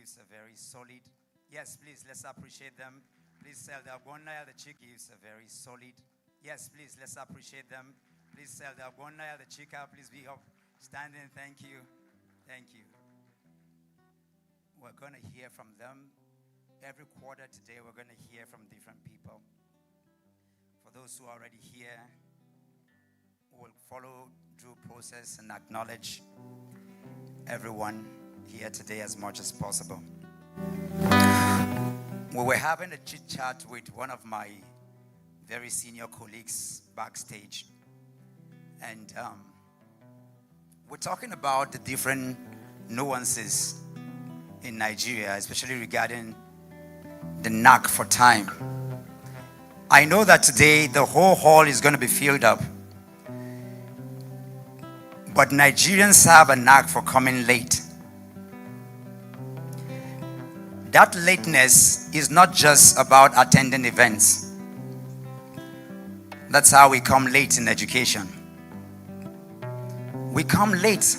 gives a very solid. Yes, please, let's appreciate them. Please tell the Agbonaya the chick gives a very solid. Yes, please, let's appreciate them. Please tell the Agbonaya the chica, please be up, standing. Thank you. Thank you. We're going to hear from them. Every quarter today, we're going to hear from different people. For those who are already here, we'll follow due process and acknowledge everyone here today as much as possible. We were having a chit chat with one of my very senior colleagues backstage, and we're talking about the different nuances in Nigeria, especially regarding the knack for time. I know that today the whole hall is going to be filled up, but Nigerians have a knack for coming late. That lateness is not just about attending events. That's how we come late in education. We come late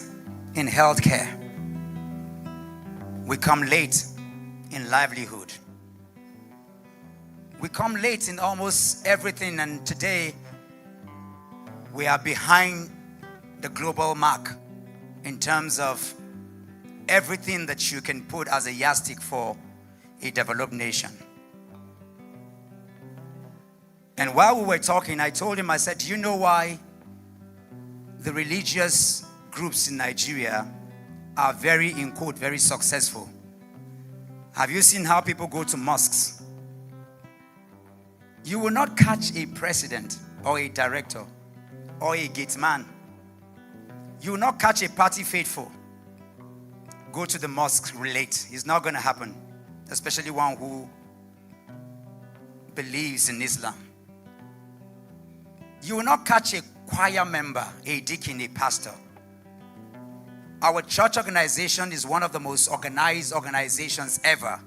in healthcare. We come late in livelihood. We come late in almost everything, and today we are behind the global mark in terms of everything that you can put as a yardstick for a developed nation. And while we were talking, I told him, I said, do you know why the religious groups in Nigeria are very, in quote, very successful? Have you seen how people go to mosques? You will not catch a president or a director or a gateman. You will not catch a party faithful go to the mosque relate. It's not going to happen, especially one who believes in Islam. You will not catch a choir member, a deacon, a pastor. Our church organization is one of the most organized organizations ever.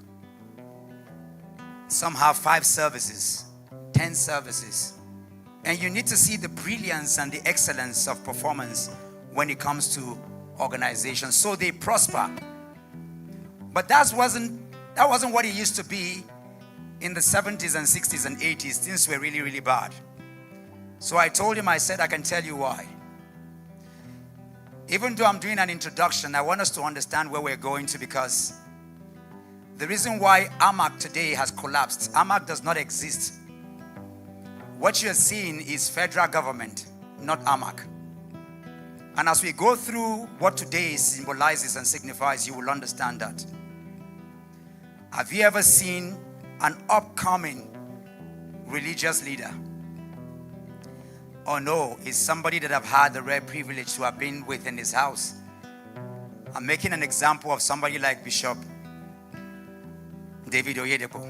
Some have 5 services, 10 services. And you need to see the brilliance and the excellence of performance when it comes to organizations. So they prosper. But that wasn't what it used to be in the 70s and 60s and 80s. Things were really, really bad. So I told him, I said, I can tell you why. Even though I'm doing an introduction, I want us to understand where we're going to, because the reason why AMAC today has collapsed, AMAC does not exist. What you're seeing is federal government, not AMAC. And as we go through what today symbolizes and signifies, you will understand that. Have you ever seen an upcoming religious leader? Or no, it's somebody that I've had the rare privilege to have been with in his house. I'm making an example of somebody like Bishop David Oyedepo.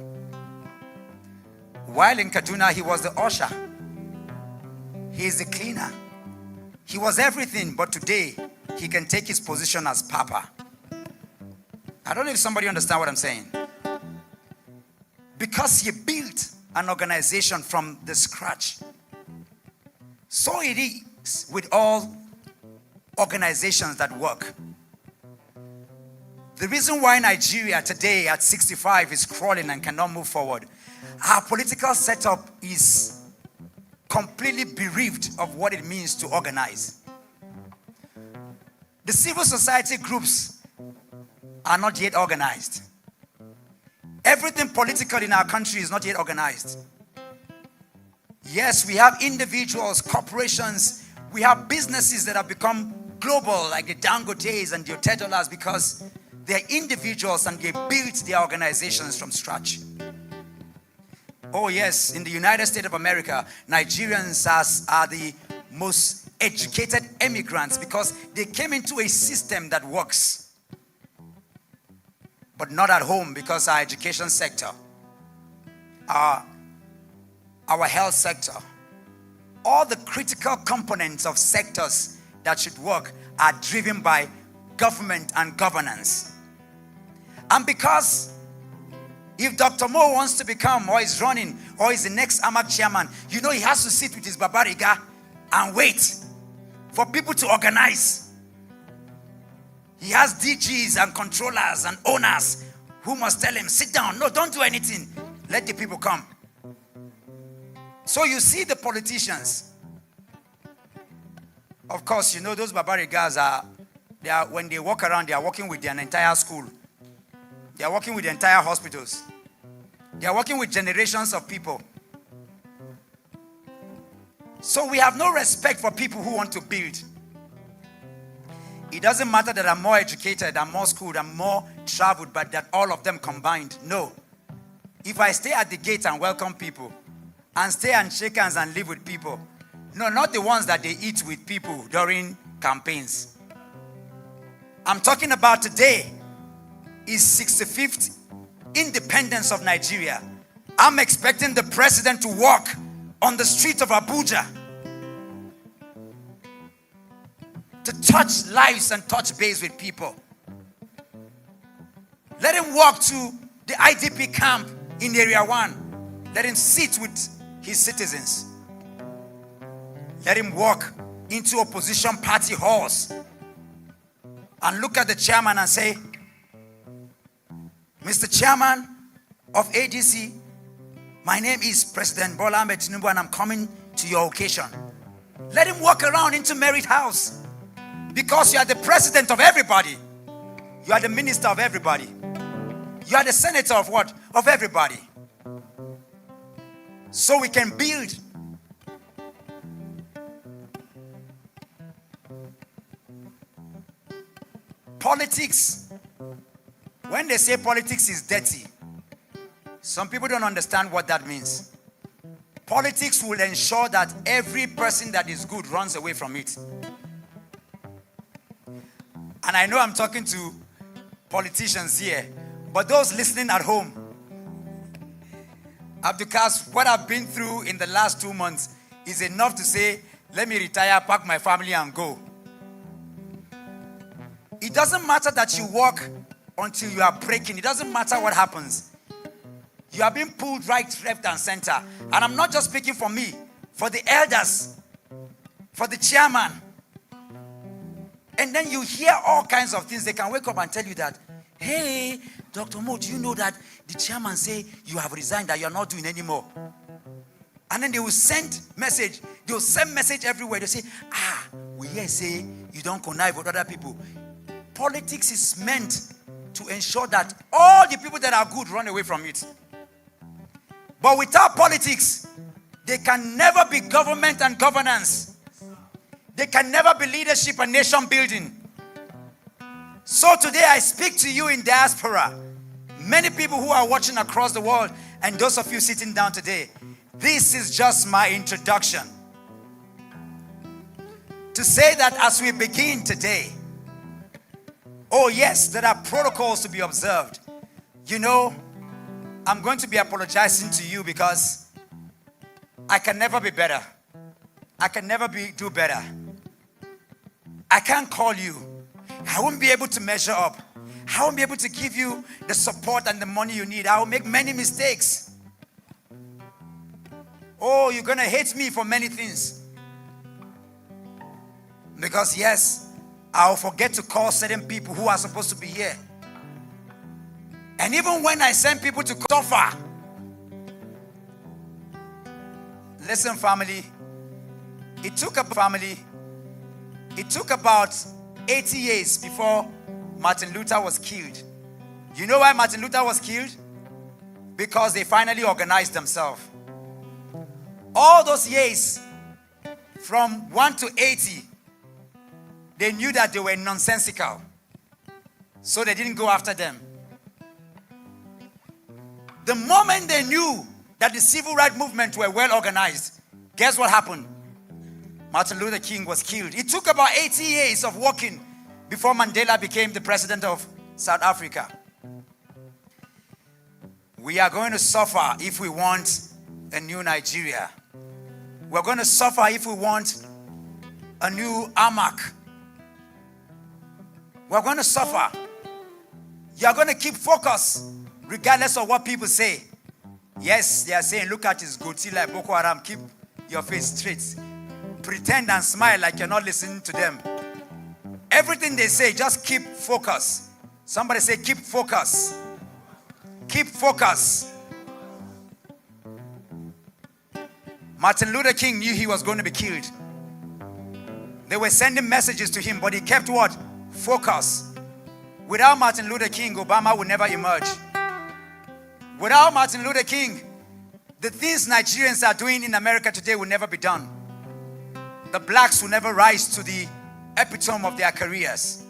While in Kaduna, he was the usher. He is the cleaner. He was everything, but today, he can take his position as Papa. I don't know if somebody understands what I'm saying. Because he built an organization from the scratch. So it is with all organizations that work. The reason why Nigeria today at 65 is crawling and cannot move forward, our political setup is completely bereaved of what it means to organize. The civil society groups are not yet organized. Everything political in our country is not yet organized. Yes, we have individuals, corporations, we have businesses that have become global, like the Dangotes and the Otedolas, because they're individuals and they built their organizations from scratch. Oh yes, in the United States of America, Nigerians are the most educated immigrants because they came into a system that works. But not at home, because our education sector, our health sector, all the critical components of sectors that should work are driven by government and governance. And because if Dr. Mo wants to become, or is running, or is the next AMAC chairman, you know he has to sit with his babariga and wait for people to organize. He has DGs and controllers and owners Who must tell him, sit down? No, don't do anything. Let the people come. So you see the politicians. Of course, you know those barbaric guys when they walk around, they are working with their entire school. They are working with the entire hospitals. They are working with generations of people. So we have no respect for people who want to build. It doesn't matter that I'm more educated, I'm more schooled, I'm more traveled, but that all of them combined. No. If I stay at the gate and welcome people, and stay and shake hands and live with people, no, not the ones that they eat with people during campaigns. I'm talking about today is 65th independence of Nigeria. I'm expecting the president to walk on the streets of Abuja to touch lives and touch base with people. Let him walk to the IDP camp in Area 1. Let him sit with his citizens. Let him walk into opposition party halls and look at the chairman and say, Mr. Chairman of ADC, my name is President Bola Ahmed Tinubu and I'm coming to your occasion. Let him walk around into Merit House because you are the president of everybody. You are the minister of everybody. You are the senator of what? Of everybody. So we can build. Politics. When they say politics is dirty, some people don't understand what that means. Politics will ensure that every person that is good runs away from it. And I know I'm talking to politicians here, but those listening at home, Abdukas, what I've been through in the last 2 months is enough to say, let me retire, pack my family and go. It doesn't matter that you walk until you are breaking. It doesn't matter what happens. You are being pulled right, left, and center. And I'm not just speaking for me, for the elders, for the chairman. And then you hear all kinds of things. They can wake up and tell you that, hey, Dr. Mo, do you know that the chairman say you have resigned, that you are not doing anymore? And then they will send message. They will send message everywhere. They say, we here say you don't connive with other people. Politics is meant to ensure that all the people that are good run away from it. But without politics, there can never be government and governance. There can never be leadership and nation building. So today I speak to you in diaspora. Many people who are watching across the world, and those of you sitting down today, this is just my introduction. To say that as we begin today, oh yes, there are protocols to be observed. You know, I'm going to be apologizing to you because I can never be better. I can never do better. I can't call you. I won't be able to measure up. I won't be able to give you the support and the money you need. I will make many mistakes. Oh, you're going to hate me for many things. Because yes, I'll forget to call certain people who are supposed to be here. And even when I send people to suffer, listen, family, it took about 80 years before Martin Luther was killed. You know why Martin Luther was killed? Because they finally organized themselves. All those years, from 1 to 80, they knew that they were nonsensical. So they didn't go after them. The moment they knew that the civil rights movement were well organized, guess what happened? Martin Luther King was killed. It took about 80 years of working before Mandela became the president of South Africa. We are going to suffer if we want a new Nigeria. We're going to suffer if we want a new AMAC. We're going to suffer. You're going to keep focus regardless of what people say. Yes, they are saying, look at his goatee like Boko Haram. Keep your face straight. Pretend and smile like you're not listening to them. Everything they say, just keep focus. Somebody say, keep focus. Keep focus. Martin Luther King knew he was going to be killed. They were sending messages to him, but he kept what? Focus. Without Martin Luther King, Obama would never emerge. Without Martin Luther King, the things Nigerians are doing in America today will never be done. The blacks will never rise to the epitome of their careers.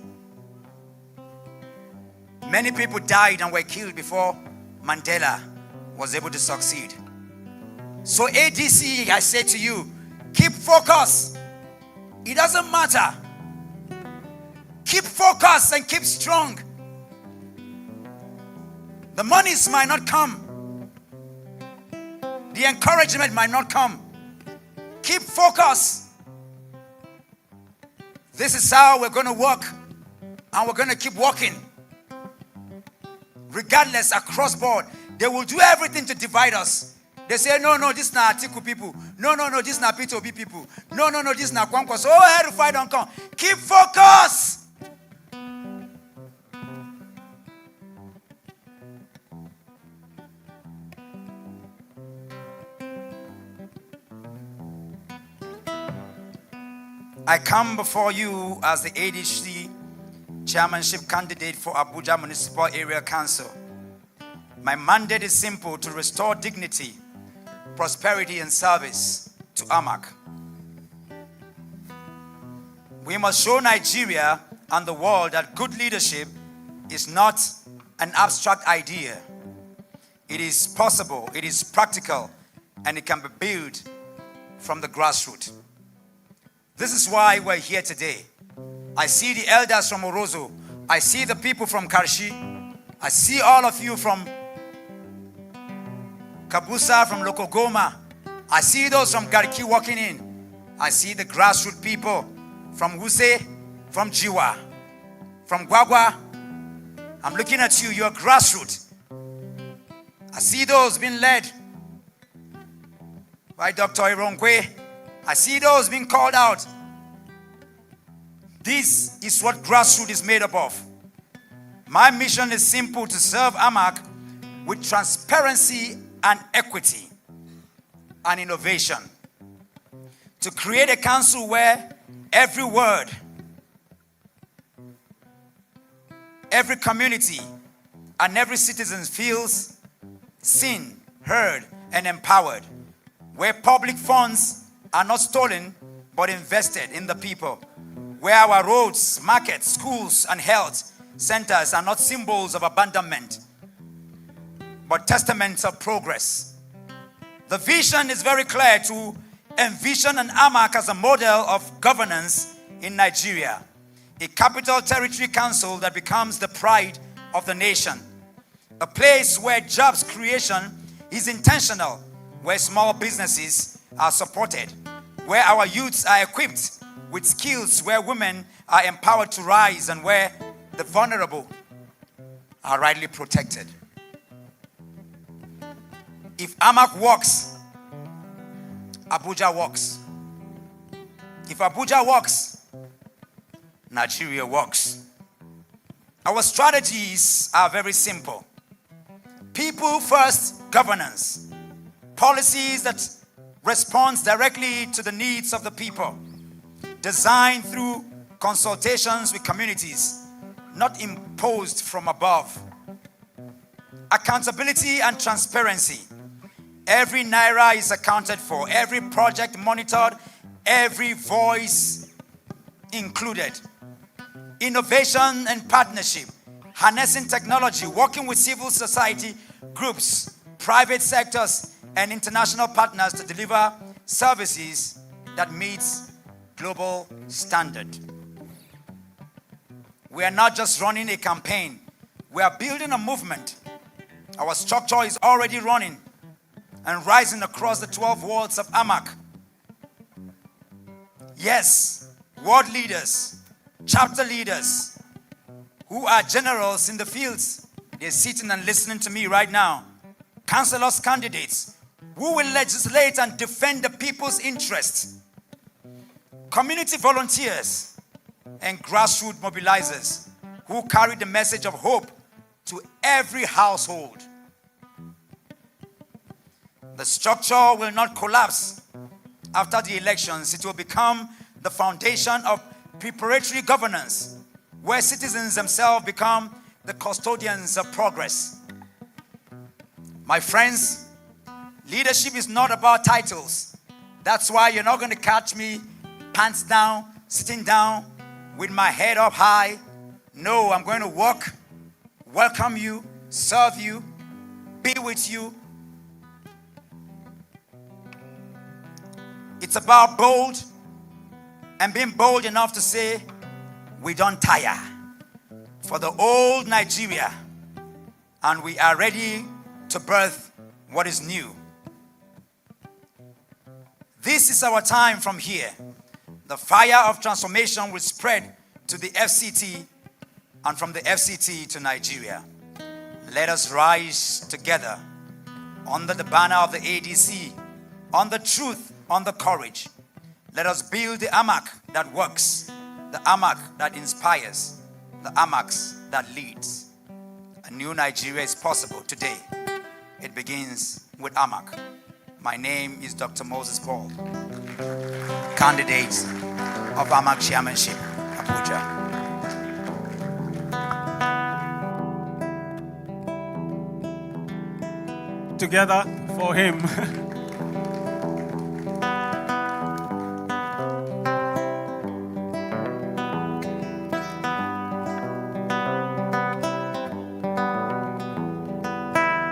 Many people died and were killed before Mandela was able to succeed. So ADC, I say to you, keep focus. It doesn't matter. Keep focus and keep strong. The monies might not come. The encouragement might not come. Keep focus. This is how we're going to work, and we're going to keep working. Regardless, across board, they will do everything to divide us. They say, no, this is not Atiku people. No, this is not P2B people. No, this is not Kwankwas. Oh, El-Rufai don't come. Keep focus. I come before you as the ADC chairmanship candidate for Abuja Municipal Area Council. My mandate is simple: to restore dignity, prosperity, and service to AMAC. We must show Nigeria and the world that good leadership is not an abstract idea. It is possible, it is practical, and it can be built from the grassroots. This is why we're here today. I see the elders from Orozo. I see the people from Karshi. I see all of you from Kabusa, from Lokogoma. I see those from Garki walking in. I see the grassroots people from Wuse, from Jiwa, from Gwagwa. I'm looking at you, you're grassroots. I see those being led by Dr. Ironkwe. I see those being called out. This is what grassroots is made up of. My mission is simple: to serve AMAC with transparency and equity and innovation. To create a council where every word, every community, and every citizen feels seen, heard, and empowered. Where public funds are not stolen but invested in the people. Where our roads, markets, schools, and health centers are not symbols of abandonment but testaments of progress. The vision is very clear: to envision an AMAC as a model of governance in Nigeria. A capital territory council that becomes the pride of the nation. A place where jobs creation is intentional, where small businesses are supported, where our youths are equipped with skills, where women are empowered to rise, and where the vulnerable are rightly protected. If AMAC works, Abuja works. If Abuja works, Nigeria works. Our strategies are very simple. People first governance. Policies that respond directly to the needs of the people. Designed through consultations with communities, not imposed from above. Accountability and transparency. Every naira is accounted for, every project monitored, every voice included. Innovation and partnership. Harnessing technology, working with civil society groups, private sectors, and international partners to deliver services that meets global standard. We are not just running a campaign, we are building a movement. Our structure is already running and rising across the 12 wards of AMAC. Yes, ward leaders, chapter leaders, who are generals in the fields, they're sitting and listening to me right now. Councillors, candidates, who will legislate and defend the people's interests. Community volunteers and grassroots mobilizers who carry the message of hope to every household The structure will not collapse after the elections. It will become the foundation of preparatory governance, where citizens themselves become the custodians of progress. My friends, leadership is not about titles. That's why you're not going to catch me pants down, sitting down with my head up high. No, I'm going to work, welcome you, serve you, be with you. It's about bold and being bold enough to say, we don't tire for the old Nigeria, and we are ready to birth what is new. This is our time from here. The fire of transformation will spread to the FCT and from the FCT to Nigeria. Let us rise together under the banner of the ADC, on the truth, on the courage. Let us build the AMAC that works, the AMAC that inspires, the AMAC that leads. A new Nigeria is possible today. It begins with AMAC. My name is Dr. Moses Paul, candidate of AMAC chairmanship, Abuja. Together for him.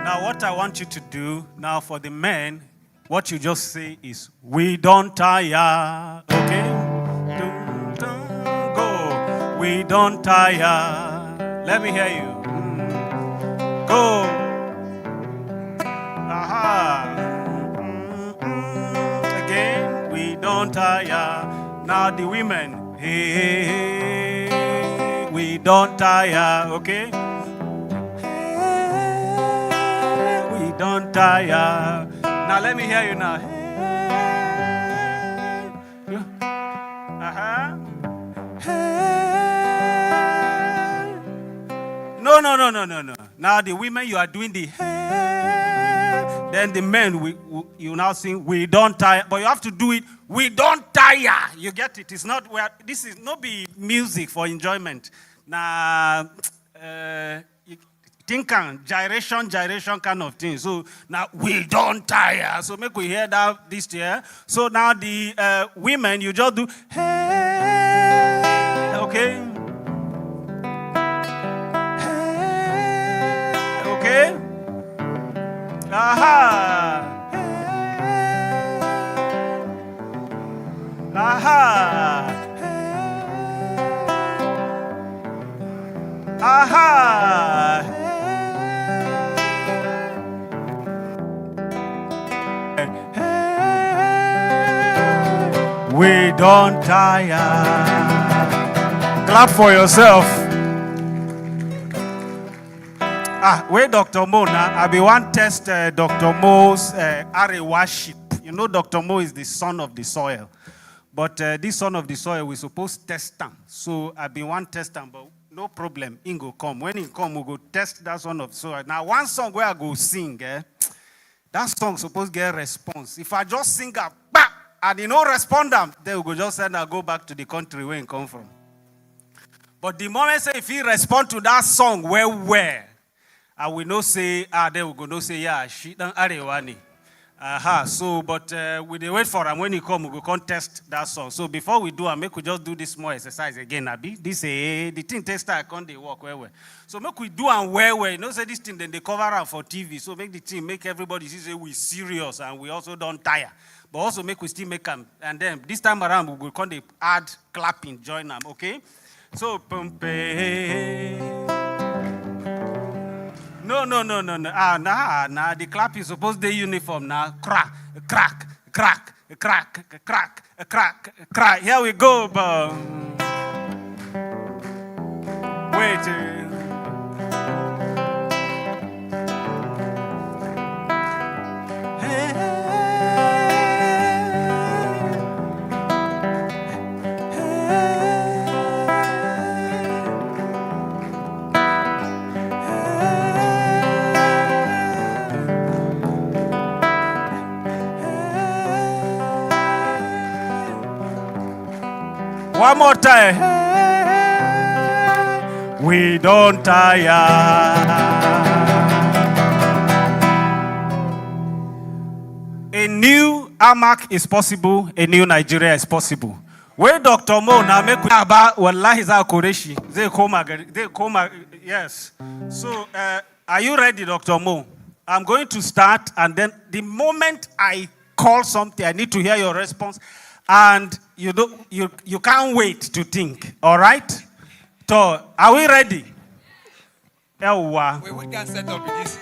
Now what I want you to do now for the men, what you just say is, we don't tire, okay? Dun, dun, go. We don't tire. Let me hear you. Go. Aha. Again, we don't tire. Now the women, hey, we don't tire, okay? Hey, we don't tire. Now let me hear you now. Hey. Uh-huh. Hey. No. Now the women, you are doing the hey. Then the men, you now sing, we don't tire. But you have to do it, we don't tire. You get it? It's not where this is not be music for enjoyment. Now gyration kind of thing. So now we don't tire. So make we hear that this year. So now the women, you just do hey, okay, hey, okay, aha, hey, aha, hey, aha. We don't tire. Clap for yourself. Wait, Dr. Mo now. I be one test Dr. Mo's worship. You know, Dr. Mo is the son of the soil. But this son of the soil, we supposed to test them. So I be one test them, but no problem. He go come. When he come, we go test that son of the soil. Now, one song where I go sing, that song supposed to get a response. If I just sing up, and he no respond them, then we go just send and go back to the country where he come from. But the moment say if he respond to that song where, I will not say, then we go no say, yeah, she done arewani. So, but we dey wait for him. When he come, we go contest that song. So before we do, make we just do this small exercise again, Abi. This the thing test I can't they work where. So make we do and where. You know, say this thing then they cover up for TV. So make the team make everybody see say we serious and we also don't tire. But also make we still make them. And then this time around we will come they add clapping, join them, okay? So No. Nah. The clap is supposed to be uniform now. Crack. Here we go. Wait. One more time. We don't tire. A new AMAC is possible. A new Nigeria is possible. Where Dr. Mo now make about wallahi za koreshi. They come. Yes. So, are you ready, Dr. Mo? I'm going to start, and then the moment I call something, I need to hear your response, and you can't wait to think. All right? So, are we ready? Wait, what can set up with this?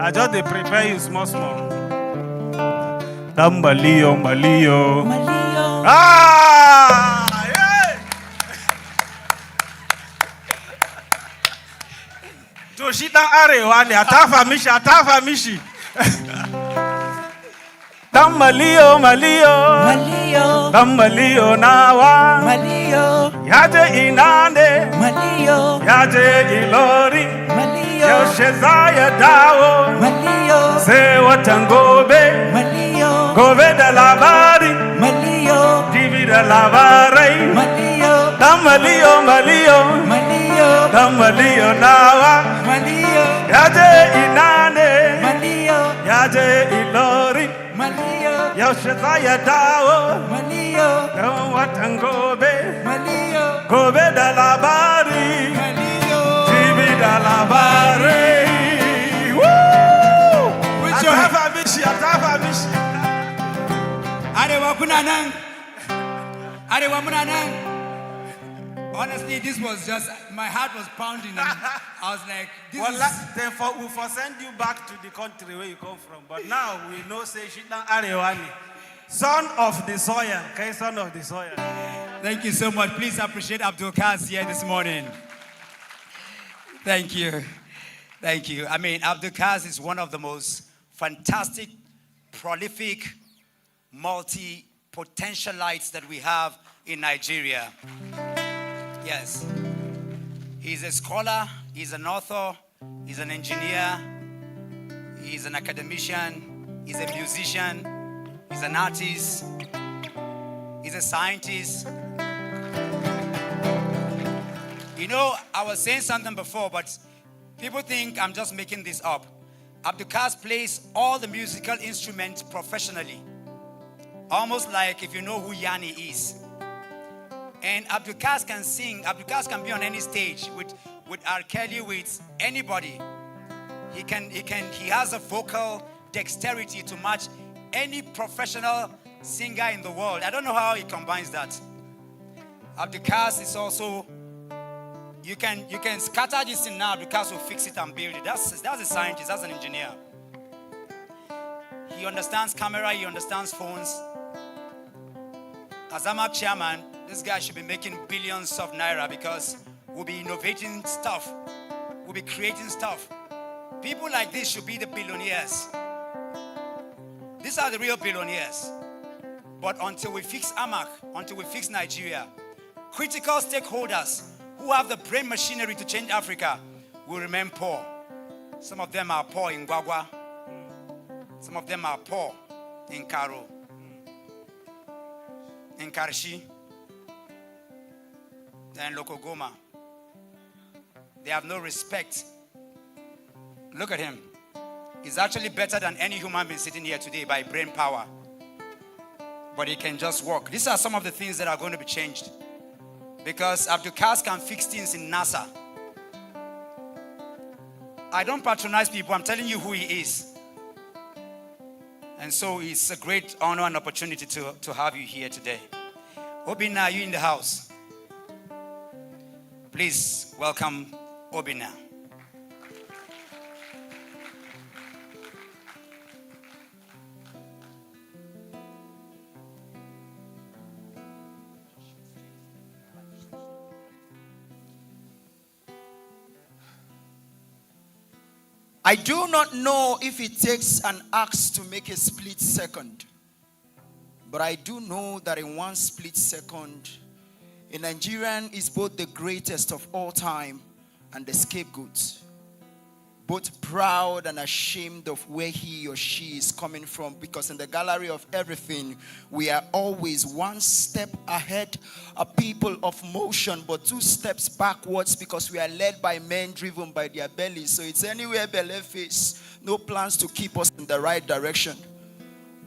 I just prepare you small. Malio. Ah! Yeah! Toshita arewani atafa mishi. Malio. Malio nawa. Malio. Yaje inande. Malio. Yaje ilori. Malio. Yoshezaya dawo. Malio. Se watangobe. Malio. Gobe da labari. Malio. Divi da labarai. Malio. Malio. Malio. Malio nawa. Malio. Yaje inane. Malio. Yaje ilori. Malio. Yoshezaya dawo. Malio. Watangobe. Malio. Gobe da labari. Malio. Divi da labari. Atafa mishi. Arewa Munanan. Honestly, this was just, my heart was pounding. And I was like, this is... Then we for send you back to the country where you come from. But now we know say Shitan Arewani. Son of the soil. Okay, son of the soil. Thank you so much. Please appreciate Abdul Kaz here this morning. Thank you. I mean, Abdul Kaz is one of the most fantastic, prolific, multi-potentialites that we have in Nigeria. Yes. He's a scholar, he's an author, he's an engineer, he's an academician, he's a musician, he's an artist, he's a scientist. You know, I was saying something before, but people think I'm just making this up. Abdul Kaz plays all the musical instruments professionally. Almost like if you know who Yanni is. And Abdul Kaz can sing. Abdul Kaz can be on any stage with R. Kelly, with anybody. He has a vocal dexterity to match any professional singer in the world. I don't know how he combines that. Abdul Kaz is also, you can scatter this thing now, Abdul Kaz will fix it and build it. That's a scientist, that's an engineer. He understands camera, he understands phones. As AMAC chairman, this guy should be making billions of naira because we'll be innovating stuff. We'll be creating stuff. People like this should be the billionaires. These are the real billionaires. But until we fix AMAC, until we fix Nigeria, critical stakeholders who have the brain machinery to change Africa will remain poor. Some of them are poor in Gwagwa. Some of them are poor in Karo, in Karshi, and Lokogoma. They have no respect. Look at him. He's actually better than any human being sitting here today by brain power. But he can just walk. These are some of the things that are going to be changed. Because Abdul Kaz can fix things in NASA. I don't patronize people. I'm telling you who he is. And so it's a great honor and opportunity to have you here today. Obina, you in the house. Please welcome Obina. I do not know if it takes an axe to make a split second, but I do know that in one split second, a Nigerian is both the greatest of all time and the scapegoat, both proud and ashamed of where he or she is coming from, because in the gallery of everything, we are always one step ahead, a people of motion, but 2 steps backwards, because we are led by men driven by their bellies. So it's anywhere belly face, no plans to keep us in the right direction.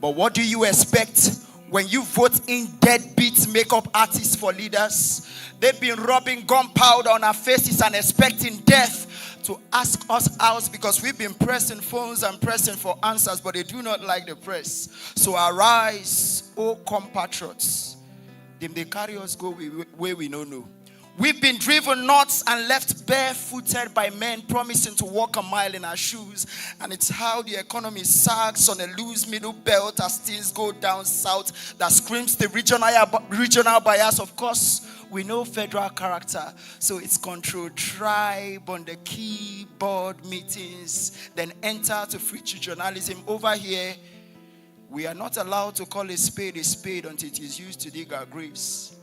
But what do you expect when you vote in deadbeat makeup artists for leaders? They've been rubbing gunpowder on our faces and expecting death to ask us out, because we've been pressing phones and pressing for answers, but they do not like the press. So arise, O compatriots. Them they carry us go where we don't know. We've been driven nuts and left barefooted by men promising to walk a mile in our shoes. And it's how the economy sags on a loose middle belt as things go down south that screams the regional bias. Of course, we know federal character, so it's control tribe on the keyboard meetings, then enter to free journalism. Over here, we are not allowed to call a spade until it is used to dig our graves.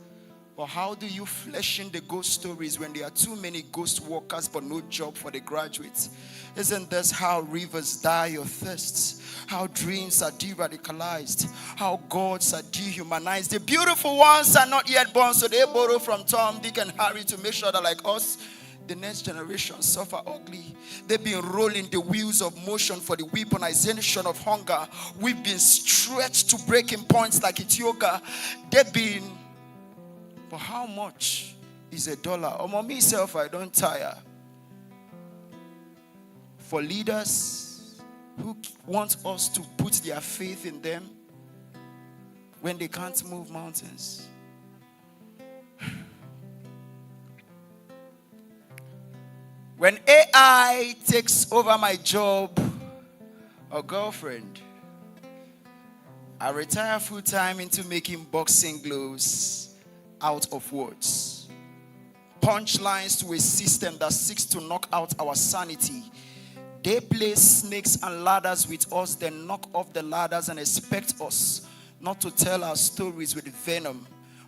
But how do you flesh in the ghost stories when there are too many ghost workers but no job for the graduates? Isn't this how rivers die of thirst? How dreams are de-radicalized? How gods are dehumanized? The beautiful ones are not yet born, so they borrow from Tom, Dick, and Harry to make sure that, like us, the next generation suffer ugly. They've been rolling the wheels of motion for the weaponization of hunger. We've been stretched to breaking points like it's yoga. They've been... But how much is $1? Or myself, I don't tire. For leaders who want us to put their faith in them when they can't move mountains. When AI takes over my job or girlfriend, I retire full time into making boxing gloves out of words. Punchlines to a system that seeks to knock out our sanity. They play snakes and ladders with us, then knock off the ladders and expect us not to tell our stories with venom.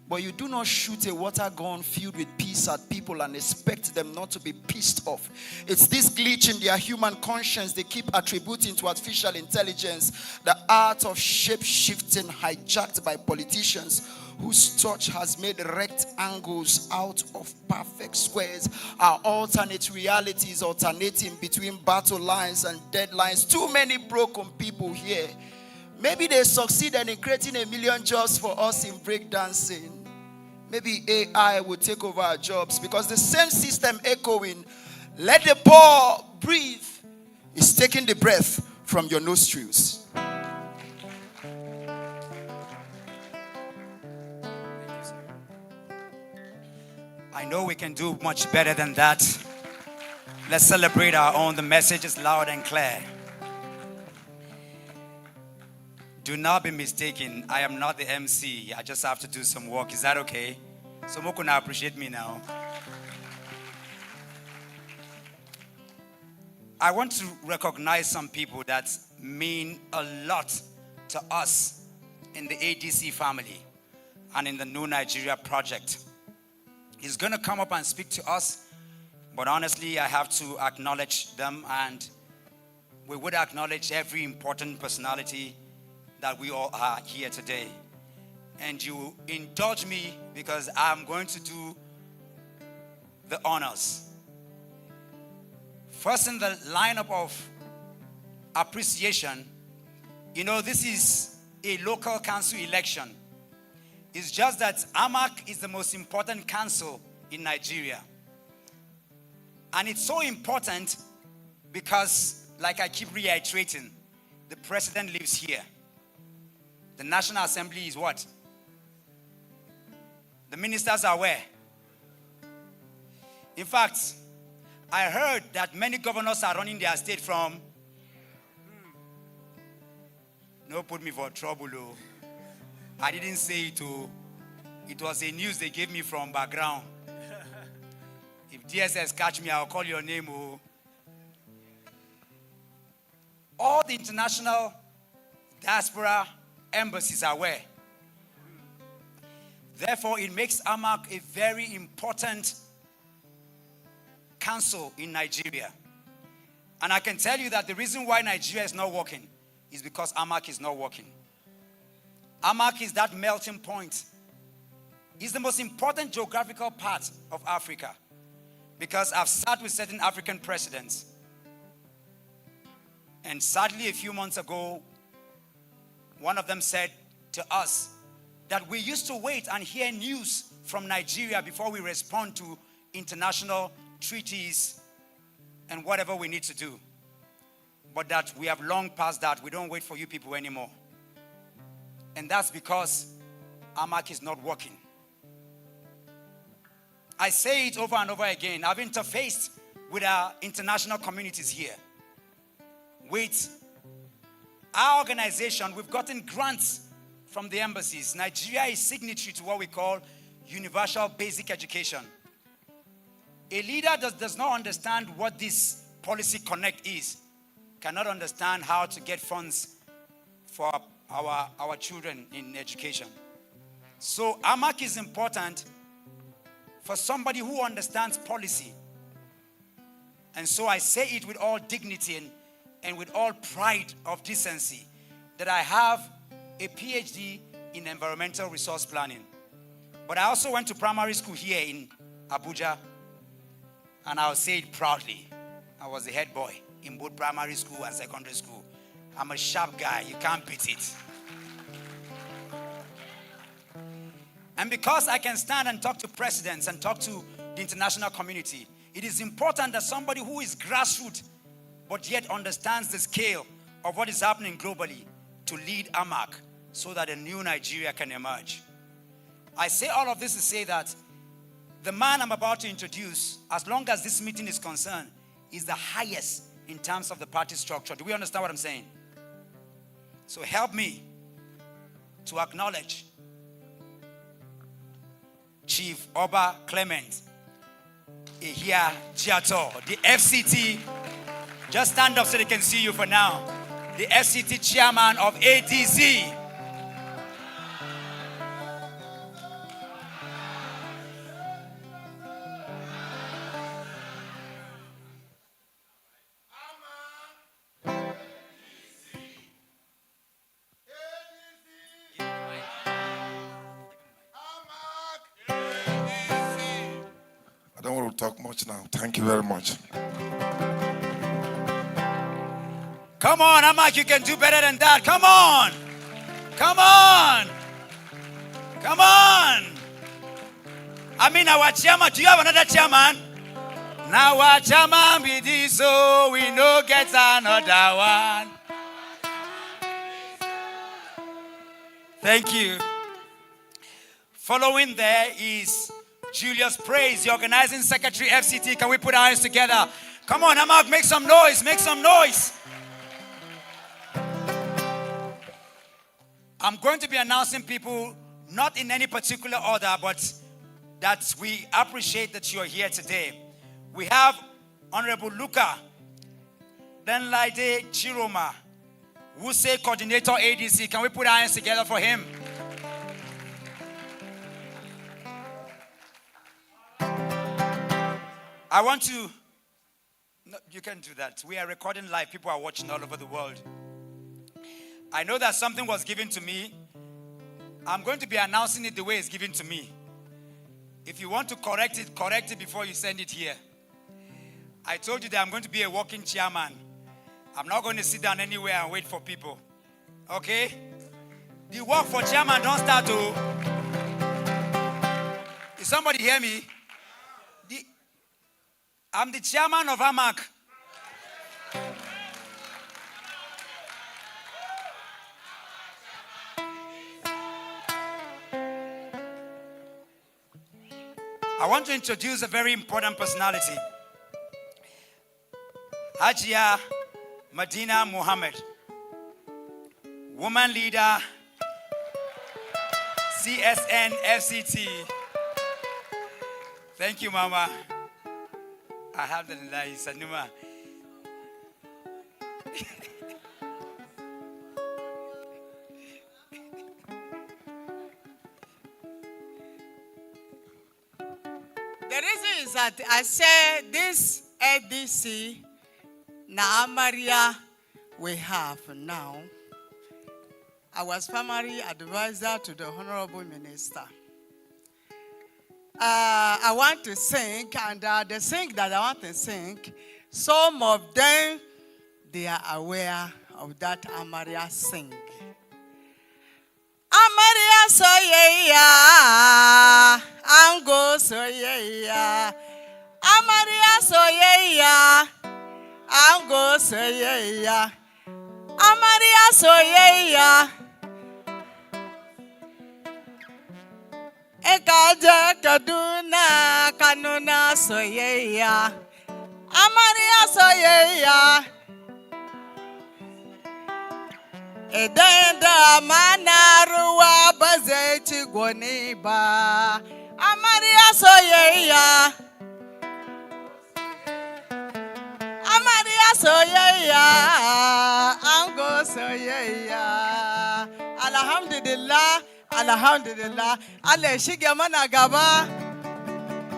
But you do not shoot a water gun filled with peace at people and expect them not to be pissed off. It's this glitch in their human conscience they keep attributing to artificial intelligence, the art of shape-shifting hijacked by politicians whose touch has made rectangles out of perfect squares. Our alternate realities alternating between battle lines and deadlines. Too many broken people here. Maybe they succeeded in creating 1 million jobs for us in breakdancing. Maybe AI will take over our jobs, because the same system echoing, let the poor breathe, is taking the breath from your nostrils. I know we can do much better than that. Let's celebrate our own. The message is loud and clear. Do not be mistaken. I am not the MC. I just have to do some work. Is that okay? So Mokuna appreciate me now. I want to recognize some people that mean a lot to us in the ADC family and in the New Nigeria project. He's going to come up and speak to us, but honestly, I have to acknowledge them, and we would acknowledge every important personality that we all are here today. And you indulge me because I'm going to do the honors. First in the lineup of appreciation, you know, this is a local council election. It's just that AMAC is the most important council in Nigeria. And it's so important because, like I keep reiterating, the president lives here. The National Assembly is what? The ministers are where? In fact, I heard that many governors are running their state from... No, put me for trouble. Oh. I didn't say it. Oh. It was a news they gave me from background. If DSS catch me, I'll call your name. Oh. All the international diaspora embassies are where? Therefore, it makes AMAC a very important council in Nigeria. And I can tell you that the reason why Nigeria is not working is because AMAC is not working. AMAC is that melting point. It's the most important geographical part of Africa, because I've sat with certain African presidents, and sadly a few months ago, one of them said to us that we used to wait and hear news from Nigeria before we respond to international treaties and whatever we need to do. But that we have long passed that. We don't wait for you people anymore. And that's because AMAC is not working. I say it over and over again. I've interfaced with our international communities here. With our organization, we've gotten grants from the embassies. Nigeria is signatory to what we call Universal Basic Education. A leader does not understand what this Policy Connect is, cannot understand how to get funds for our children in education. So AMAC is important for somebody who understands policy. And so I say it with all dignity and with all pride of decency that I have a PhD in environmental resource planning. But I also went to primary school here in Abuja, and I'll say it proudly. I was the head boy in both primary school and secondary school. I'm a sharp guy, you can't beat it. And because I can stand and talk to presidents and talk to the international community, it is important that somebody who is grassroots but yet understands the scale of what is happening globally to lead AMAC so that a new Nigeria can emerge. I say all of this to say that the man I'm about to introduce, as long as this meeting is concerned, is the highest in terms of the party structure. Do we understand what I'm saying? So help me to acknowledge Chief Oba Clement Ihia Jiato, the FCT. Just stand up so they can see you for now. The FCT chairman of ADC. I don't want to talk much now. Thank you very much. Come on, AMAC, you can do better than that. Come on. Come on. Come on. I mean, our chairman, do you have another chairman? Now our chairman be this, so we no get another one. Thank you. Following there is Julius Praise, the organizing secretary, FCT. Can we put our hands together? Come on, AMAC, make some noise, make some noise. I'm going to be announcing people, not in any particular order, but that we appreciate that you're here today. We have Honorable Luka Denlaide Chiroma, Wuse Coordinator ADC. Can we put our hands together for him? I want to, no, you can do that. We are recording live. People are watching all over the world. I know that something was given to me. I'm going to be announcing it the way it's given to me. If you want to correct it before you send it here. I told you that I'm going to be a walking chairman. I'm not going to sit down anywhere and wait for people. Okay? The work for chairman don't start to. Did somebody hear me? I'm the chairman of AMAC. I want to introduce a very important personality. Hajia Medina Muhammad, woman leader, CSN FCT. Thank you, Mama. Alhamdulillah, Sanuma. The reason is that I say this ADC, na Maria, we have now. I was primary advisor to the Honorable Minister. I want to sing, and the sing that I want to sing, some of them, they are aware of that Amaria sing. Amaria so yeah, Ango so yeah, Amaria so yeah, Ango so yeah, Amaria so yeah. Ekaja Kaduna Kanuna Soyeya Amaria Soyeya Edenda Manaruwa Bazechi Gwoniba Amaria Soyeya Amaria Soyeya Ango Soyeya Alhamdulillah. Alhamdulillah. Ale Shigamana Gaba.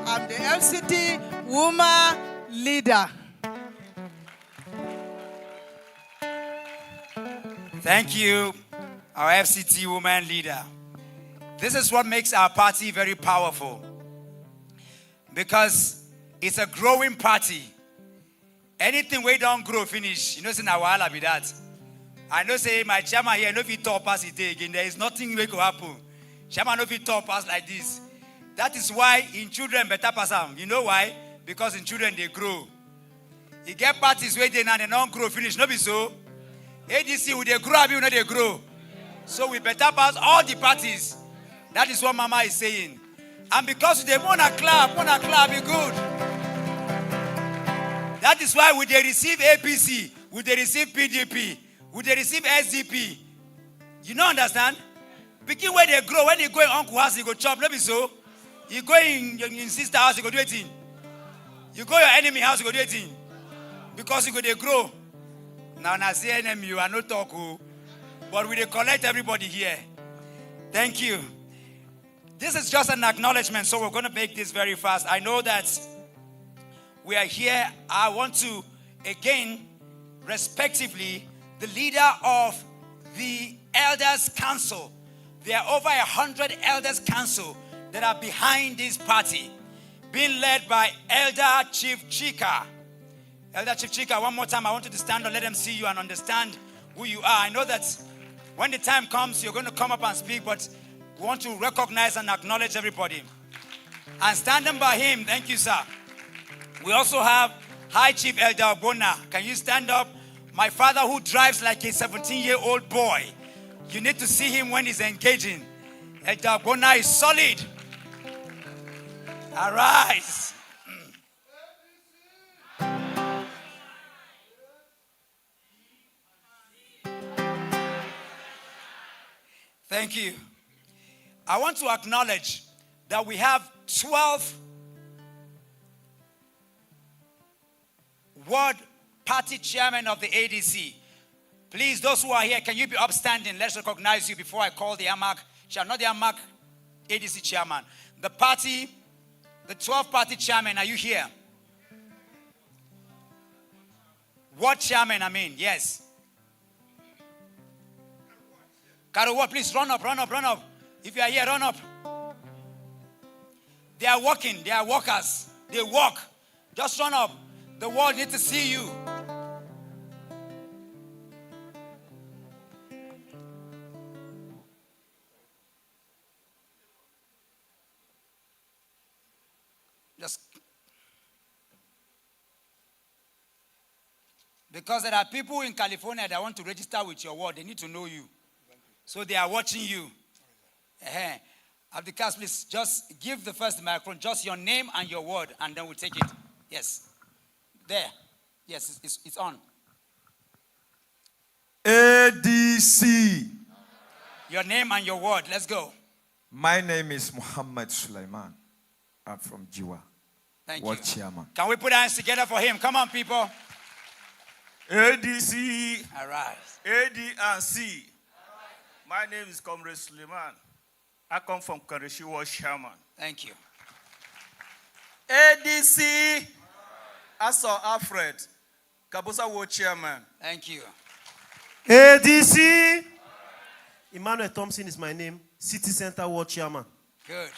I'm the FCT woman leader. Thank you, our FCT woman leader. This is what makes our party very powerful. Because it's a growing party. Anything we don't grow finish, you know, it's in our be that. I know say my chairman here, no fit top pass it again. There is nothing we could happen. Chairman no fit top pass like this. That is why in children better pass them. You know why? Because in children they grow. You get parties where they don't grow finish. No be so. ADC will they grow, will not they grow. So we better pass all the parties. That is what Mama is saying. And because they wanna clap, be good. That is why we they receive APC, we they receive PDP. Would they receive SDP? You don't understand? Begin where they grow. When you go in uncle house, you go chop. Let me so. You go in sister house, you go do it in. You go your enemy house, you go do it in. Because you go they grow. Now I say enemy, you are not talking. But we they collect everybody here. Thank you. This is just an acknowledgement, so we're going to make this very fast. I know that we are here. I want to again, respectively, the leader of the Elders Council. There are over 100 Elders Council that are behind this party, being led by Elder Chief Chika. Elder Chief Chika, one more time, I want you to stand and let them see you and understand who you are. I know that when the time comes, you're going to come up and speak, but we want to recognize and acknowledge everybody. And standing by him, thank you, sir. We also have High Chief Elder Bona. Can you stand up? My father who drives like a 17-year-old boy. You need to see him when he's engaging. Elder Bona is solid. Arise. Thank you. I want to acknowledge that we have 12 ward party chairman of the ADC. Please, those who are here, can you be upstanding? Let's recognize you before I call the AMAC, not the AMAC ADC chairman. The party, the 12 party chairman, are you here? Ward chairman, I mean, yes. Karuwa, please run up. If you are here, run up. They are working, they are workers. They work. Just run up. The world needs to see you. Just because there are people in California that want to register with your word, they need to know you. So they are watching you. Abdikas, please just give the first microphone, just your name and your word, and then we'll take it. Yes. There. Yes, it's on. ADC. Your name and your word. Let's go. My name is Muhammad Sulaiman. I'm from Jiwa. Thank Ward you. chairman. Can we put hands together for him? Come on, people. ADC. All right. ADC. My name is Comrade Suleiman. I come from Kareshi Ward chairman. Thank you. ADC, Aso Alfred, Kabusa World Chairman. Thank you. ADC. Emmanuel Thompson is my name. City Center World Chairman. Good.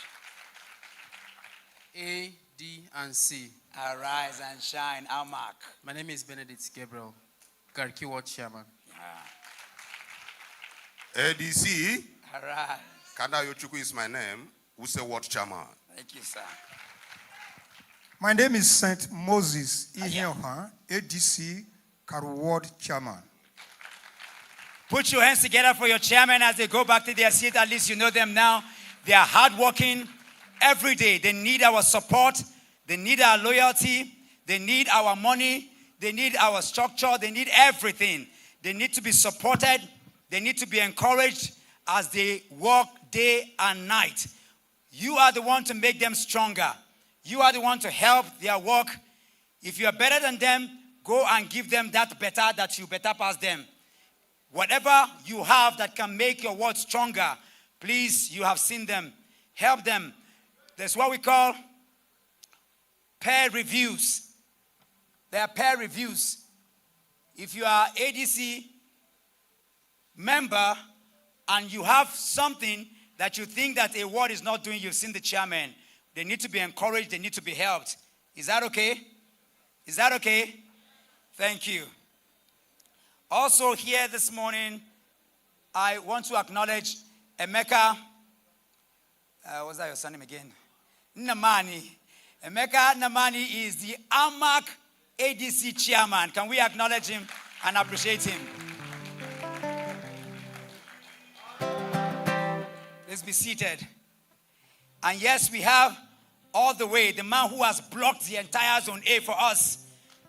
A, D, and C. Arise and shine, AMAC. My name is Benedict Gabriel, Garki World Chairman. ADC, Arise. Kanda Yochuku is my name, Use World Chairman. Thank you, sir. My name is Saint Moses Ihenha, ADC, Karu Ward Chairman. Put your hands together for your chairman as they go back to their seat. At least you know them now. They are hardworking every day. They need our support. They need our loyalty. They need our money. They need our structure. They need everything. They need to be supported. They need to be encouraged as they work day and night. You are the one to make them stronger. You are the one to help their work. If you are better than them, go and give them that better that you better pass them. Whatever you have that can make your word stronger, please, you have seen them. Help them. That's what we call peer reviews. There are peer reviews. If you are ADC member and you have something that you think that a ward is not doing, you've seen the chairman. They need to be encouraged. They need to be helped. Is that okay? Is that okay? Thank you. Also here this morning, I want to acknowledge Emeka. What's that your son name again? Namani. Emeka Namani is the AMAC ADC chairman. Can we acknowledge him and appreciate him? Let's be seated. And yes, we have all the way the man who has blocked the entire Zone A for us.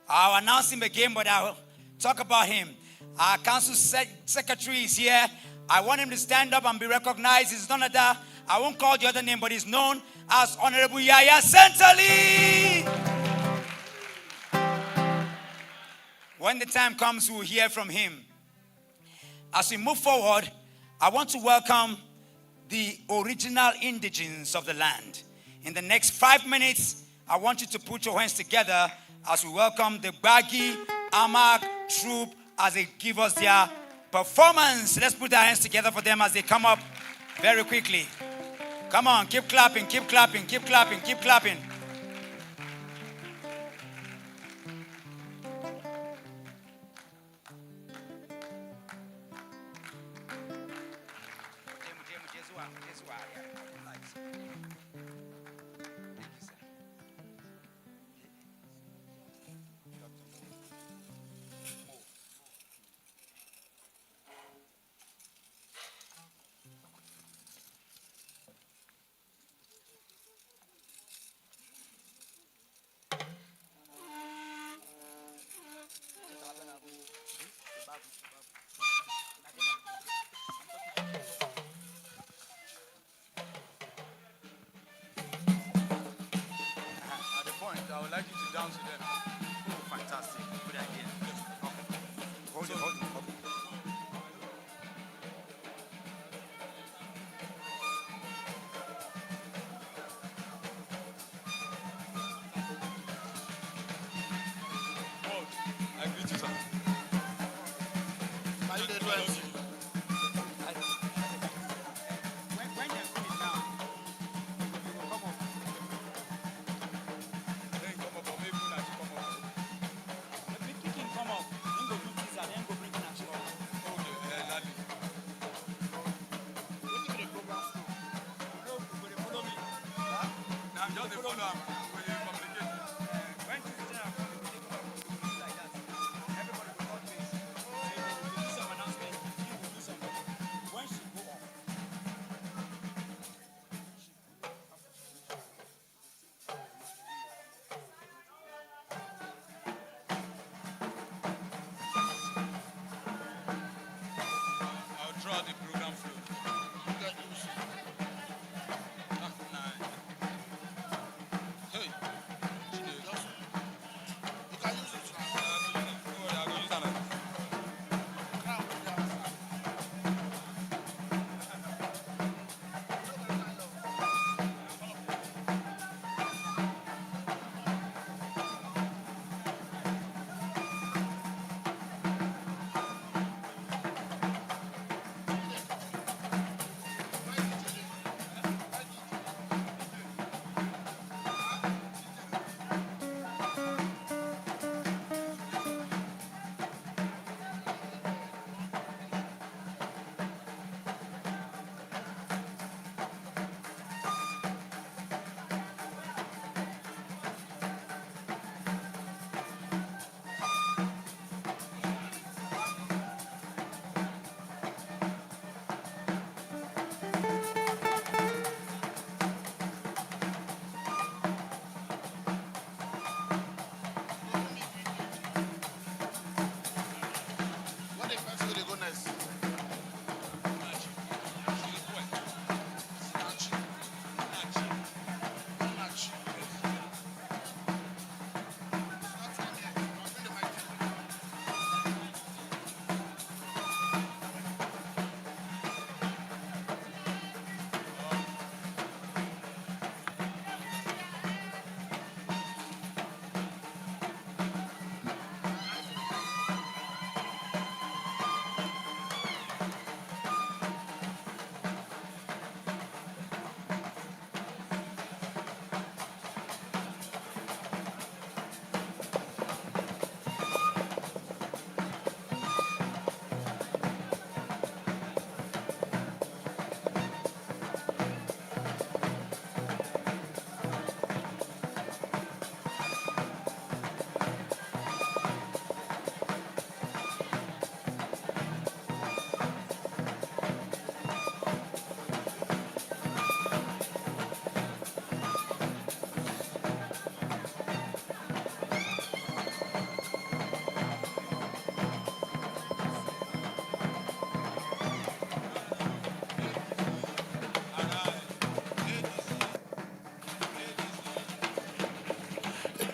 I'll announce him again, but I'll talk about him. Our council secretary is here. I want him to stand up and be recognized. He's none other. I won't call the other name, but he's known as Honorable Yaya Centrally. When the time comes, we'll hear from him. As we move forward, I want to welcome the original indigenes of the land. In the next 5 minutes, I want you to put your hands together as we welcome the Baggy AMAC troop as they give us their performance. Let's put our hands together for them as they come up very quickly. Come on, keep clapping, keep clapping, keep clapping, keep clapping. I would like you to dance with them. Oh, fantastic. Good idea. Hold it, hold it. I greet you, sir. Are you the doing? When you finish now, come on. Then come up, or maybe when I should come up. The big kicking come up. Then go do this and then go bring in a show. Okay, Lali. What do you program for? No, will you follow me? Huh? No, I'm just a follower. Will you communicate? When you say I'm communicating, like that. Everybody will not face. Say, we will do some announcement. You will do something. When she go off. I'll draw the program flow. Hey, you can use it. Don't worry, I'll use that.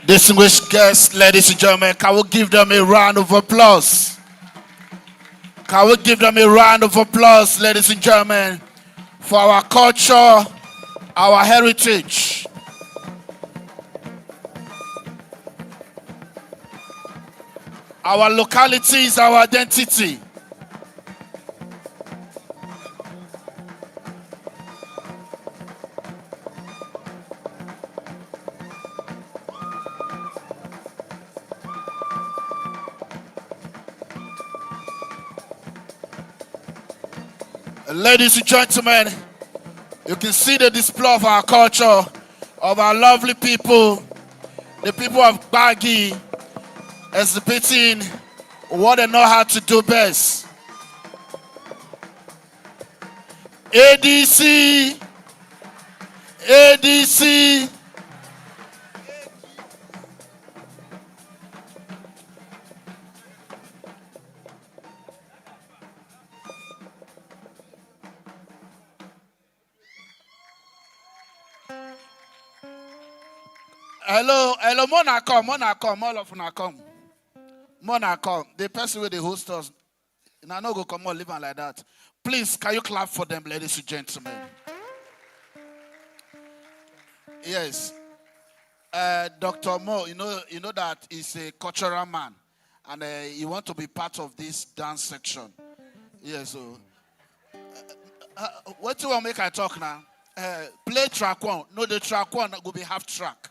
Distinguished guests, ladies and gentlemen, can we give them a round of applause? Can we give them a round of applause, ladies and gentlemen, for our culture, our heritage. Our localities, our identity. Ladies and gentlemen, you can see the display of our culture, of our lovely people, the people of Bagi, exhibiting what they know how to do best. ADC, ADC. Hello, Mona come, all of una come. Mona come. The person with the host us, and I know go come on, live on like that. Please, can you clap for them, ladies and gentlemen? Yes. Dr. Mo, you know that he's a cultural man, and he want to be part of this dance section. Yes. So, what do you want to make I talk now? Play track one. No, the track one will be half track.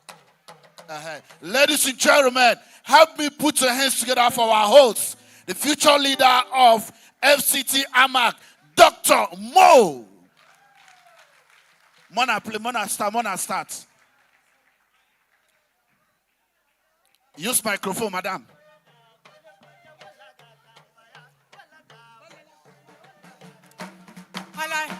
Ladies and gentlemen, help me put your hands together for our host, the future leader of FCT AMAC, Dr. Mo. Mona play, Mona start. Use microphone, madam. Hello.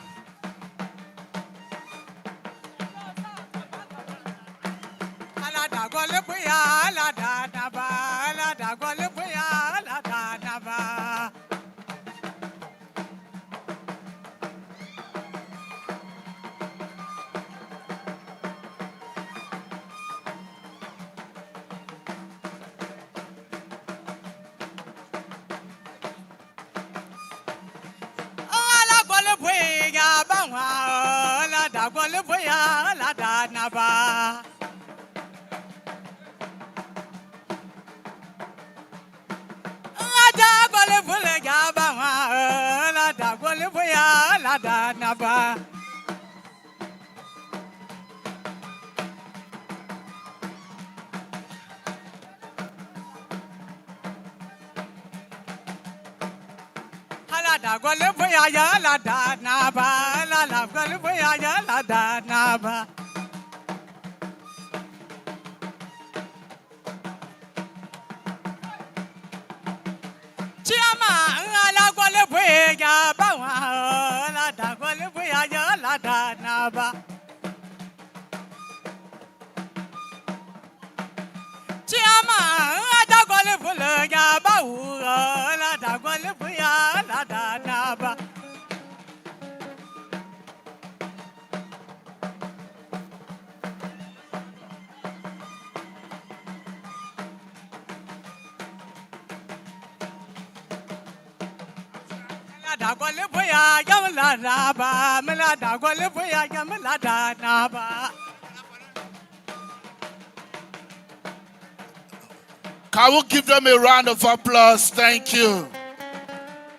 Can we give them a round of applause? Thank you.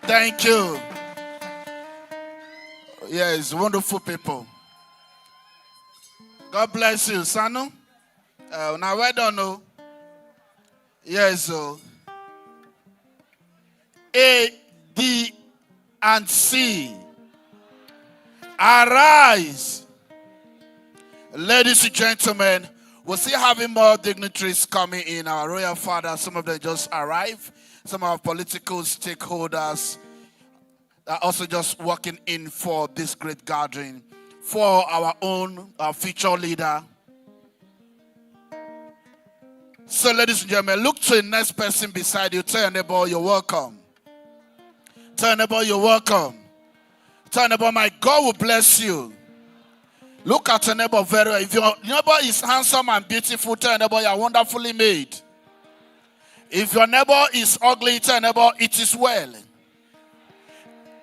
Thank you. Yes, wonderful people. God bless you, Sanu. Now, I don't know. Yes, so A, D, and C. Arise. Ladies and gentlemen, we're still having more dignitaries coming in. Our royal fathers, some of them just arrived. Some of our political stakeholders are also just walking in for this great gathering. For our future leader. So, ladies and gentlemen, look to the next person beside you. Tell your neighbor you're welcome. Tell your neighbor you're welcome. Tell your neighbor, my God will bless you. Look at your neighbor very well. If your neighbor is handsome and beautiful, tell your neighbor you are wonderfully made. If your neighbor is ugly, tell your neighbor it is well.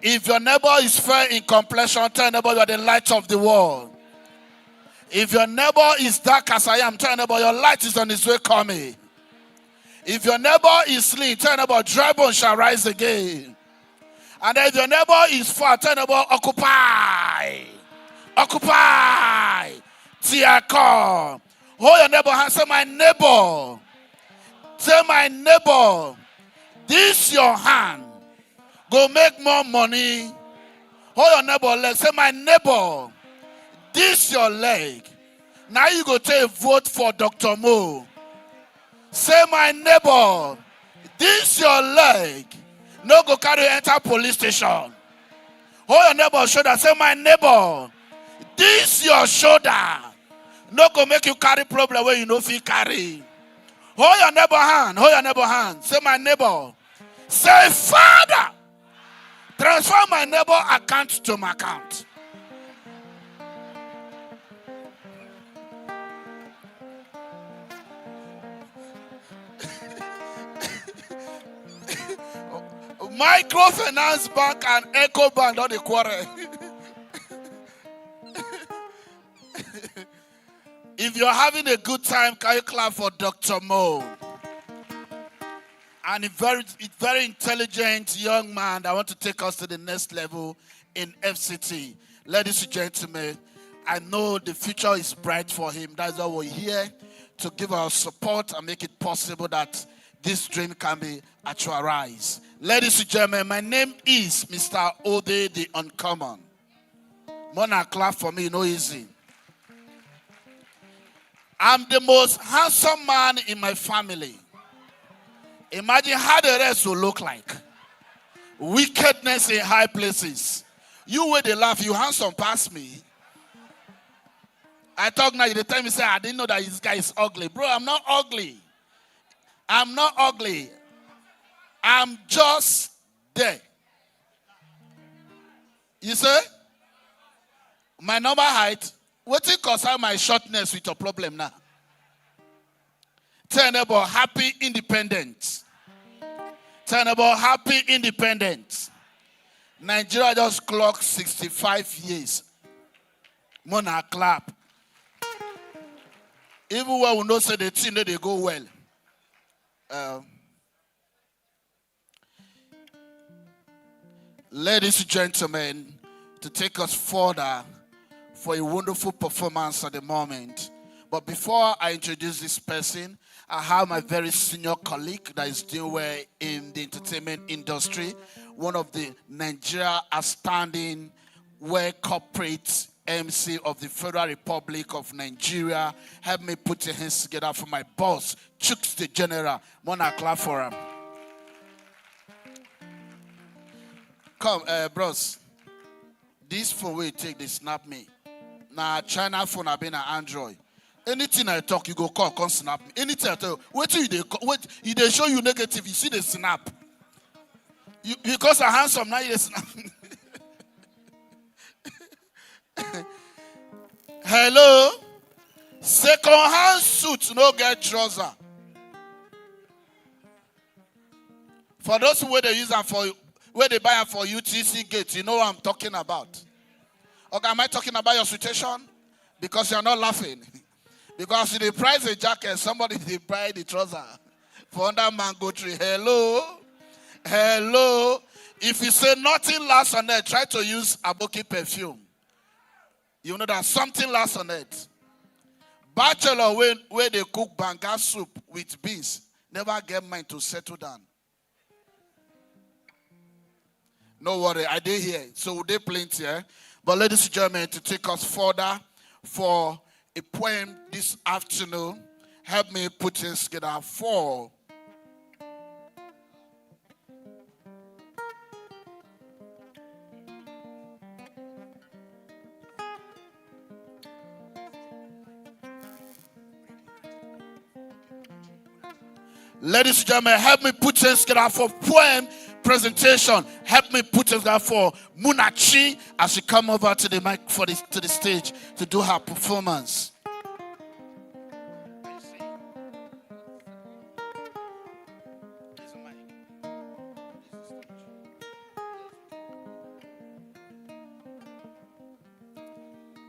If your neighbor is fair in complexion, tell your neighbor you are the light of the world. If your neighbor is dark as I am, tell your neighbor your light is on its way coming. If your neighbor is slim, tell your neighbor dry bones shall rise again. And if your neighbor is far, tell your neighbor occupy. Occupy. Tiako. Hold your neighbor hand. Say, my neighbor. Say, my neighbor. This your hand. Go make more money. Hold your neighbor leg. Say, my neighbor. This your leg. Now you go take a vote for Dr. Mo. Say, my neighbor. This your leg. No go carry enter police station. Hold your neighbor's shoulder. Say, my neighbor. This your shoulder. No go make you carry problem where you no feel carry. Hold your neighbor hand. Hold your neighbor hand. Say, my neighbor. Say, Father. Transfer my neighbor account to my account. Microfinance Bank and Echo Bank don't quarrel. If you're having a good time, can you clap for Dr. Mo? And a very intelligent young man that want to take us to the next level in FCT. Ladies and gentlemen, I know the future is bright for him. That's why we're here to give our support and make it possible that this dream can be actualized. Ladies and gentlemen, my name is Mr. Ode the Uncommon. Mona, clap for me, no easy. I'm the most handsome man in my family. Imagine how the rest will look like. Wickedness in high places. You where they laugh, you handsome past me. I talk now, the time you say, I didn't know that this guy is ugly. Bro, I'm not ugly. I'm not ugly. I'm just there. You say? My normal height. What it concern my shortness with your problem now? Tell them about happy independence. Tell them about happy independence. Nigeria just clocked 65 years. Mona clap. Even when we know say the thing that they go well. Ladies and gentlemen, to take us further for a wonderful performance at the moment. But before I introduce this person, I have my very senior colleague that is doing well in the entertainment industry, one of the Nigeria outstanding corporate MC of the Federal Republic of Nigeria. Help me put your hands together for my boss, Chooks the General. Mona, clap for him. Come, bros. This phone will take, they snap me. Now, China phone have been an Android. Anything I talk, you go call, come snap me. Anything I tell you, wait till they show you negative, you see the snap. Because I'm handsome, now you snap. Hello? Second-hand suit, no get trouser. For those who they use them for, where they buy them for UTC gate, you know what I'm talking about. Okay, am I talking about your situation? Because you're not laughing. Because if they price a jacket, somebody they buy the trouser for under mango tree. Hello? Hello? If you say nothing lasts on it, try to use Aboki perfume. You know that something lasts on it. Bachelor, where they cook banga soup with beans, never get mine to settle down. No worry, I did hear. So they plenty here. But ladies and gentlemen, to take us further for a poem this afternoon, help me put this together for ladies and gentlemen, help me put this together for poem presentation. help me put together for Munachi as she come over to the mic to the stage to do her performance.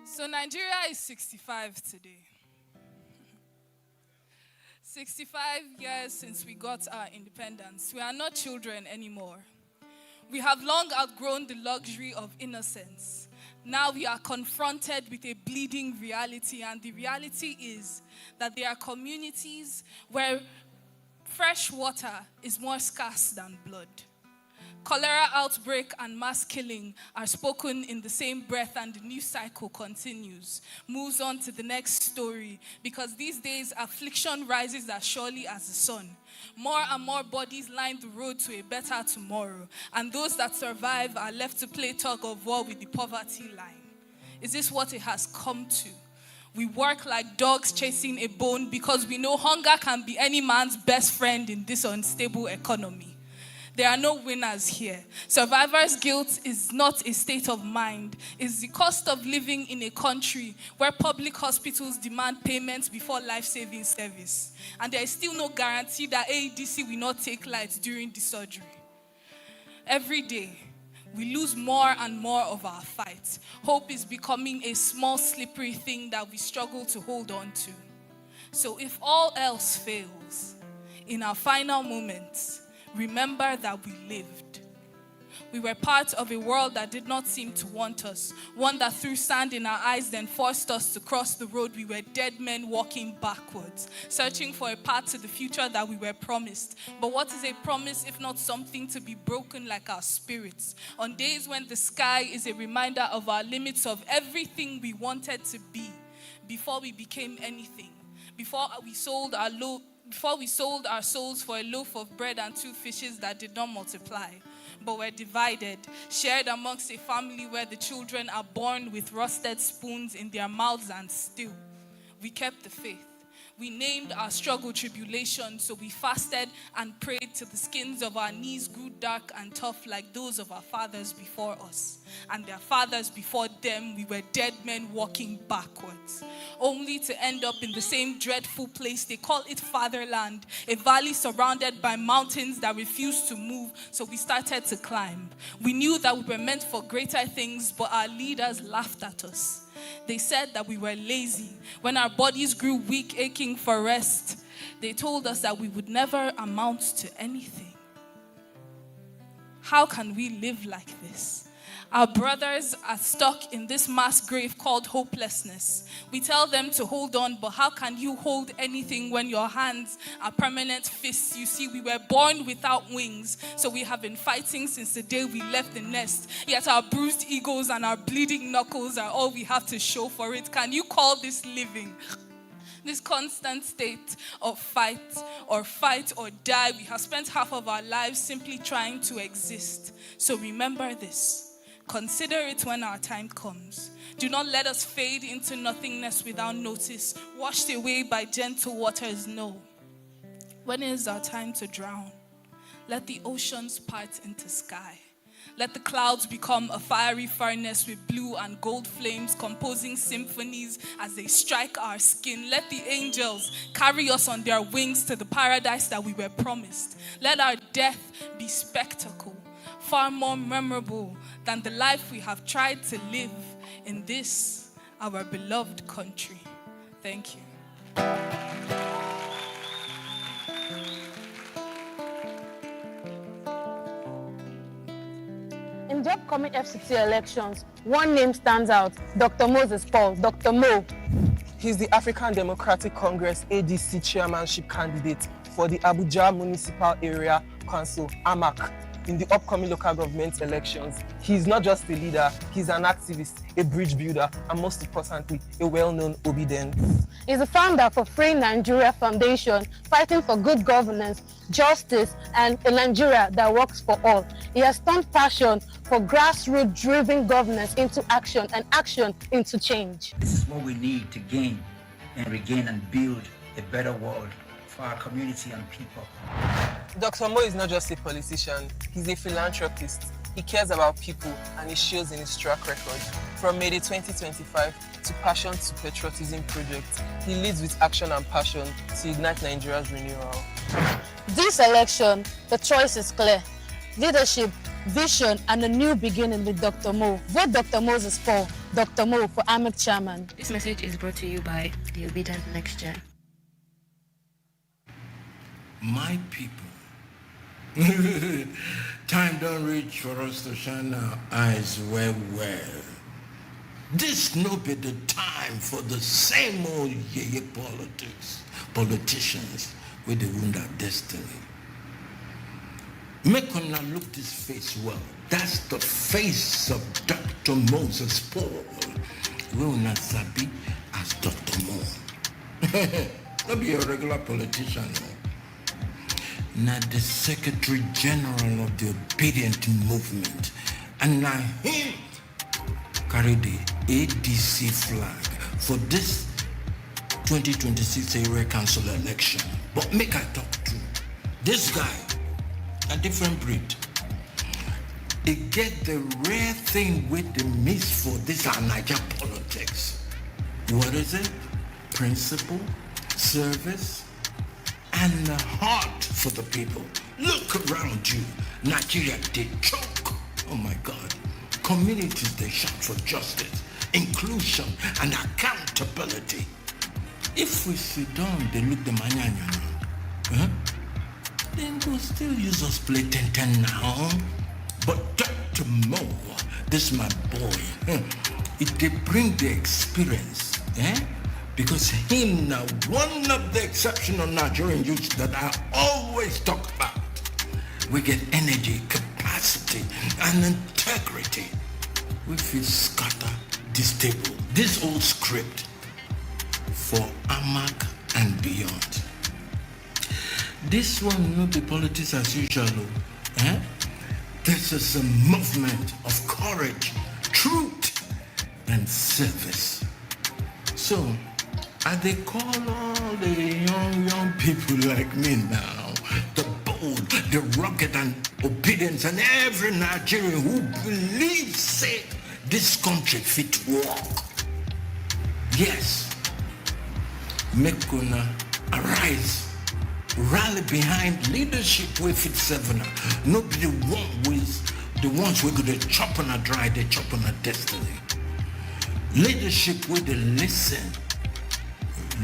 So Nigeria is 65 today. 65 years since we got our independence. We are not children anymore. We have long outgrown the luxury of innocence. Now we are confronted with a bleeding reality, and the reality is that there are communities where fresh water is more scarce than blood. Cholera outbreak and mass killing are spoken in the same breath, and the news cycle continues, moves on to the next story, because these days affliction rises as surely as the sun. More and more bodies line the road to a better tomorrow, and those that survive are left to play tug of war with the poverty line. Is this what it has come to? We work like dogs chasing a bone because we know hunger can be any man's best friend in this unstable economy. There are no winners here. Survivor's guilt is not a state of mind. It's the cost of living in a country where public hospitals demand payments before life-saving service. And there is still no guarantee that AEDC will not take light during the surgery. Every day, we lose more and more of our fight. Hope is becoming a small, slippery thing that we struggle to hold on to. So if all else fails, in our final moments, remember that we lived. We were part of a world that did not seem to want us, one that threw sand in our eyes, then forced us to cross the road. We were dead men walking backwards, searching for a path to the future that we were promised. But what is a promise if not something to be broken like our spirits? On days when the sky is a reminder of our limits, of everything we wanted to be before we became anything, before we sold our souls for a loaf of bread and 2 fishes that did not multiply, but were divided, shared amongst a family where the children are born with rusted spoons in their mouths, and still, we kept the faith. We named our struggle tribulation, so we fasted and prayed till the skins of our knees grew dark and tough like those of our fathers before us. And their fathers before them, we were dead men walking backwards, only to end up in the same dreadful place. They call it fatherland, a valley surrounded by mountains that refused to move, so we started to climb. We knew that we were meant for greater things, but our leaders laughed at us. They said that we were lazy. When our bodies grew weak, aching for rest, they told us that we would never amount to anything. How can we live like this? Our brothers are stuck in this mass grave called hopelessness. We tell them to hold on, but how can you hold anything when your hands are permanent fists? You see, we were born without wings, so we have been fighting since the day we left the nest. Yet our bruised egos and our bleeding knuckles are all we have to show for it. Can you call this living? This constant state of fight or die. We have spent half of our lives simply trying to exist. So remember this. Consider it when our time comes. Do not let us fade into nothingness without notice, washed away by gentle waters. No. When is our time to drown? Let the oceans part into sky. Let the clouds become a fiery furnace with blue and gold flames composing symphonies as they strike our skin. Let the angels carry us on their wings to the paradise that we were promised. Let our death be spectacle, far more memorable than the life we have tried to live in this, our beloved country. Thank you. In the upcoming FCT elections, one name stands out, Dr. Moses Paul, Dr. Mo. He's the African Democratic Congress ADC chairmanship candidate for the Abuja Municipal Area Council, AMAC, in the upcoming local government elections. He's not just a leader, he's an activist, a bridge builder, and most importantly, a well-known obedient. He's the founder for Free Nigeria Foundation, fighting for good governance, justice, and a Nigeria that works for all. He has turned passion for grassroots-driven governance into action, and action into change. This is what we need to gain and regain and build a better world for our community and people. Dr. Mo is not just a politician, he's a philanthropist. He cares about people, and it shows in his track record. From May 2025 to Passion to Patriotism Project, he leads with action and passion to ignite Nigeria's renewal. This election, the choice is clear. Leadership, vision, and a new beginning with Dr. Mo. Vote Dr. Moses for Dr. Mo for AMAC chairman. This message is brought to you by the Obedient Next Gen. My people, time don't reach for us to shine our eyes well. This no be the time for the same old politicians with the wound of destiny. Make una look this face well. That's the face of Dr. Moses Paul. We una sabi as Dr. Mo. Not be a regular politician. No. Now the Secretary General of the Obedient Movement. And now him carry the ADC flag for this 2026 area council election. But make I talk to this guy. A different breed. It get the rare thing with the miss for this Niger politics. What is it? Principle, service, and a heart for the people. Look around you. Nigeria, they choke. Oh my God. Communities, they shout for justice, inclusion, and accountability. If we sit down, they look the manyanya. Huh? Then we'll still use us play 10-10 now. But Dr. Mo, this my boy, they bring the experience, because him now, one of the exceptional Nigerian youths that I always talk about. We get energy, capacity, and integrity. We feel scatter this table, this old script for AMAC and beyond. This one not the politics as usual. This is a movement of courage, truth, and service. So, they call all the young people like me now, the bold, the rugged, and obedient, and every Nigerian who believes, say, this country fit walk. Yes, make una arise. Rally behind leadership with it seven. Not be the one with the ones we're gonna chop on a dry, they chop on a destiny. Leadership with the listen.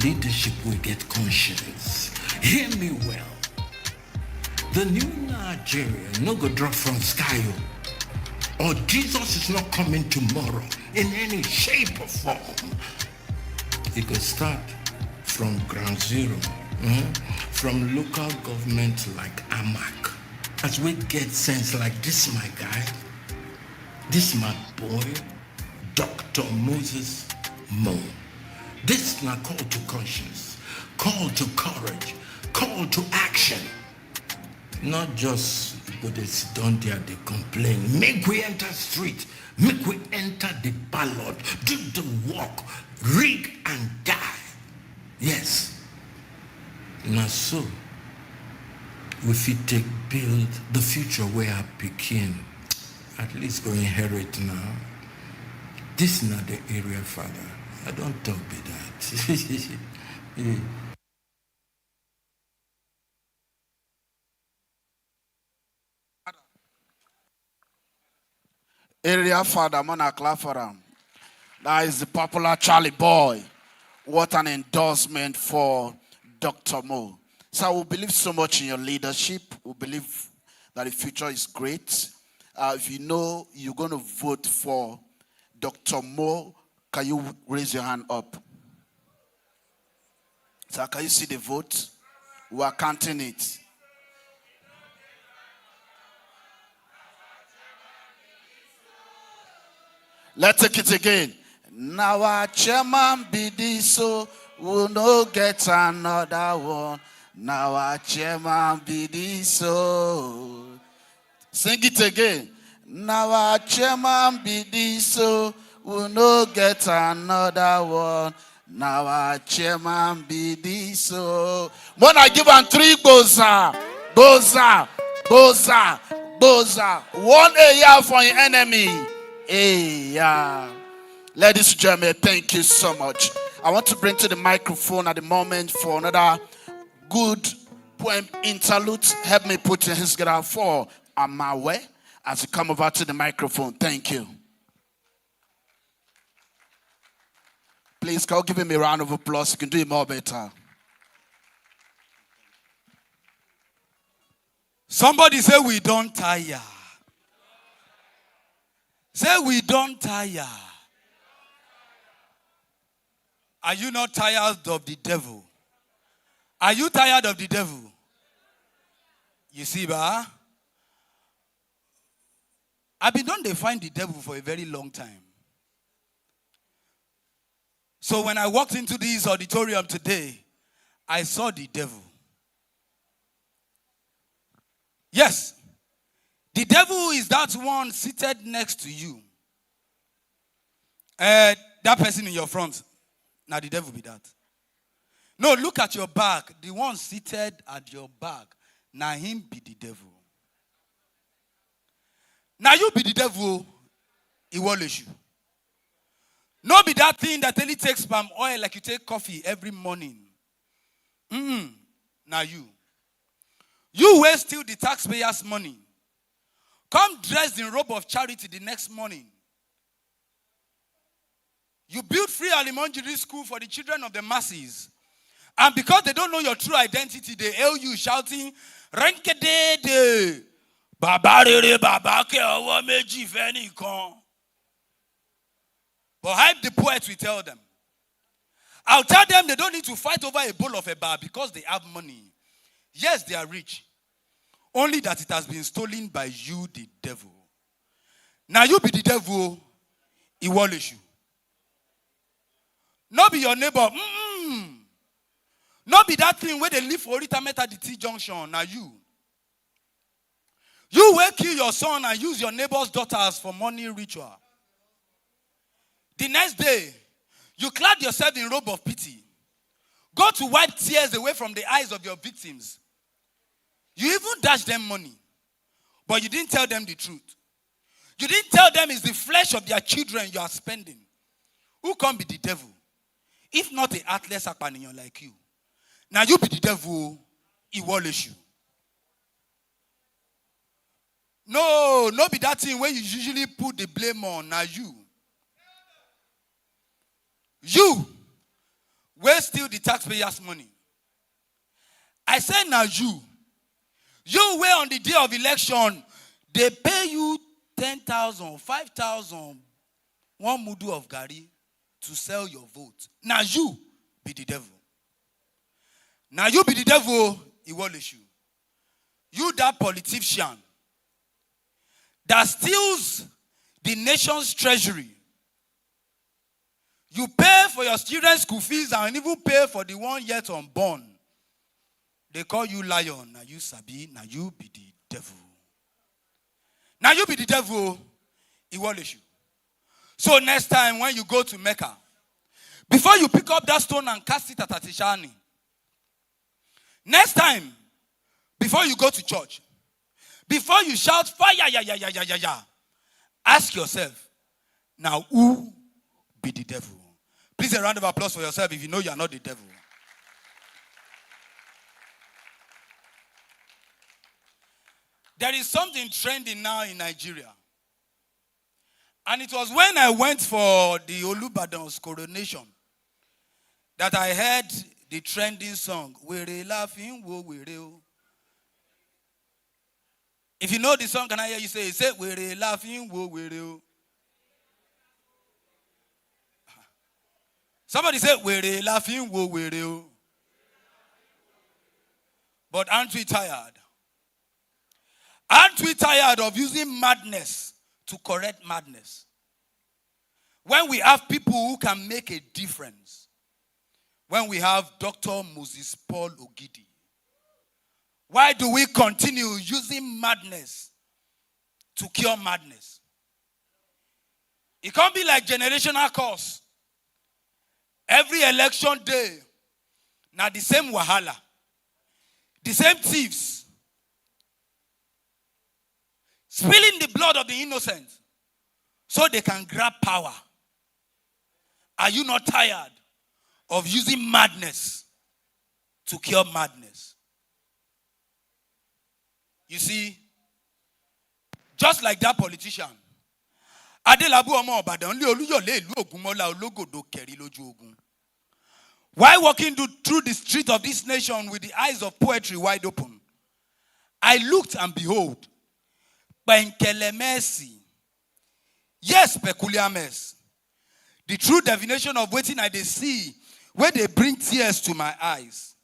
Leadership will get conscience. Hear me well. The new Nigeria no go drop from sky. Or Jesus is not coming tomorrow in any shape or form. It could start from ground zero. From local government like AMAC. As we get sense like this my guy, this my boy, Dr. Moses Mo. This na call to conscience, call to courage, call to action. Not just but they sit down there, they complain. Make we enter street, make we enter the ballot, do the work, rig and die. Yes. Now so, we fit take build the future where I begin, at least go inherit now. This not the area, Father. I don't talk be that. Yeah. Area Father, Mona clap for him. That is the popular Charlie Boy. What an endorsement for Dr. Mo. So we believe so much in your leadership. We believe that the future is great. If you know you're going to vote for Dr. Mo, can you raise your hand up? So can you see the vote? We are counting it. Let's take it again. Now our chairman be this, so we'll no get another one. Now our chairman be this, so. Sing it again. Now our chairman be this, so we'll no get another one. Now our chairman be this, so. When I give him 3 goza, goza, goza, Boza. 1 AR for your enemy. Yeah. Ladies and gentlemen, thank you so much. I want to bring to the microphone at the moment for another good poem interlude. Help me put your hands together for Amawe as you come over to the microphone. Thank you. Please, go give him a round of applause. You can do it more better. Somebody say we don't tire. Say we don't tire. Are you not tired of the devil? Are you tired of the devil? You see, ba? I've been done to find the devil for a very long time. So when I walked into this auditorium today, I saw the devil. Yes, the devil is that one seated next to you. That person in your front. Now the devil be that. No, look at your back. The one seated at your back. Now him be the devil. Now you be the devil. He will let you. No be that thing that only takes palm oil like you take coffee every morning. Now you. You waste still the taxpayers' money. Come dressed in robe of charity the next morning. You build free elementary school for the children of the masses. And because they don't know your true identity, they hail you shouting, Renkedede. Baba rere baba ke owo meji fe nikan. But hype the poets will tell them. I'll tell them they don't need to fight over a bowl of a bar because they have money. Yes, they are rich. Only that it has been stolen by you, the devil. Now you be the devil, he will let you. Not be your neighbor. Not be that thing where they live for retirement at the T junction. Now you. You will kill your son and use your neighbor's daughters for money ritual. The next day, you clad yourself in robe of pity. Go to wipe tears away from the eyes of your victims. You even dash them money. But you didn't tell them the truth. You didn't tell them it's the flesh of their children you are spending. Who can be the devil? If not a heartless akpaniyan like you. Now you be the devil, he will let you. No, not be that thing where you usually put the blame on. Now you. You will steal the taxpayers' money. I said now you. You were on the day of election, they pay you 10,000, 5,000, one mudu of gari to sell your vote. Now you be the devil. Now you be the devil, he will let you. You that politician that steals the nation's treasury. You pay for your students' school fees and even pay for the one yet unborn. They call you lion. Now you sabi. Now you be the devil. Now you be the devil. He will let you. So next time when you go to Mecca, before you pick up that stone and cast it at Atishani, next time, before you go to church, before you shout fire, ask yourself, now who be the devil? Please a round of applause for yourself if you know you are not the devil. There is something trending now in Nigeria. And it was when I went for the Olubadan's coronation that I heard the trending song, Were laughing, wo were. If you know the song, can I hear you say, Were laughing, wo were. Somebody say, Were laughing, wo were. But aren't we tired? Aren't we tired of using madness to correct madness? When we have people who can make a difference. When we have Dr. Moses Paul Ogidi. Why do we continue using madness to cure madness? It can't be like generational curse. Every election day, now the same wahala. The same thieves. spilling the blood of the innocent so they can grab power. Are you not tired of using madness to cure madness? You see, just like that politician, Adelabu Omo Obadan, Oluyole Ilu Ogunmola Ologodo Keri Loju Ogun. While walking through the street of this nation with the eyes of poetry wide open, I looked and behold, Benkele mercy. Yes, peculiar mess. The true definition of waiting I dey see, where they bring tears to my eyes.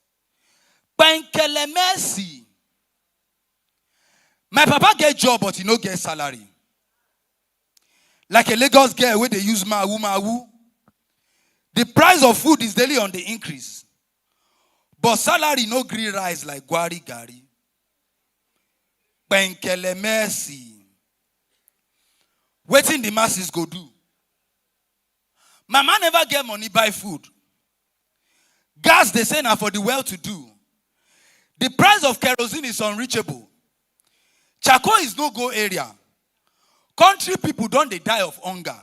Benkele mercy. My papa get job, but he no get salary. Like a Lagos girl where they use mawu. The price of food is daily on the increase. But salary no gree rise like gwari gari. Benkele mercy. Waiting the masses go do. Mama never get money buy food. Gas they say now for the well-to-do. The price of kerosene is unreachable. Charcoal is no go area. Country people don't they die of hunger.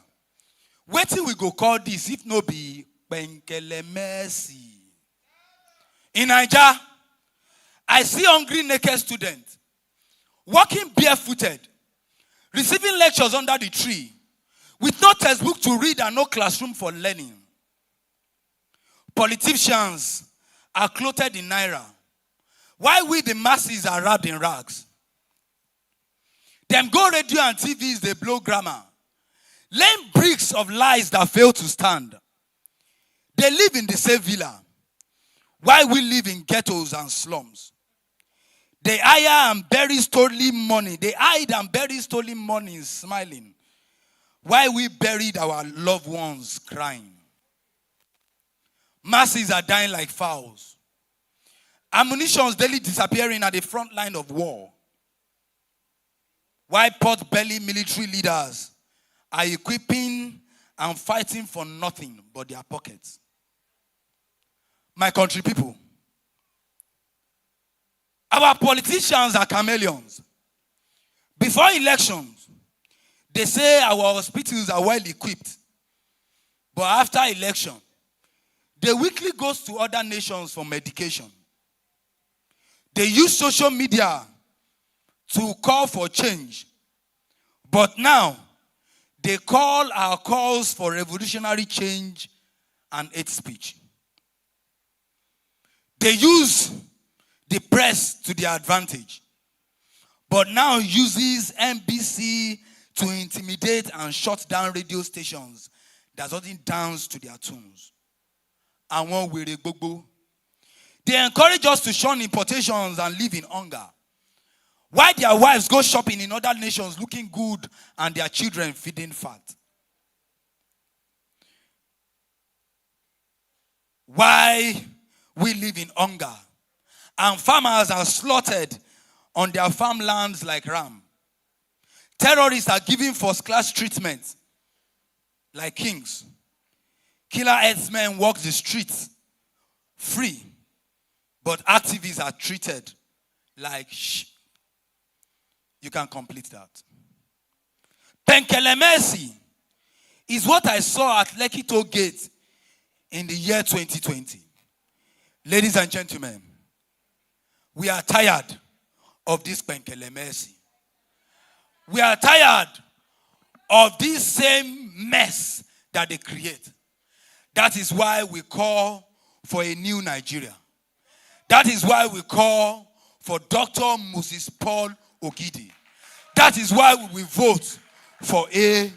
Waiting we go call this if no be Benkele mercy. In Nigeria, I see hungry naked students walking barefooted, receiving lectures under the tree, with no textbook to read and no classroom for learning. Politicians are clothed in naira, while we the masses are wrapped in rags. Them go radio and TVs, they blow grammar, laying bricks of lies that fail to stand. They live in the same villa, while we live in ghettos and slums. They hire and bury stolen money. They hide and bury stolen money smiling, while we buried our loved ones crying. Masses are dying like fowls. Ammunitions daily disappearing at the front line of war. While pot-belly military leaders are equipping and fighting for nothing but their pockets. My country people, our politicians are chameleons. Before elections, they say our hospitals are well equipped. But after election, they weekly goes to other nations for medication. They use social media to call for change. But now, they call our calls for revolutionary change and hate speech. They use the press to their advantage, but now uses NBC to intimidate and shut down radio stations that doesn't dance to their tunes. And one way they encourage us to shun importations and live in hunger, while their wives go shopping in other nations looking good and their children feeding fat. Why we live in hunger and farmers are slaughtered on their farmlands like ram. Terrorists are given first-class treatment like kings. Killer headsmen walk the streets free, but activists are treated like shh. You can complete that. Benkele mercy is what I saw at Lekki Toll Gate in the year 2020. Ladies and gentlemen, we are tired of this Benkele mercy. We are tired of this same mess that they create. That is why we call for a new Nigeria. That is why we call for Dr. Moses Paul Ogidi. That is why we will vote for ADC.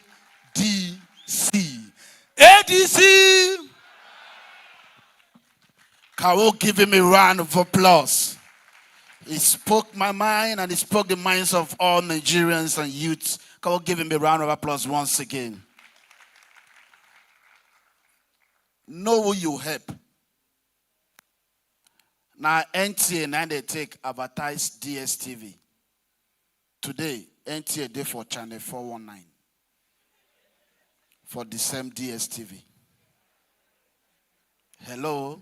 ADC! Can we give him a round of applause? He spoke my mind and he spoke the minds of all Nigerians and youths. Can we give him a round of applause once again? Know who you help. Now NTA now they take advertise DSTV. Today, NTA day for channel 419. For the same DSTV. Hello.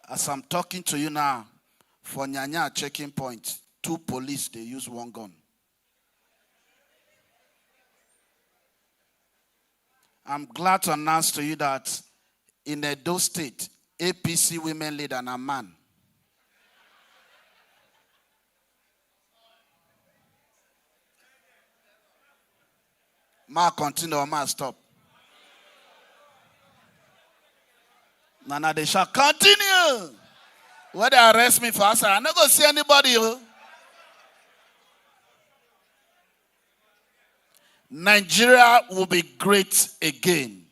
As I'm talking to you now, for Nyanya checking point, 2 police, they use 1 gun. I'm glad to announce to you that in Edo State, APC women leader and a man. Ma continue or ma stop? Nana, they shall continue. Where they arrest me for us, I'm not going to see anybody. Nigeria will be great again.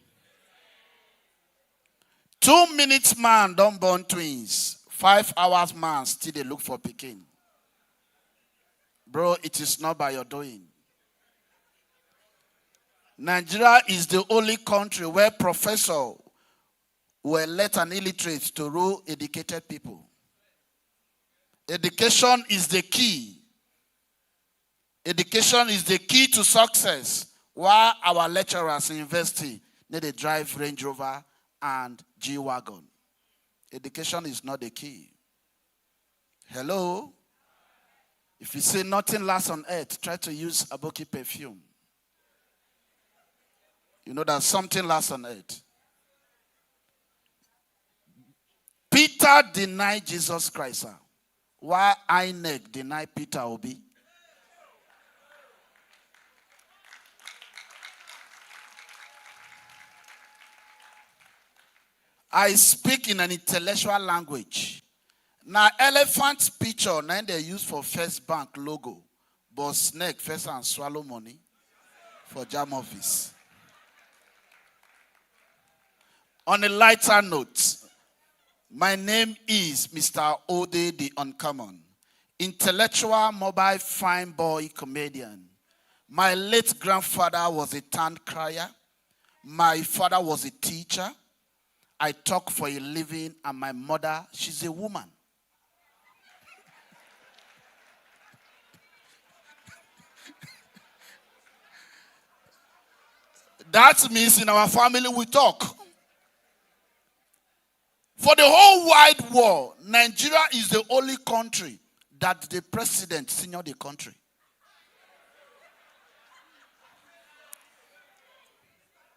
2 minutes man don't born twins. 5 hours man still they look for Peking. Bro, it is not by your doing. Nigeria is the only country where professors were let an illiterate to rule educated people. Education is the key. Education is the key to success. While our lecturers in university need to drive Range Rover and G-Wagon. Education is not the key. Hello? If you say nothing lasts on earth, try to use Aboki perfume. You know that something lasts on earth. Peter denied Jesus Christ. Why INEC denied Peter Obi? I speak in an intellectual language. Now, elephant picture, now they use for First Bank logo. But snake first and swallow money for jam office. On a lighter note, my name is Mr. Ode the Uncommon, intellectual, mobile, fine boy comedian. My late grandfather was a town crier. My father was a teacher. I talk for a living, and my mother, she's a woman. That means in our family we talk. For the whole wide world, Nigeria is the only country that the president senior the country.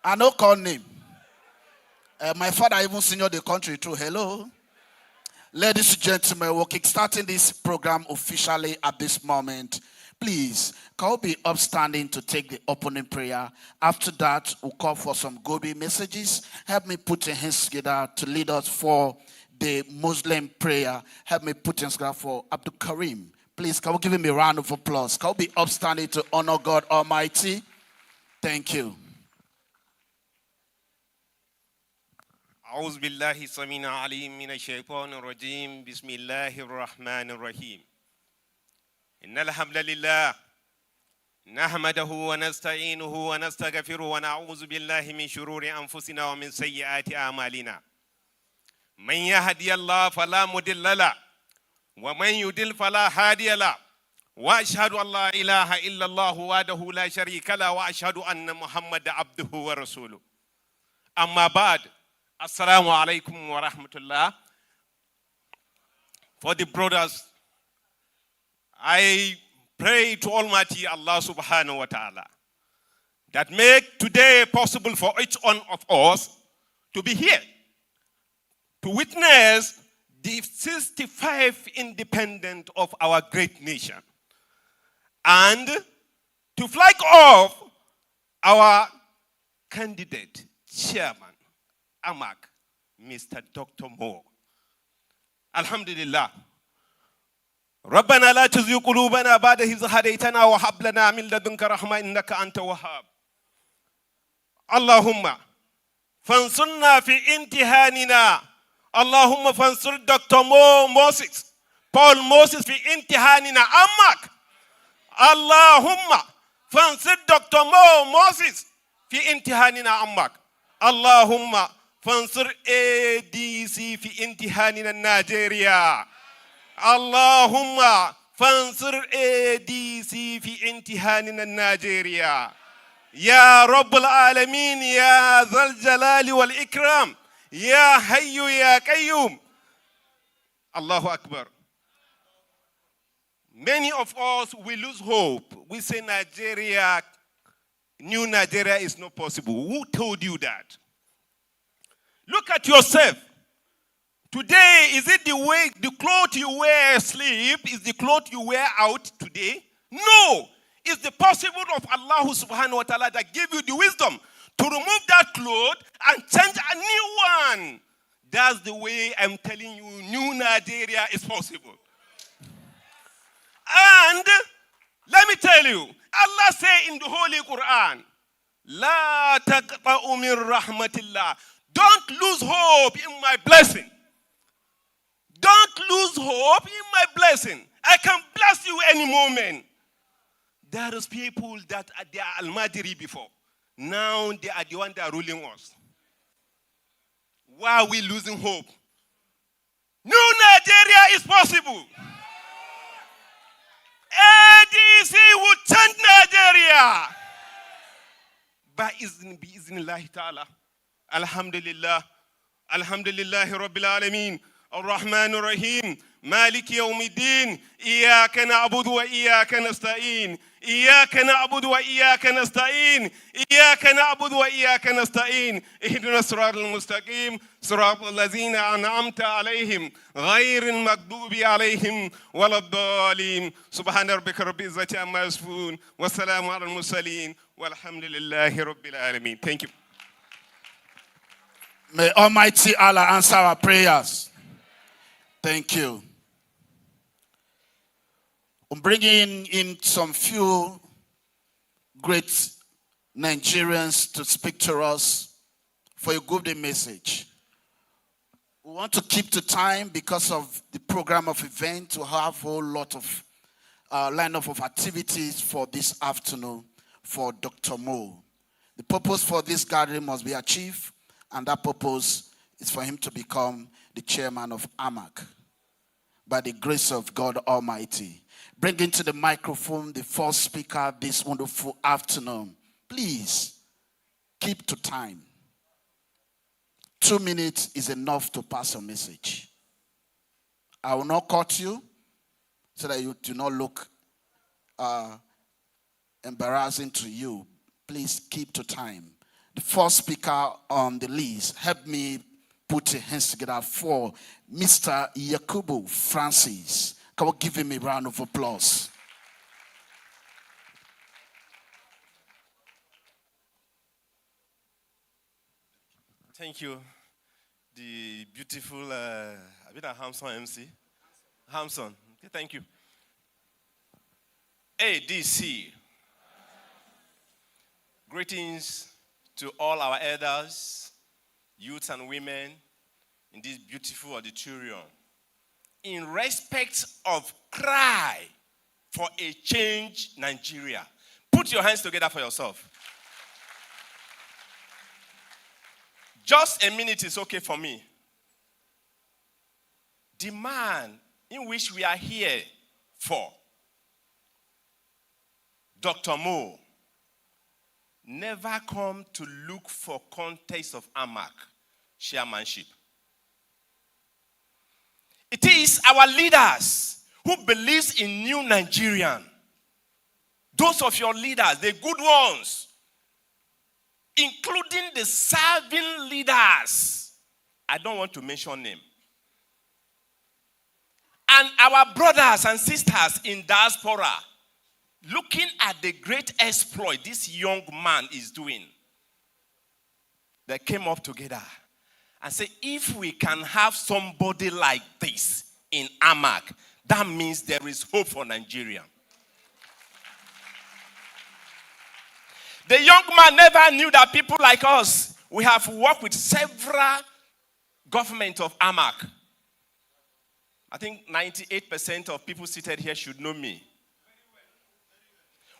I no call name. My father even senior the country too. Hello. Ladies and gentlemen, we're kickstarting this program officially at this moment. Please, can we be upstanding to take the opening prayer? After that, we'll call for some Gobi messages. Help me put your hands together to lead us for the Muslim prayer. Help me put your hands together for Abdul Karim. Please, can we give him a round of applause? Can we be upstanding to honor God Almighty? Thank you. أعوذ بالله السميع العليم من الشيطان الرجيم بسم الله الرحمن الرحيم إن الحمد لله نحمده ونستعينه ونستغفره ونعوذ بالله من شرور أنفسنا ومن سيئات أعمالنا من يهدي الله فلا مضل له ومن يضلل فلا هادي له وأشهد أن لا إله إلا الله وحده لا شريك له وأشهد أن محمد عبده ورسوله أما بعد Assalamu alaikum wa rahmatullah. For the brothers, I pray to Almighty Allah subhanahu wa ta'ala that make today possible for each one of us to be here, to witness the 65th independence of our great nation, and to flag off our candidate, chairman, AMAC, Mr. Dr. Moore. Alhamdulillah. ربنا لا تزغ قلوبنا بعد إذ هديتنا وهب لنا من لدنك رحمة إنك أنت الوهاب. اللهم فانصرنا في امتحاننا. اللهم فانصر دكتور موسيس Paul Moses في امتحاننا AMAC. اللهم فانصر دكتور موسيس في امتحاننا AMAC. اللهم فانصر ADC في امتحاننا نيجيريا. اللهم فانصر ADC في امتحاننا نيجيريا. يا رب العالمين يا ذا الجلال والإكرام يا حي يا قيوم. Allahu Akbar. Many of us, we lose hope. We say Nigeria New Nigeria is not possible. Who told you that? Look at yourself. Today, is it the clothes you wear asleep? Is the clothes you wear out today? No. It's the possible of Allah subhanahu wa ta'ala that give you the wisdom to remove that cloth and change a new one. That's the way I'm telling you, new Nigeria is possible. And let me tell you, Allah say in the Holy Quran, La taqta'u min rahmatillah. Don't lose hope in my blessing. Don't lose hope in my blessing. I can bless you any moment. There is people that they are Al-Madiri before. Now they are the one that are ruling us. Why are we losing hope? New Nigeria is possible. ADC will change Nigeria. By Iznillahi ta'ala. Alhamdulillah. Alhamdulillahi Rabbil Alameen. الرحمن الرحيم مالك يوم الدين إياك نعبد وإياك نستعين إياك نعبد وإياك نستعين إياك نعبد وإياك نستعين اهدنا الصراط المستقيم صراط الذين أنعمت عليهم غير المغضوب عليهم ولا الضالين سبحان ربك رب العزة عما يصفون والسلام على المرسلين والحمد لله رب العالمين. Thank you. May Almighty Allah answer our prayers. Thank you. I'm bringing in some few great Nigerians to speak to us for a good message. We want to keep to time because of the program of event to have a whole lot of lineup of activities for this afternoon for Dr. Mo. The purpose for this gathering must be achieved, and that purpose is for him to become the chairman of AMAC, by the grace of God Almighty. Bring into the microphone the first speaker this wonderful afternoon. Please, keep to time. 2 minutes is enough to pass a message. I will not cut you so that you do not look embarrassing to you. Please keep to time. The first speaker on the list, help me put your hands together for Mr. Yakubu Francis. Can we give him a round of applause? Thank you. The beautiful, a bit of Hamson MC. Hamson. Okay, thank you. ADC. Greetings to all our elders, youths and women in this beautiful auditorium. In respect of cry for a change Nigeria. Put your hands together for yourself. Just a minute is okay for me. The man in which we are here for, Dr. Mo, never come to look for context of AMAC chairmanship. It is our leaders who believes in new Nigerian. Those of your leaders, the good ones, including the serving leaders. I don't want to mention them. And our brothers and sisters in diaspora, looking at the great exploit this young man is doing, they came up together and said, if we can have somebody like this in AMAC, that means there is hope for Nigeria. The young man never knew that people like us, we have worked with several governments of AMAC. I think 98% of people seated here should know me.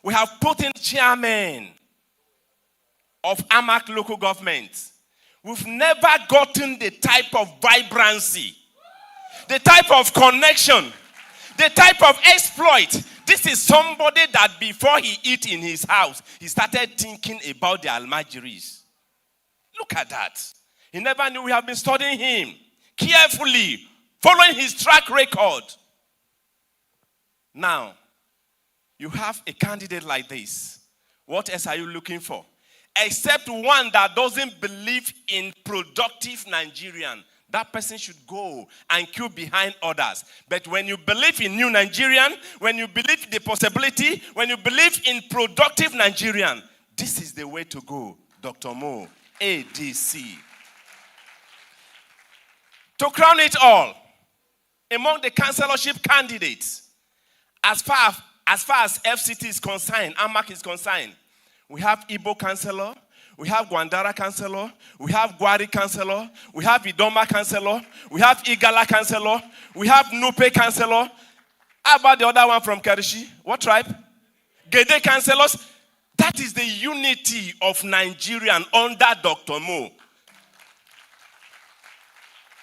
We have put in chairmen of AMAC local government. We've never gotten the type of vibrancy, the type of connection, the type of exploit. This is somebody that before he eat in his house, he started thinking about the Almajiris. Look at that. He never knew. We have been studying him carefully, following his track record. Now, you have a candidate like this. What else are you looking for? Except one that doesn't believe in productive Nigerian. That person should go and queue behind others. But when you believe in new Nigerian, when you believe in the possibility, when you believe in productive Nigerian, this is the way to go. Dr. Mo, ADC. To crown it all, among the councillorship candidates, as far as FCT is concerned, AMAC is concerned, we have Igbo councillor, we have Gwandara councillor, we have Gwari councillor, we have Idoma councillor, we have Igala councillor, we have Nupe councillor. How about the other one from Karishi? What tribe? Gede councillors. That is the unity of Nigerian under Dr. Mo.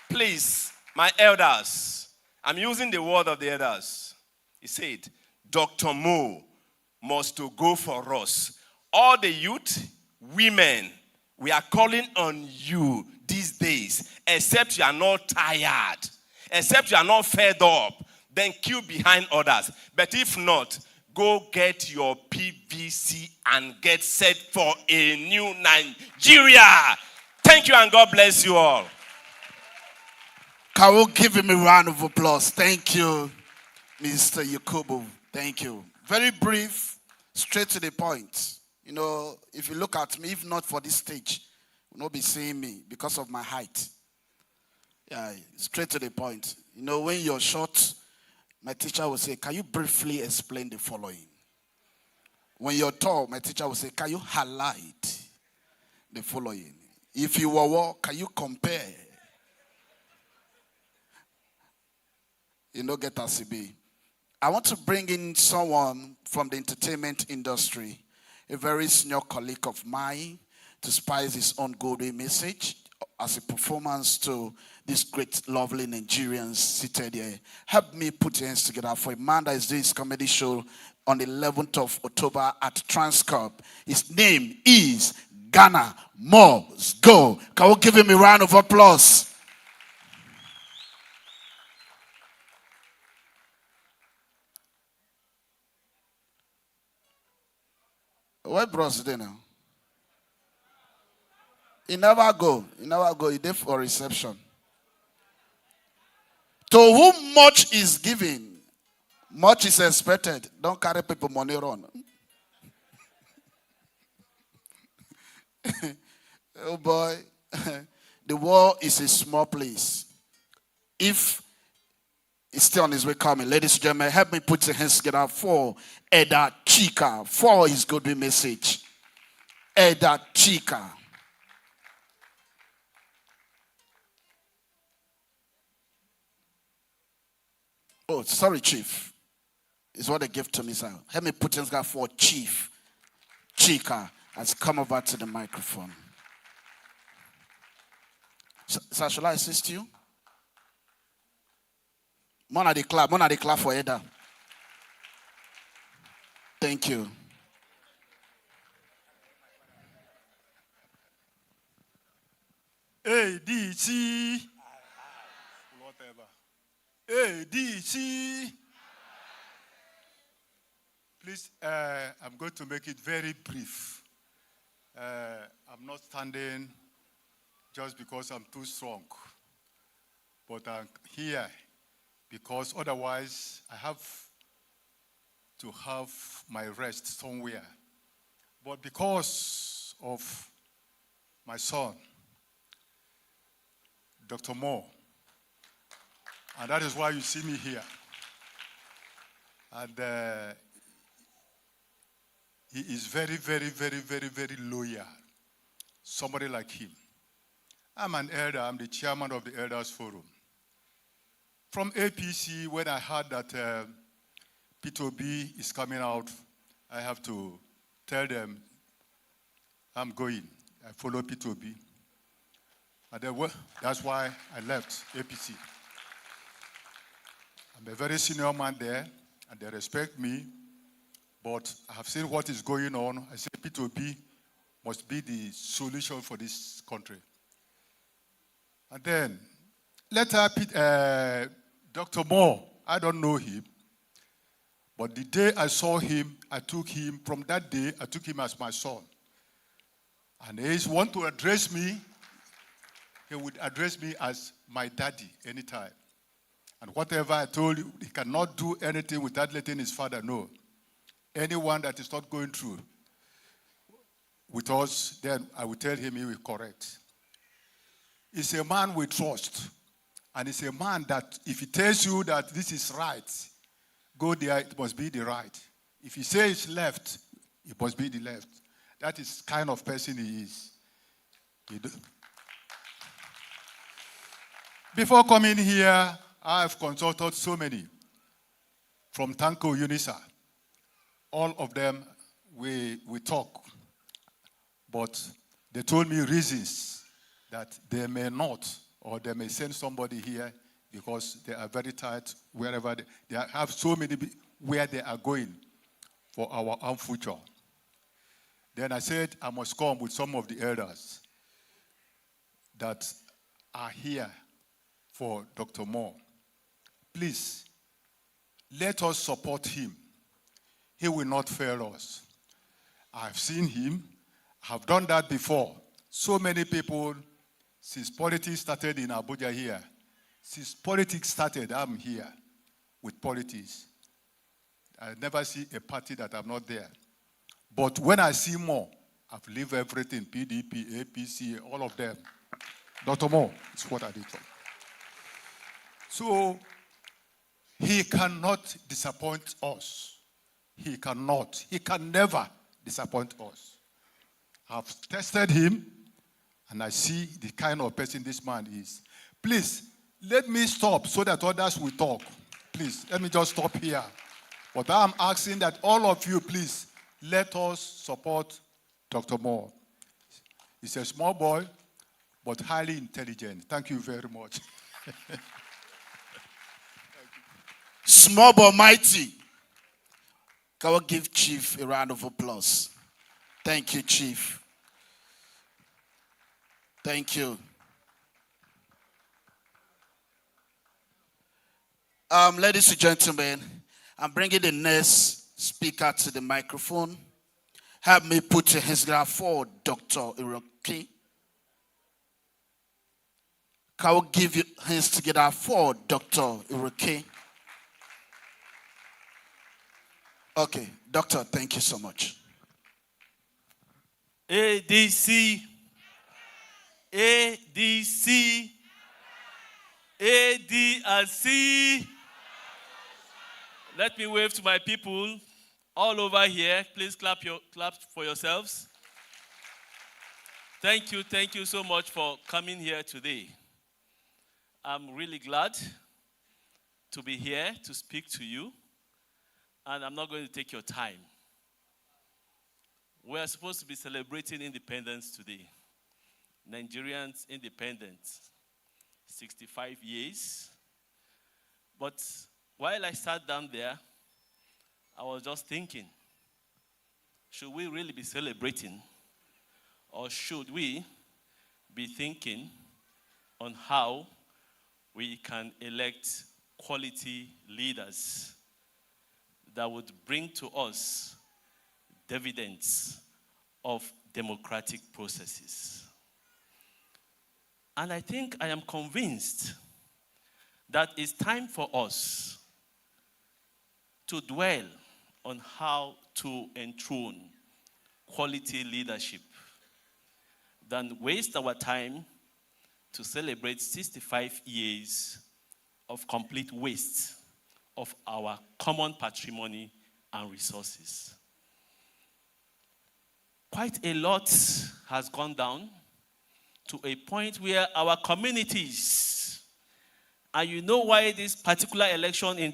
Please, my elders, I'm using the word of the elders. He said, Dr. Mo must to go for us. All the youth, women, we are calling on you these days, except you are not tired, except you are not fed up, then queue behind others. But if not, go get your PVC and get set for a new Nigeria. Thank you and God bless you all. Can we give him a round of applause? Thank you, Mr. Yakubu. Thank you. Very brief, straight to the point. You know, if you look at me, if not for this stage, you will not be seeing me because of my height. Yeah, straight to the point. You know, when you're short, my teacher will say, can you briefly explain the following? When you're tall, my teacher will say, can you highlight the following? If you were, can you compare? You know, get RCB. I want to bring in someone from the entertainment industry, a very senior colleague of mine, to spice his own goodwill message as a performance to these great, lovely Nigerians seated here. Help me put your hands together for a man that is doing his comedy show on the 11th of October at Transcorp. His name is Ghana Must Go. Can we give him a round of applause? Where bros today now? He never go. He never go. He did for reception. To whom much is given, much is expected. Don't carry people money run. Oh boy. The world is a small place. If it's still on his way coming, ladies and gentlemen, help me put your hands together for Eda Chika, for his goodwill message. Eda Chika. Oh, sorry, Chief. Is what they give to me, sir. Help me put your hands together for Chief Chika has come over to the microphone. Sir, shall I assist you? One at the clap for Eda. Thank you. ADC. Whatever. ADC. Please, I'm going to make it very brief. I'm not standing just because I'm too strong, but I'm here because otherwise I have to have my rest somewhere. But because of my son, Dr. Mo, and that is why you see me here. And he is very, very, very, very, very loyal. Somebody like him. I'm an elder. I'm the chairman of the Elders Forum. From APC, when I heard that P2B is coming out, I have to tell them I'm going. I follow P2B. And then, that's why I left APC. I'm a very senior man there, and they respect me. But I have seen what is going on. I say P2B must be the solution for this country. And then, later, Dr. Moore, I don't know him, But the day I saw him, I took him, from that day, I took him as my son. And he want to address me, he would address me as my daddy anytime. And whatever I told you, he cannot do anything without letting his father know. Anyone that is not going through with us, then I will tell him he will correct. He's a man we trust. And he's a man that if he tells you that this is right, go there, it must be the right. If he says left, it must be the left. That is the kind of person he is. Before coming here, I have consulted so many from Tanko Unisa. All of them, we talk. But they told me reasons that they may not, or they may send somebody here because they are very tight wherever they have so many where they are going for our own future. Then I said I must come with some of the elders that are here for Dr. Moore. Please, let us support him. He will not fail us. I've seen him. I've done that before. So many people, since politics started in Abuja here, since politics started, I'm here with politics. I never see a party that I'm not there. But when I see more, I've leave everything, PDP, APC, all of them. Dr. Moore is what I did for. So, he cannot disappoint us. He cannot. He can never disappoint us. I've tested him, and I see the kind of person this man is. Please, let me stop so that others will talk. Please, let me just stop here. But I'm asking that all of you, please, let us support Dr. Moore. He's a small boy, but highly intelligent. Thank you very much. Small but mighty. Can we give Chief a round of applause? Thank you, Chief. Thank you. Ladies and gentlemen, I'm bringing the next speaker to the microphone. Help me put your hands together for Dr. Iroke. Can we give your hands together for Dr. Iroke? Okay, Doctor, thank you so much. ADC, ADC, ADC. Let me wave to my people all over here. Please clap for yourselves. Thank you so much for coming here today. I'm really glad to be here to speak to you, and I'm not going to take your time. We are supposed to be celebrating independence today. Nigerians independence, 65 years. But while I sat down there, I was just thinking, should we really be celebrating, or should we be thinking on how we can elect quality leaders that would bring to us dividends of democratic processes? And I think I am convinced that it's time for us to dwell on how to enthrone quality leadership than waste our time to celebrate 65 years of complete waste of our common patrimony and resources. Quite a lot has gone down to a point where our communities, and you know why this particular election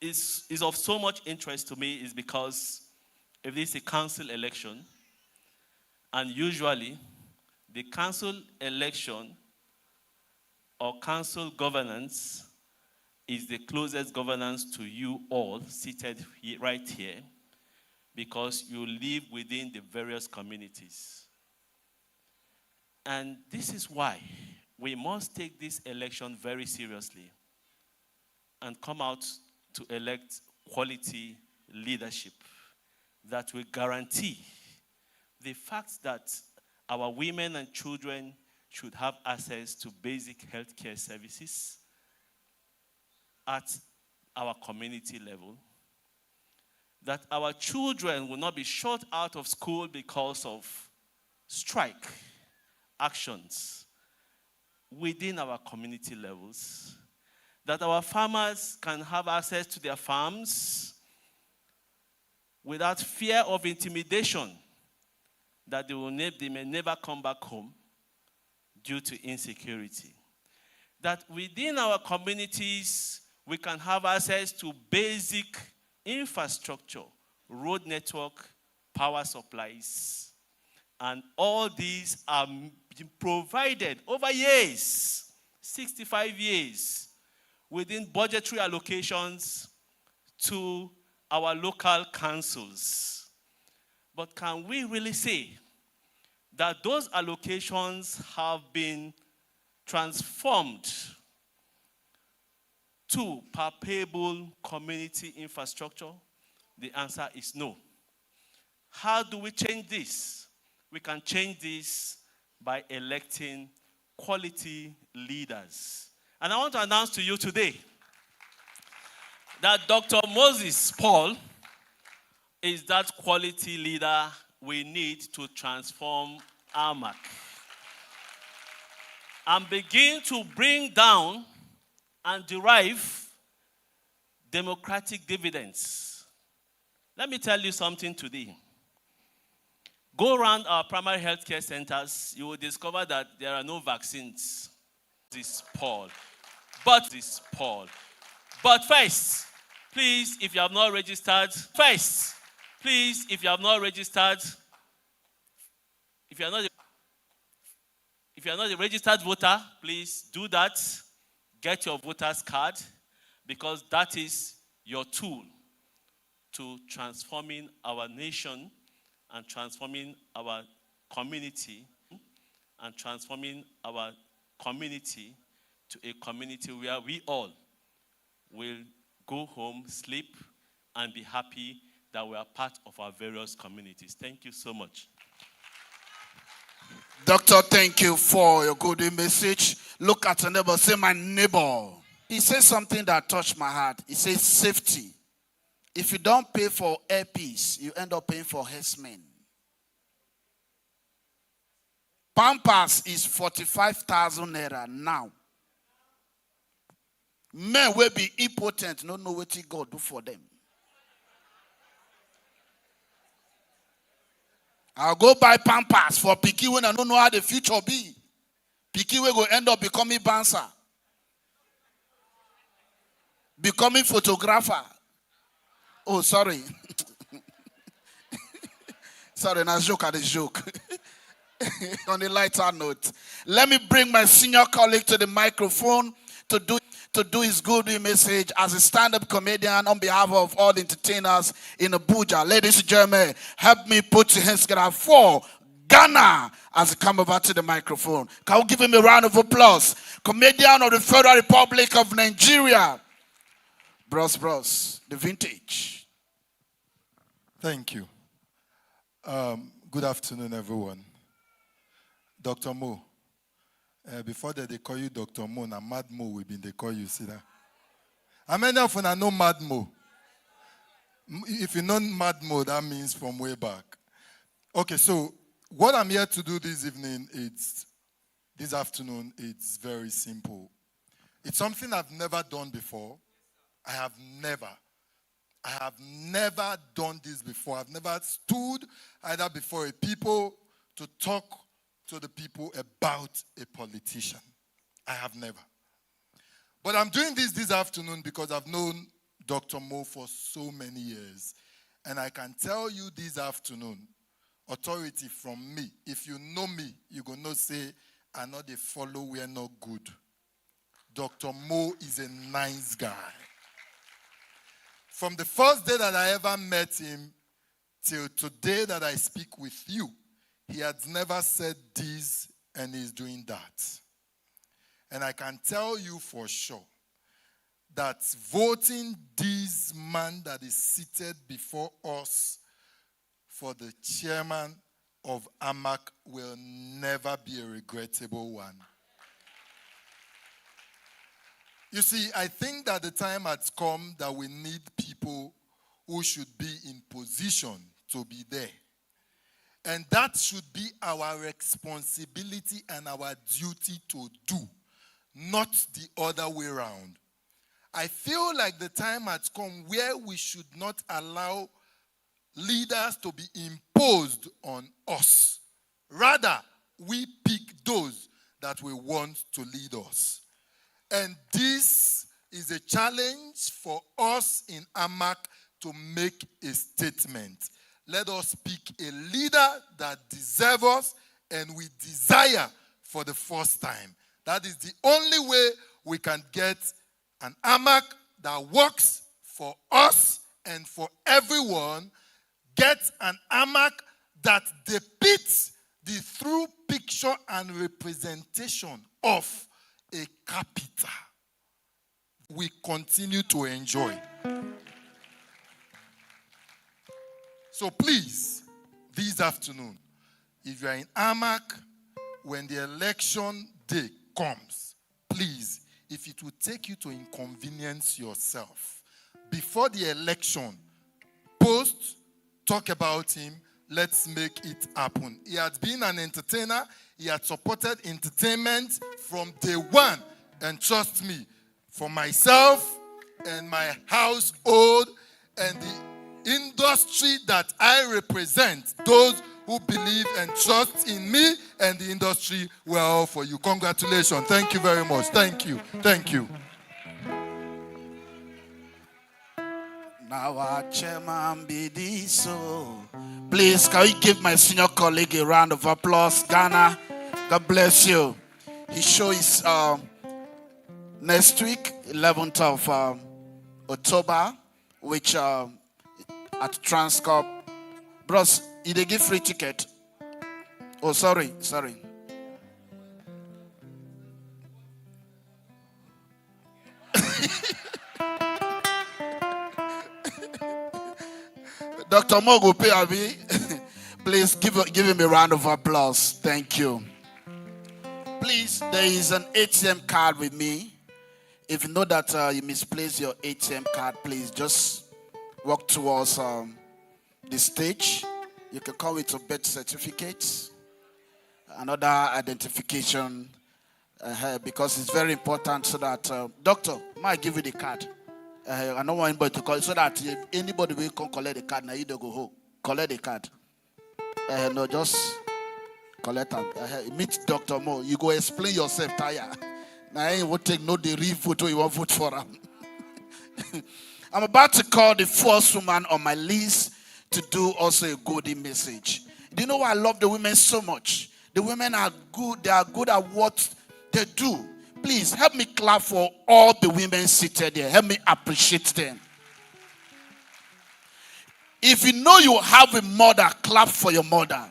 is of so much interest to me, is because if this is a council election, and usually the council election or council governance is the closest governance to you all seated right here, because you live within the various communities. And this is why we must take this election very seriously and come out to elect quality leadership that will guarantee the fact that our women and children should have access to basic healthcare services at our community level, that our children will not be shut out of school because of strike actions within our community levels, that our farmers can have access to their farms without fear of intimidation, that they may never come back home due to insecurity. That within our communities, we can have access to basic infrastructure, road network, power supplies. And all these are provided over years, 65 years, within budgetary allocations to our local councils. But can we really say that those allocations have been transformed to palpable community infrastructure? The answer is no. How do we change this? We can change this by electing quality leaders. And I want to announce to you today that Dr. Moses Paul is that quality leader we need to transform AMAC and begin to bring down and derive democratic dividends. Let me tell you something today. Go around our primary healthcare centers, you will discover that there are no vaccines. This Paul. But first, please, if you have not registered, if you are not a registered voter, please do that. Get your voter's card, because that is your tool to transforming our nation and transforming our community and transforming our community to a community where we all will go home, sleep, and be happy that we are part of our various communities. Thank you so much. Doctor, thank you for your good message. Look at your neighbor, say, my neighbor. He says something that touched my heart. He says safety. If you don't pay for airpiece, you end up paying for herdsmen. Pampers is 45,000 naira now. Men will be impotent, not know what God do for them. I'll go buy Pampers for Piki when I don't know how the future be. Piki will go end up becoming bouncer, becoming photographer. Oh, sorry. Sorry, not joke at the joke. On a lighter note, let me bring my senior colleague to the microphone to do his good message as a stand-up comedian on behalf of all the entertainers in Abuja. Ladies and gentlemen, help me put your hands together for Ghana as he come over to the microphone. Can we give him a round of applause? Comedian of the Federal Republic of Nigeria. Bros, the vintage. Thank you. Good afternoon, everyone. Dr. Mo. Before that, they call you Dr. Mo. Now, Mad Mo, they call you. See that? How many of you know Mad Mo? If you know Mad Mo, that means from way back. Okay, so what I'm here to do this afternoon, it's very simple. It's something I've never done before. I have never done this before. I've never stood either before a people to talk to the people about a politician. I have never. But I'm doing this afternoon because I've known Dr. Mo for so many years. And I can tell you this afternoon, authority from me, if you know me, you're going to say, I know they follow, we are not good. Dr. Mo is a nice guy. From the first day that I ever met him till today that I speak with you, he had never said this and he's doing that. And I can tell you for sure that voting this man that is seated before us for the chairman of AMAC will never be a regrettable one. You see, I think that the time has come that we need people who should be in position to be there. And that should be our responsibility and our duty to do, not the other way around. I feel like the time has come where we should not allow leaders to be imposed on us. Rather, we pick those that we want to lead us. And this is a challenge for us in AMAC to make a statement. Let us pick a leader that deserves us and we desire for the first time. That is the only way we can get an AMAC that works for us and for everyone. Get an AMAC that depicts the true picture and representation of a capital we continue to enjoy. So please, this afternoon, if you are in AMAC, when the election day comes, please, if it will take you to inconvenience yourself, before the election, post, talk about him, let's make it happen. He has been an entertainer. He has supported entertainment from day one. And trust me, for myself and my household and the industry that I represent, those who believe and trust in me and the industry, we're all for you. Congratulations. Thank you very much. Thank you. Thank you. Now our chairman be this, so please, can you give my senior colleague a round of applause? Ghana, God bless you. His show is next week, 11th of October, which at Transcorp. Bros, did they give free ticket? Oh, sorry. Dr. Mogo P.R.V., please give him a round of applause. Thank you. Please, there is an ATM card with me. If you know that you misplaced your ATM card, please just walk towards the stage. You can come with your birth certificates, another identification, because it's very important so that, doctor, might give you the card. I don't want anybody to call it so that if anybody will come collect the card, now you don't go home. Collect the card. No, just collect them. Meet Dr. Mo. You go explain yourself, tire. Now you won't take no the real photo, you won't vote for them. I'm about to call the first woman on my list to do also a goodie message. Do you know why I love the women so much? The women are good. They are good at what they do. Please help me clap for all the women seated here. Help me appreciate them. If you know you have a mother, clap for your mother.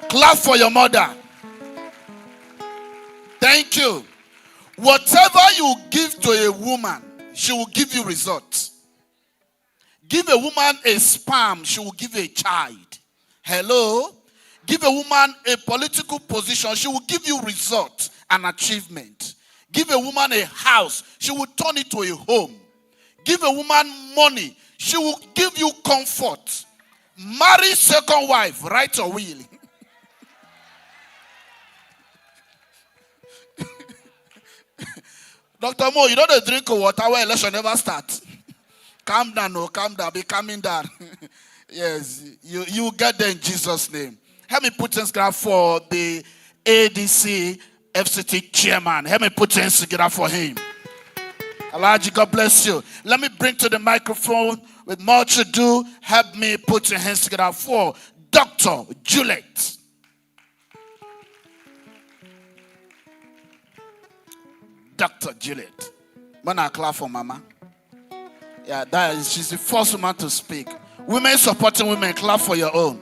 Clap for your mother. Thank you. Whatever you give to a woman, she will give you results. Give a woman a sperm, she will give you a child. Hello? Give a woman a political position, she will give you results and achievement. Give a woman a house, she will turn it to a home. Give a woman money, she will give you comfort. Marry second wife, write a will. Dr. Mo, you don't drink water where election never starts. Calm down, no, calm down, be calming down. Yes, you get there in Jesus' name. Help me put in together for the ADC FCT chairman. Help me put hands together for him. Elijah, God bless you. Let me bring to the microphone with much ado. Help me put your hands together for Dr. Juliet. Dr. Juliet. When I clap for Mama. Yeah, she's the first woman to speak. Women supporting women, clap for your own.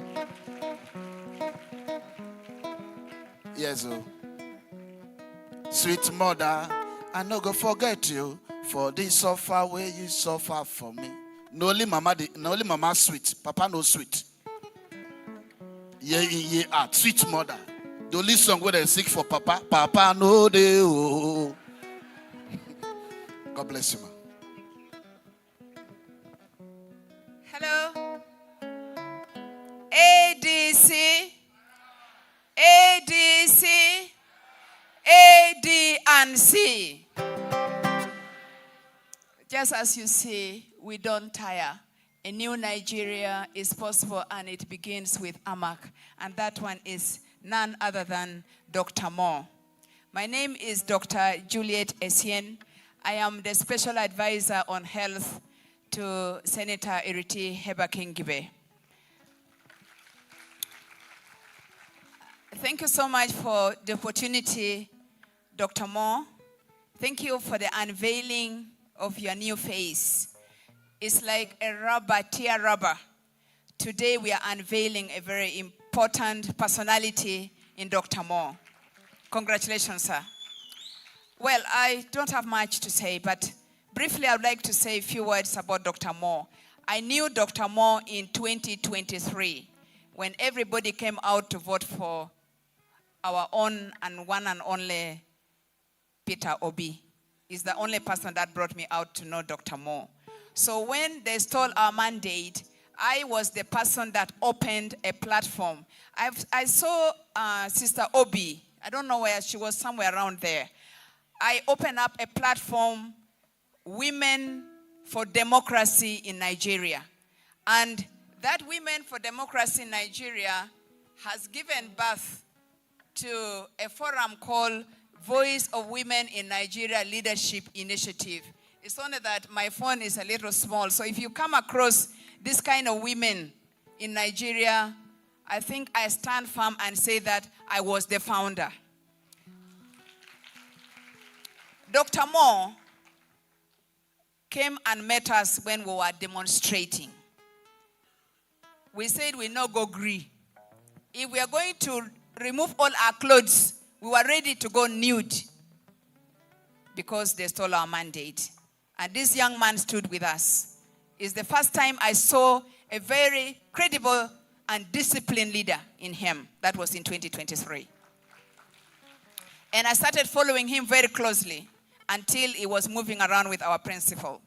Yes, oh. Sweet mother, I no go forget you for this suffer where you suffer for me. No only mama sweet, papa no sweet. Yeah, sweet mother. The only song where they sing for papa, papa no de oh. God bless you, man. Hello. ADC, ADC, AD and C. Just as you see, we don't tire. A new Nigeria is possible, and it begins with AMAC. And that one is none other than Dr. Moore. My name is Dr. Juliet Essien. I am the Special Advisor on Health to Senator Iriti Hebakingibe. Thank you so much for the opportunity, Dr. Moore. Thank you for the unveiling of your new face. It's like a rubber, tear rubber. Today we are unveiling a very important personality in Dr. Moore. Congratulations, sir. Well, I don't have much to say, but briefly I would like to say a few words about Dr. Moore. I knew Dr. Moore in 2023 when everybody came out to vote for our own and one and only Peter Obi. He's the only person that brought me out to know Dr. Moore. So when they stole our mandate, I was the person that opened a platform. I saw Sister Obi. I don't know where she was, somewhere around there. I opened up a platform, Women for Democracy in Nigeria. And that Women for Democracy in Nigeria has given birth to a forum called Voice of Women in Nigeria Leadership Initiative. It's only that my phone is a little small, so if you come across this kind of women in Nigeria, I think I stand firm and say that I was the founder. Dr. Moore came and met us when we were demonstrating. We said we no go gree. If we are going to remove all our clothes, we were ready to go nude because they stole our mandate. And this young man stood with us. It's the first time I saw a very credible and disciplined leader in him. That was in 2023. And I started following him very closely until he was moving around with our principal.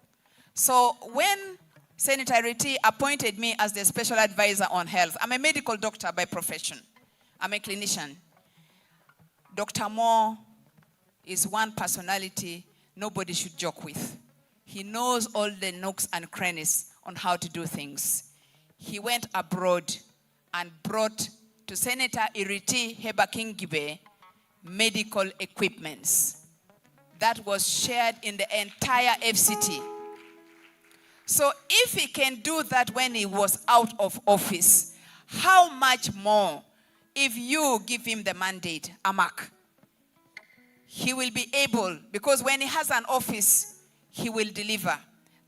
So when Senator Iriti appointed me as the special advisor on health, I'm a medical doctor by profession. I'm a clinician. Dr. Moore is one personality nobody should joke with. He knows all the nooks and crannies on how to do things. He went abroad and brought to Senator Iriti Hebakingibe medical equipments. That was shared in the entire FCT. So if he can do that when he was out of office, how much more if you give him the mandate, AMAC? He will be able, because when he has an office, he will deliver.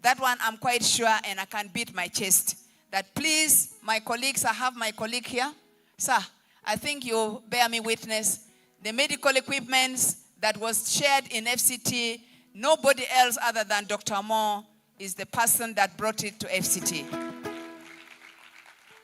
That one I'm quite sure, and I can beat my chest. That please, my colleagues, I have my colleague here. Sir, I think you bear me witness. The medical equipment that was shared in FCT, nobody else other than Dr. Moore is the person that brought it to FCT.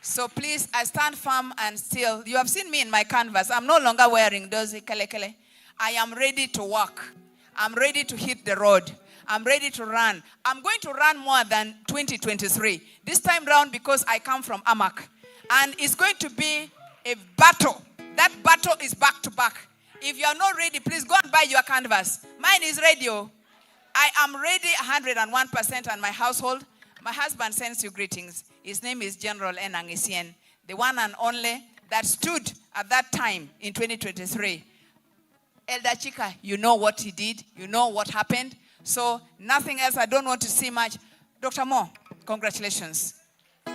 So please, I stand firm and still, you have seen me in my canvas. I'm no longer wearing those kele. I am ready to work. I'm ready to hit the road. I'm ready to run. I'm going to run more than 2023. This time round because I come from AMAC. And it's going to be a battle. That battle is back to back. If you are not ready, please go and buy your canvas. Mine is ready. I am ready 101% and my household. My husband sends you greetings. His name is General Enangisien, the one and only that stood at that time in 2023. Elder Chika, you know what he did. You know what happened. So nothing else. I don't want to see much. Dr. Moore, congratulations.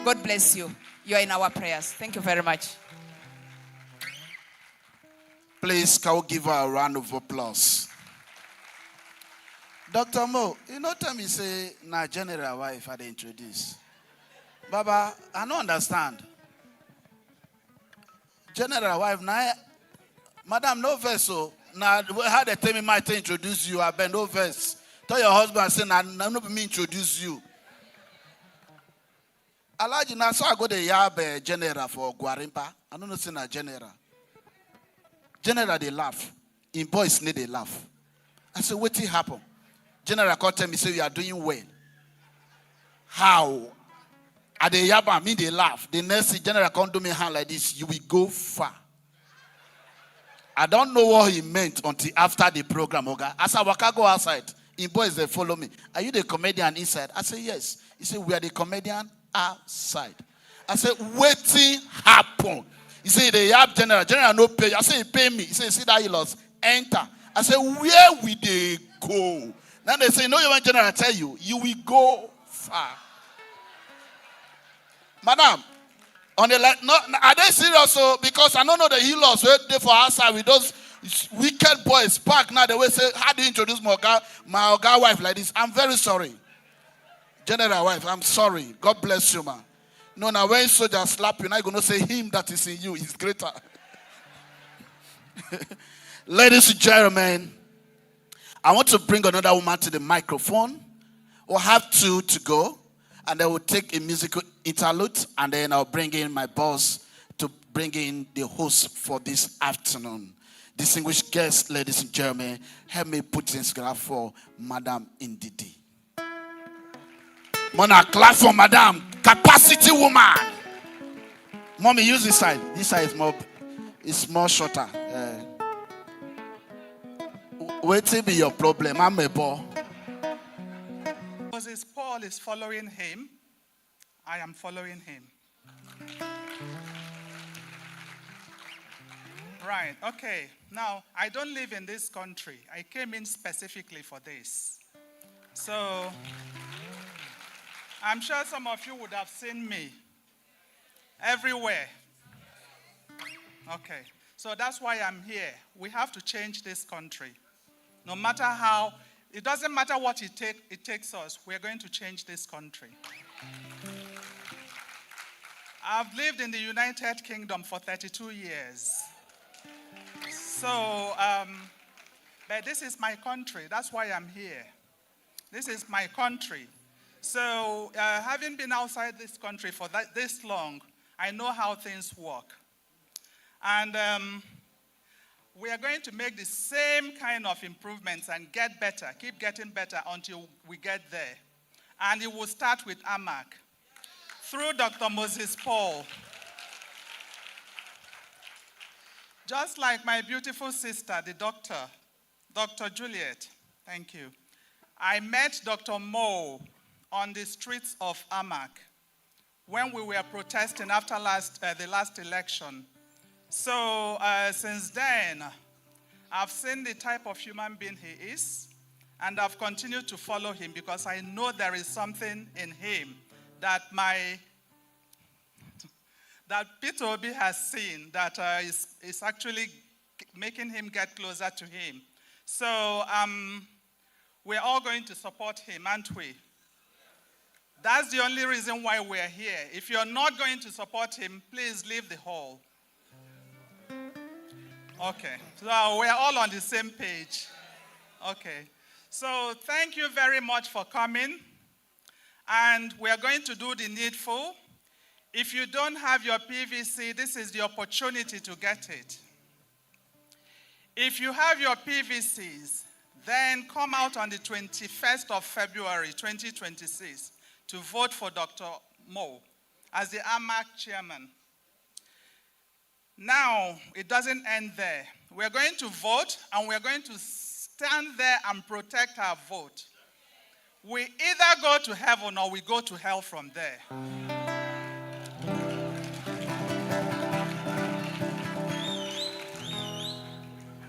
God bless you. You are in our prayers. Thank you very much. Please, can we give her a round of applause? Dr. Moore, you know, tell me, say, na general wife I introduce. Baba, I don't understand. General wife, na, madam, no vessel. Now, how they tell me might introduce you? I bend no verse. Tell your husband, say, "Now, not me introduce you." Alaji, now so I go the yab general for Guarimpa. I don't know, say na general. General they laugh. In boys need they laugh. I said, what will happen? General called tell me, say, you are doing well. How? At the yaba, me they laugh. The next general can't do me hand like this. You will go far. I don't know what he meant until after the program. Okay? As I go outside, in boys they follow me. Are you the comedian inside? I say yes. He said, we are the comedian outside. I said, waiting happen. He said, the yab general no pay. I said, he pay me. He said, see that he lost. Enter. I said, where will they go? Now they say, no, you want general tell you, you will go far. Madam, on the like, no, are they serious? So because I don't know the healers wait for outside with those wicked boys back now. They will say, how do you introduce my Oga wife like this? I'm very sorry. General wife, I'm sorry. God bless you, man. No, now when soldiers slap you, now you're going to say him that is in you is greater. Ladies and gentlemen, I want to bring another woman to the microphone. We'll have two to go. And then we'll take a musical interlude. And then I'll bring in my boss to bring in the host for this afternoon. Distinguished guests, ladies and gentlemen, help me put in clap for Madam Ndidi. Mona, clap for Madam. Capacity woman. Mommy, use this side. This side is more shorter. What will be your problem? I'm a boy. Moses Paul is following him. I am following him. Right, okay. Now, I don't live in this country. I came in specifically for this. So, I'm sure some of you would have seen me everywhere. Okay, so that's why I'm here. We have to change this country. No matter how, it doesn't matter what it takes us, we're going to change this country. I've lived in the United Kingdom for 32 years. So, but this is my country. That's why I'm here. This is my country. So, having been outside this country for this long, I know how things work. And we are going to make the same kind of improvements and get better, keep getting better until we get there. And it will start with AMAC, through Dr. Moses Paul. Just like my beautiful sister, the doctor, Dr. Juliet, thank you. I met Dr. Mo on the streets of AMAC when we were protesting after the last election. So since then, I've seen the type of human being he is, and I've continued to follow him because I know there is something in him that Peter Obi has seen that is actually making him get closer to him. So we're all going to support him, aren't we? That's the only reason why we're here. If you're not going to support him, please leave the hall. Okay, so we're all on the same page. Okay, so thank you very much for coming. And we're going to do the needful. If you don't have your PVC, this is the opportunity to get it. If you have your PVCs, then come out on the 21st of February, 2026, to vote for Dr. Mo as the AMAC chairman. Now, it doesn't end there. We're going to vote, and we're going to stand there and protect our vote. We either go to heaven or we go to hell from there.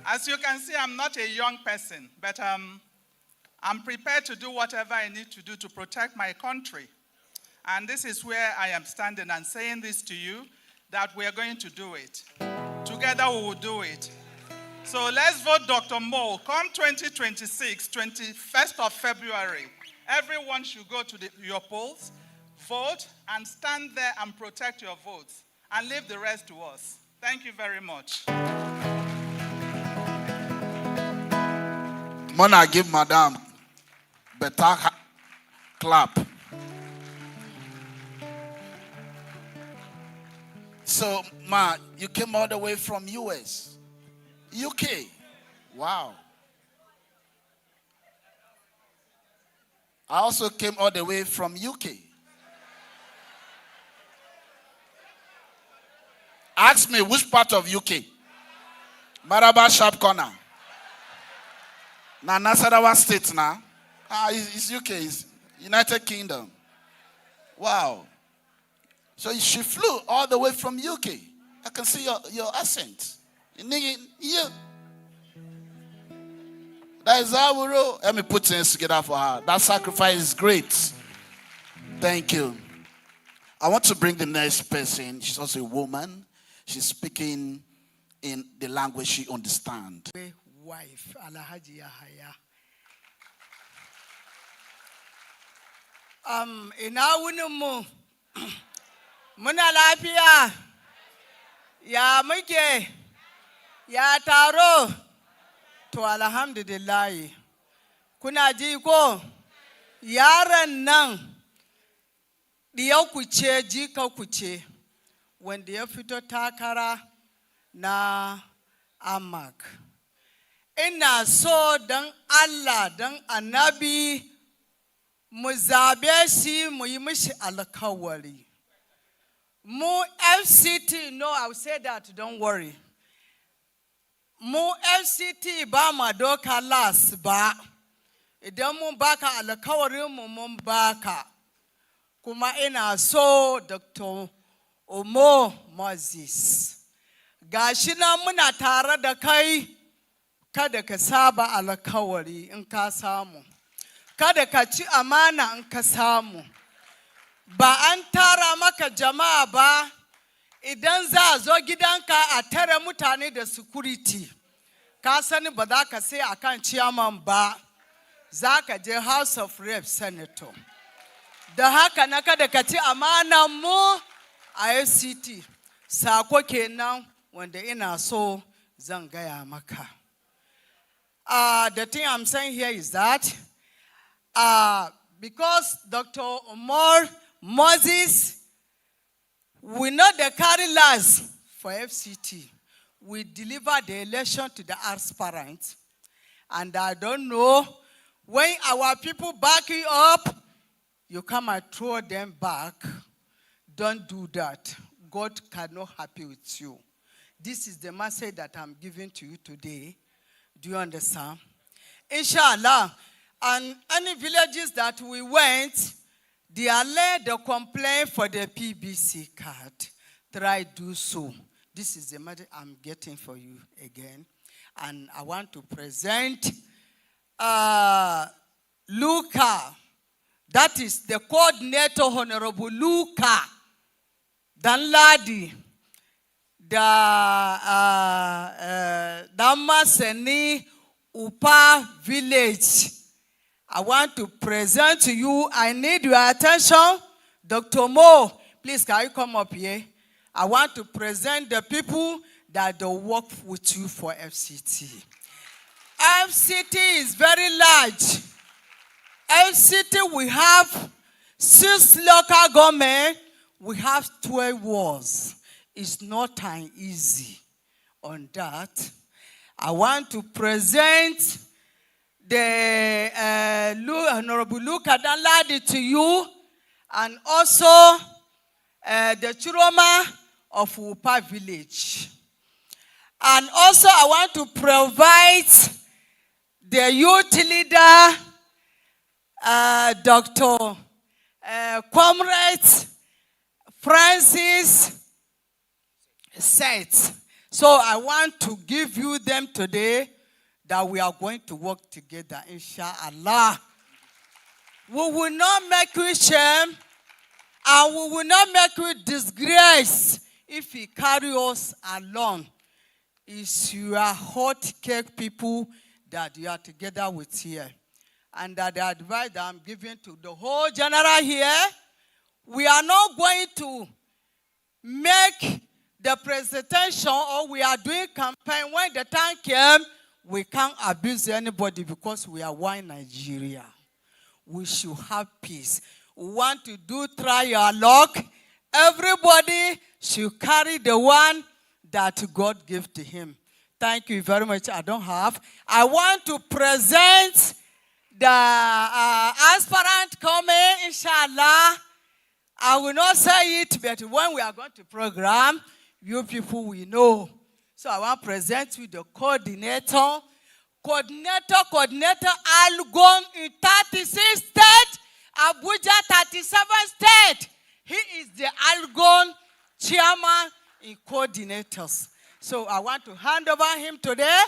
As you can see, I'm not a young person, but I'm prepared to do whatever I need to do to protect my country. And this is where I am standing and saying this to you, that we are going to do it. Together we will do it. So let's vote Dr. Mo. Come 2026, 21st of February, everyone should go to your polls, vote, and stand there and protect your votes, and leave the rest to us. Thank you very much. Mona, give Madam better clap. So, Ma, you came all the way from US, UK. Wow. I also came all the way from UK. Ask me which part of UK? Maraba Sharp Corner. Now, Nasarawa State now. It's UK, it's United Kingdom. Wow. So she flew all the way from UK. I can see your accent. Yeah. That is how we roll. Let me put things together for her. That sacrifice is great. Thank you. I want to bring the next person. She's also a woman. She's speaking in the language she understands. Wife, Alhaji Yahaya. Ina wunin mu. Muna lafiya. Ya muke. Ya taro. To alhamdulillah. Kuna ji ko? Yaran nan diyau ku ce jika ku ce wanda ya fito takara na AMAC. Ina so dan Allah dan Annabi mu zabe shi mu yi mishi alkawari. Mu FCT, no, I'll say that, don't worry. Mu FCT ba ma doka las ba. Idan mun baka alkawarin mu mun baka. Kuma ina so Dr. Omo Moses. Gashi na muna tare da kai. Kada ka saba alkawari in ka samu. Kada ka ci amana in ka samu. Ba an tara maka jama'a ba, idan za a zo gidanka a tare mutane da security. Ka sani ba za ka sai akan chairman ba, za ka je House of Reps Senator. Da haka na kada ka ci amanan mu a FCT. Sako kenan wanda ina so zan gaya maka. The thing I'm saying here is that because Dr. Omar Moses, we know the carry last for FCT. We deliver the election to the aspirants. And I don't know, when our people back you up, you come and throw them back. Don't do that. God cannot happy with you. This is the message that I'm giving to you today. Do you understand? Inshallah. And any villages that we went, they are led the complaint for the PBC card. Try do so. This is the matter I'm getting for you again. And I want to present Luca. That is the coordinator, Honorable Luca Danladi. Damaseni Upa village. I want to present to you, I need your attention. Dr. Mo, please can you come up here? I want to present the people that will work with you for FCT. FCT is very large. FCT, we have 6 local government, we have 12 wards. It's not an easy on that. I want to present the Honorable Luca Danladi to you, and also the Chiroma of Upa village. And also I want to provide the youth leader, Dr. Comrade Francis Seth. So I want to give you them today, that we are going to work together, inshallah. We will not make you shame, and we will not make you disgrace if you carry us along. It's your hot cake people that you are together with here. And that the advice that I'm giving to the whole general here, we are not going to make the presentation, or we are doing campaign. When the time came, We can't abuse anybody because we are one Nigeria. We should have peace. We want to do trialogue. Everybody should carry the one that God gave to him. Thank you very much. I don't have. I want to present the aspirant coming, inshallah. I will not say it, but when we are going to program, you people will know. So I want to present with the coordinator. Coordinator Algon in 36 states, Abuja 37 states. He is the Algon chairman in coordinators. So I want to hand over him today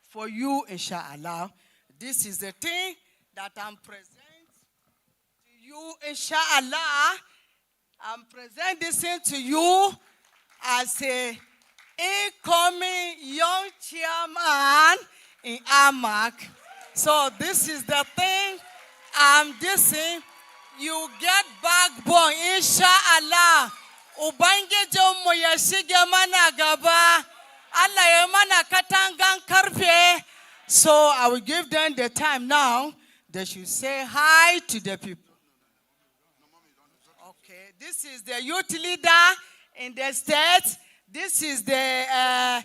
for you, inshallah. This is the thing that I'm presenting to you, inshallah. I'm presenting this thing to you as a incoming young chairman in AMAC. So this is the thing I'm dissing. You get backbone, inshallah. Ubangiji mu ya shige mana gaba. Allah ya mana katangan karfe. So I will give them the time now. They should say hi to the people. Okay, this is the youth leader in the state. This is the ADC.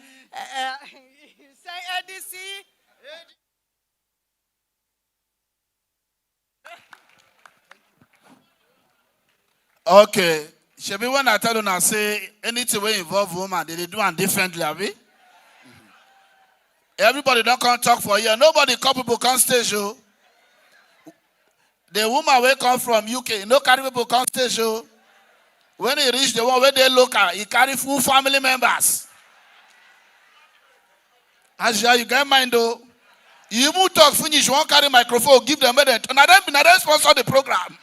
Okay. Shebi, when I tell you now, say anything will involve woman, they do it differently, have we? Everybody don't come talk for you. Nobody call people come stage show. The woman will come from UK. No carry people come stage show. When he reach the one where they look at, he carry full family members. As you get mind though. You even talk finish, you won't carry microphone, give them a and I don't sponsor the program.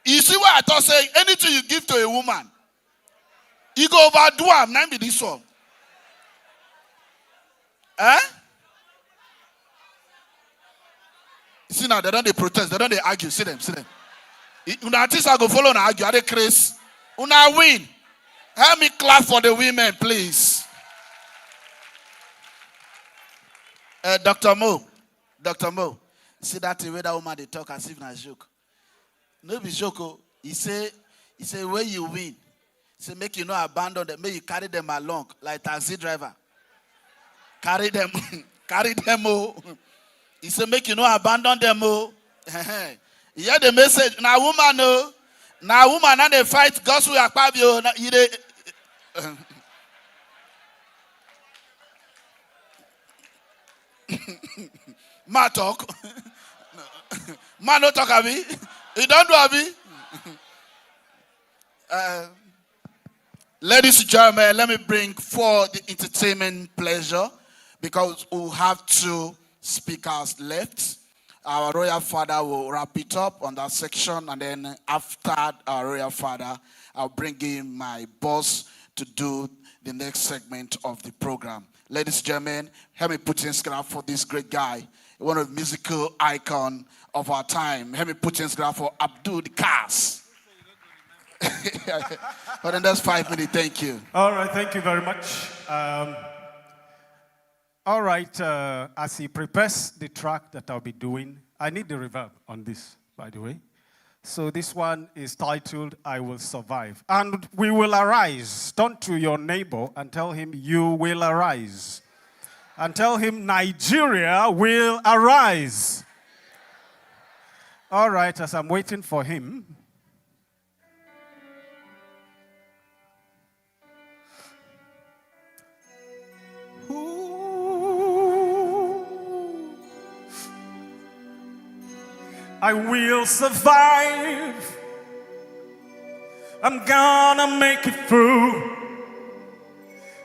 You see what I thought saying? Anything you give to a woman, you go overdo am, now be this one. Eh? You see now, they don't protest, they don't argue. See them. Una artists are go follow and argue. Are they crazy? Una win. Help me clap for the women, please. Dr. Mo. See that way that woman they talk as if na joke. No be joke. He say where you win. He say make you not abandon them, make you carry them along like taxi driver. Carry them, oh. He say make you not abandon them, oh. You hear the message? Now woman, no. Now woman and they fight gospel akpabio. Ma talk. Man no talk abi. You don't do abi. Ladies and gentlemen, let me bring forth the entertainment pleasure because we have 2 speakers left. Our royal father will wrap it up on that section, and then after our royal father, I'll bring in my boss to do the next segment of the program. Ladies and gentlemen, help me put in scrap for this great guy, one of the musical icon of our time. Help me put in scrap for Abdul Kas. But then that's 5 minutes. Thank you. All right, thank you very much. All right, as he prepares the track that I'll be doing, I need the reverb on this, by the way. So this one is titled, I Will Survive. And we will arise. Turn to your neighbor and tell him, you will arise. And tell him, Nigeria will arise. All right, as I'm waiting for him. I will survive. I'm gonna make it through.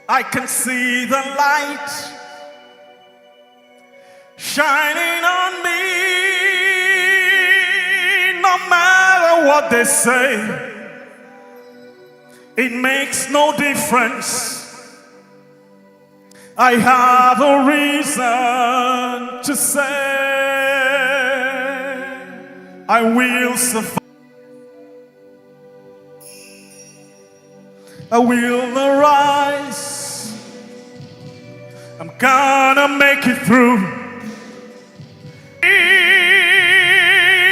I can see the light shining on me. No matter what they say, it makes no difference. I have a reason to say I will survive. I will arise. I'm gonna make it through.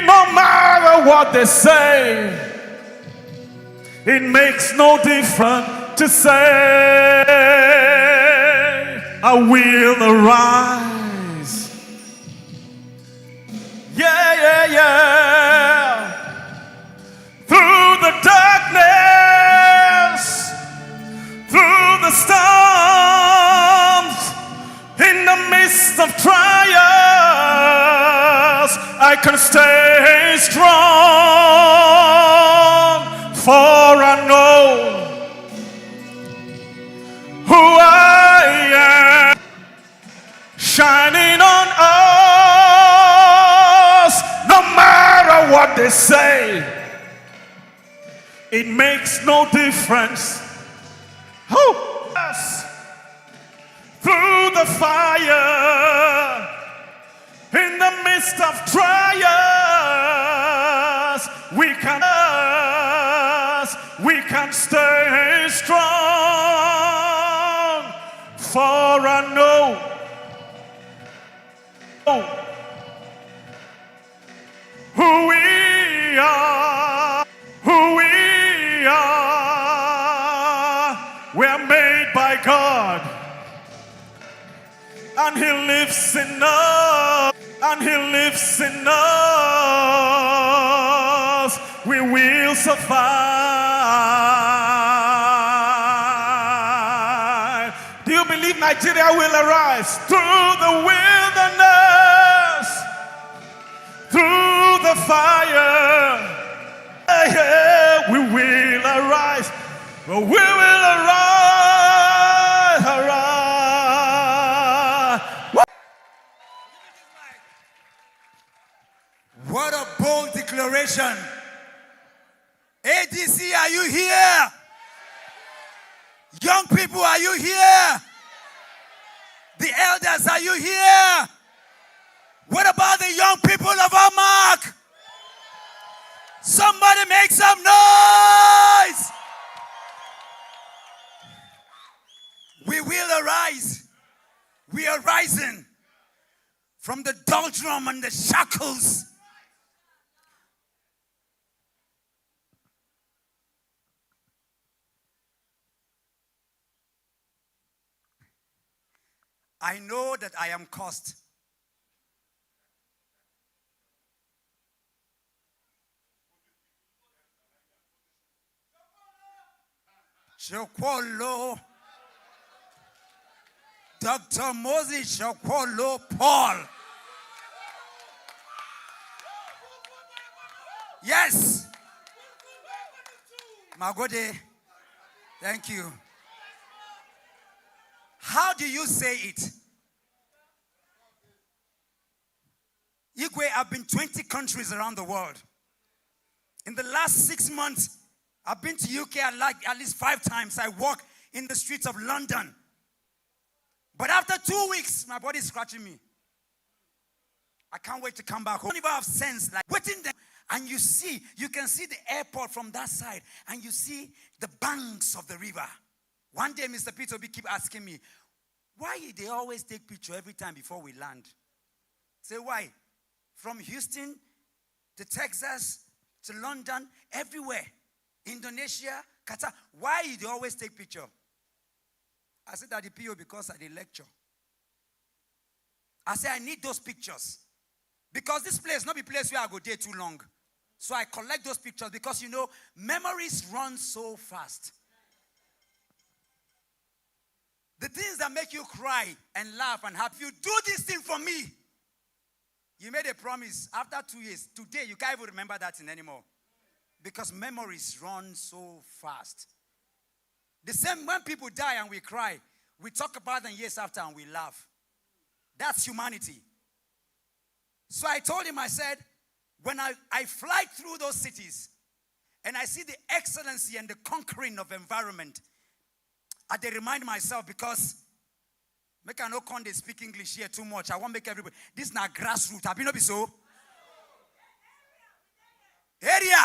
No matter what they say, it makes no difference to say, I will arise. Yeah, yeah, yeah. Through the darkness, through the storms, in the midst of trials, I can stay strong, for I know who I am, shining on us. No matter what they say, it makes no difference. Oh, yes. Through the fire, in the midst of trials, we can stay strong, for I know who we are, who we are. We're made by God, and He lives in us, and He lives in us. We will survive. Do you believe Nigeria will arise through the wilderness, through the fire? Yeah, we will arise. We will arise, arise. What a bold declaration. ADC, are you here? Young people, are you here? The elders, are you here? What about the young people of AMAC? Somebody make some noise. We will arise. We are rising from the doldrum and the shackles. I know that I am cursed. Chokwolo. Dr. Moses Chokwolo Paul. Yes. Magode. Thank you. How do you say it? Igwe, I've been 20 countries around the world. In the last 6 months, I've been to UK at least 5 times. I walk in the streets of London. But after 2 weeks, my body is scratching me. I can't wait to come back home. I don't even have sense, like waiting there. And you can see the airport from that side. And you see the banks of the river. One day, Mr. Peter will keep asking me, why they always take picture every time before we land? Say, why? From Houston to Texas to London, everywhere. Indonesia, Qatar. Why they always take picture? I said that the PO because I did lecture. I said I need those pictures. Because this place not be place where I go there too long. So I collect those pictures because memories run so fast. The things that make you cry and laugh and happy. If you do this thing for me, you made a promise. After 2 years, today you can't even remember that thing anymore. Because memories run so fast. The same when people die and we cry, we talk about them years after and we laugh. That's humanity. So I told him, I said, when I fly through those cities and I see the excellency and the conquering of environment, I they remind myself because make I no con they speak English here too much. I won't make everybody. This is not grassroots. Have you not be so? Area.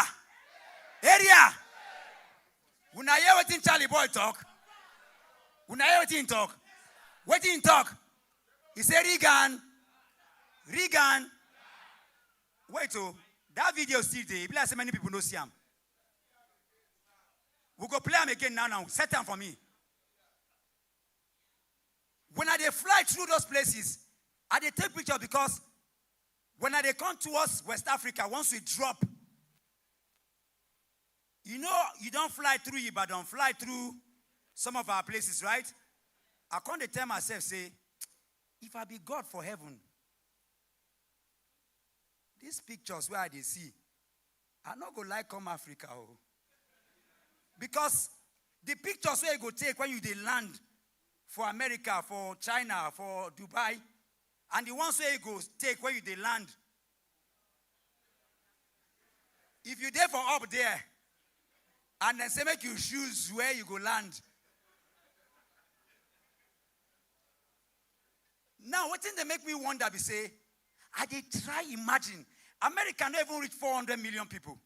When I hear what Charlie Boy talk, when I hear what he talk, what he talk, he said, Regan. Wait, oh, that video still there. Be like so many people know see him. We go play him again now. Set them for me. When they fly through those places, I they take picture because when they come towards West Africa, once we drop, you know, you don't fly through Ibadan, fly through some of our places, right? I can't tell myself, say, if I be God for heaven, these pictures where they see, I not go like come Africa. Oh. Because the pictures where you go take when you they land for America, for China, for Dubai, and the ones where you go take when you they land, if you there from up there, and then say make you choose where you go land. Now, what thing they make me wonder be say, I did try imagine, America not even reach 400 million people.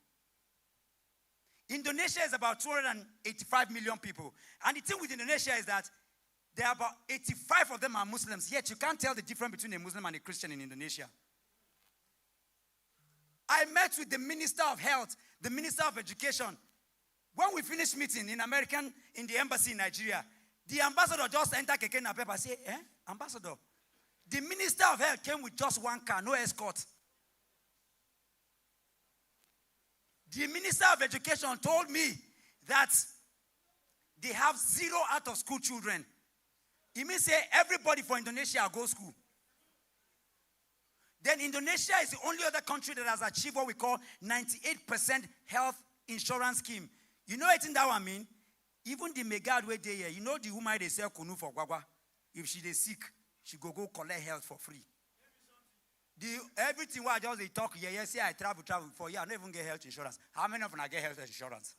Indonesia is about 285 million people. And the thing with Indonesia is that there are about 85 of them are Muslims. Yet you can't tell the difference between a Muslim and a Christian in Indonesia. I met with the Minister of Health, the Minister of Education. When we finished meeting in the embassy in Nigeria, the ambassador just entered Keke na paper and say, Ambassador, the Minister of Health came with just one car, no escort. The Minister of Education told me that they have 0 out of school children. It means say everybody for Indonesia go school. Then Indonesia is the only other country that has achieved what we call 98% health insurance scheme. You know what that one mean? Even the megad way they here, you know the woman they sell kunu for guagua. If she is sick, she go collect health for free. Everything what I just they talk, say I travel for I don't even get health insurance. How many of them get health insurance?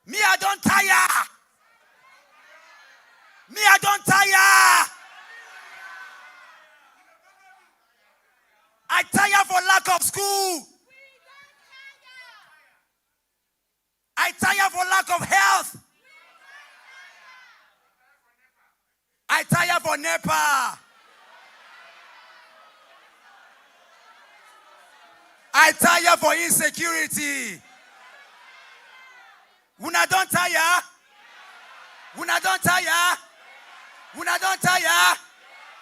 Me, I don't tire. Me, I don't tire. I tire for lack of school. I tire for lack of health. I tire for NEPA. I tire for insecurity. Una don't tire. Una don't tire. Una don't tire.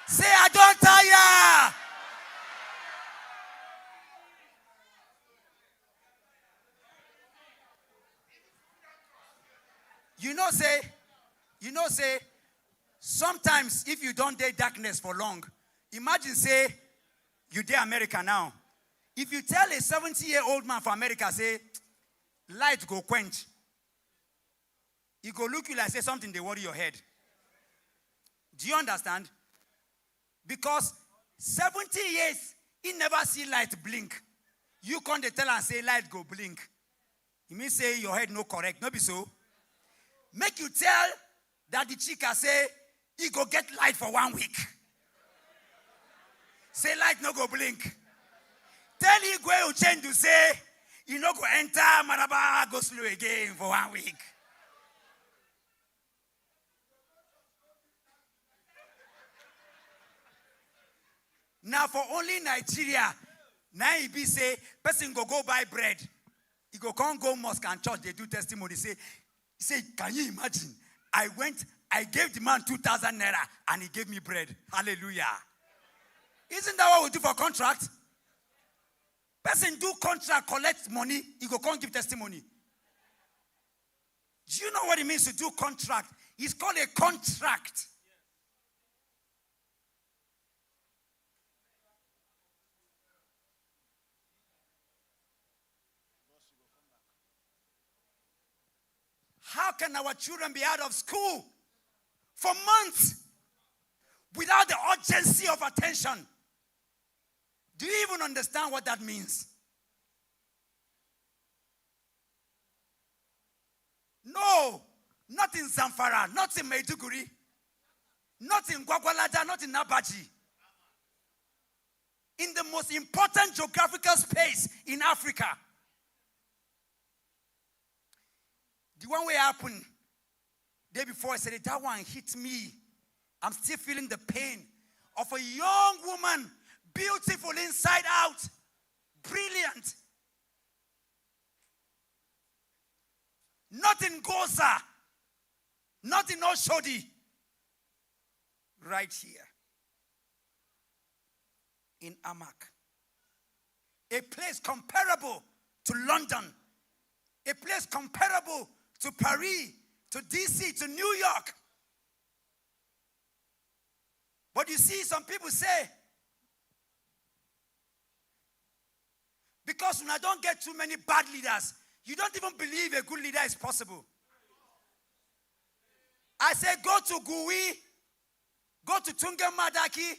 Say I don't tire. You know, say, sometimes if you don't date darkness for long, imagine, say, you date America now. If you tell a 70-year-old man from America, say, light go quench, he go look you like, say, something they worry your head. Do you understand? Because 70 years, he never see light blink. You can't tell and say, light go blink. It means, say, your head no correct. No be so. Make you tell that the chica say, he go get light for 1 week. Say light no go blink. Tell he go change to say, he no go enter Maraba, go slow again for 1 week. Now for only Nigeria, now he be say, person go buy bread. He go can't go mosque and church, they do testimony, say, can you imagine? I gave the man 2,000 naira and he gave me bread. Hallelujah. Isn't that what we do for contract? Person do contract, collect money, he go can't give testimony. Do you know what it means to do contract? It's called a contract. How can our children be out of school for months without the urgency of attention? Do you even understand what that means? No, not in Zamfara, not in Maiduguri, not in Gwagwalada, not in Nabaji. In the most important geographical space in Africa. The one way happened, day before I said it, that one hit me. I'm still feeling the pain of a young woman, beautiful inside out, brilliant. Not in Goza, not in Oshodi, right here in AMAC. A place comparable to London, a place comparable to Paris, to DC, to New York. But you see, some people say, because when I don't get too many bad leaders, you don't even believe a good leader is possible. I say, go to Gui, go to Tunga Madaki.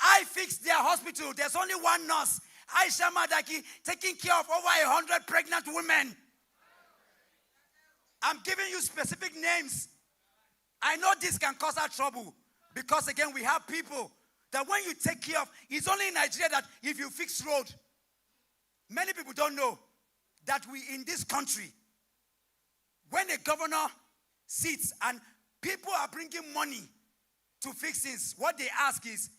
I fixed their hospital. There's only one nurse, Aisha Madaki, taking care of over 100 pregnant women. I'm giving you specific names. I know this can cause our trouble because, again, we have people that when you take care of, it's only in Nigeria that if you fix road, many people don't know that we in this country, when a governor sits and people are bringing money to fix things, what they ask is,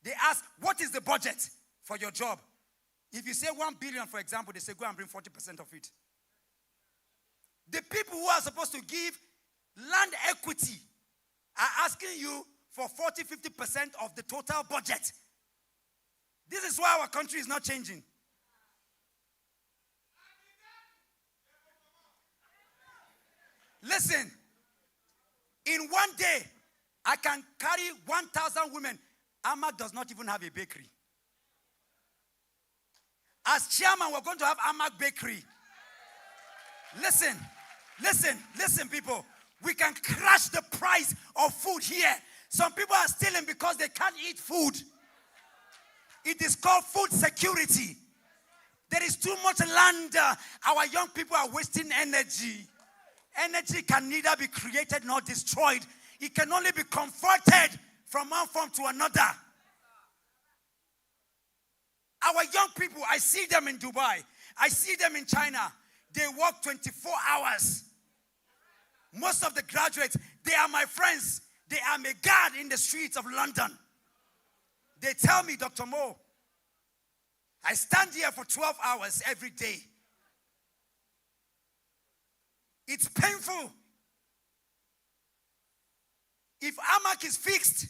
they ask, what is the budget for your job? If you say 1 billion, for example, they say, go and bring 40% of it. The people who are supposed to give land equity are asking you for 40, 50% of the total budget. This is why our country is not changing. Listen, in one day, I can carry 1,000 women. AMAC does not even have a bakery. As chairman, we're going to have AMAC bakery. Listen, listen, listen, people. We can crash the price of food here. Some people are stealing because they can't eat food. It is called food security. There is too much land. Our young people are wasting energy. Energy can neither be created nor destroyed. It can only be converted from one form to another. Our young people, I see them in Dubai. I see them in China. They work 24 hours. Most of the graduates, they are my friends. They are my guard in the streets of London. They tell me, Dr. Mo, I stand here for 12 hours every day. It's painful. If AMAC is fixed,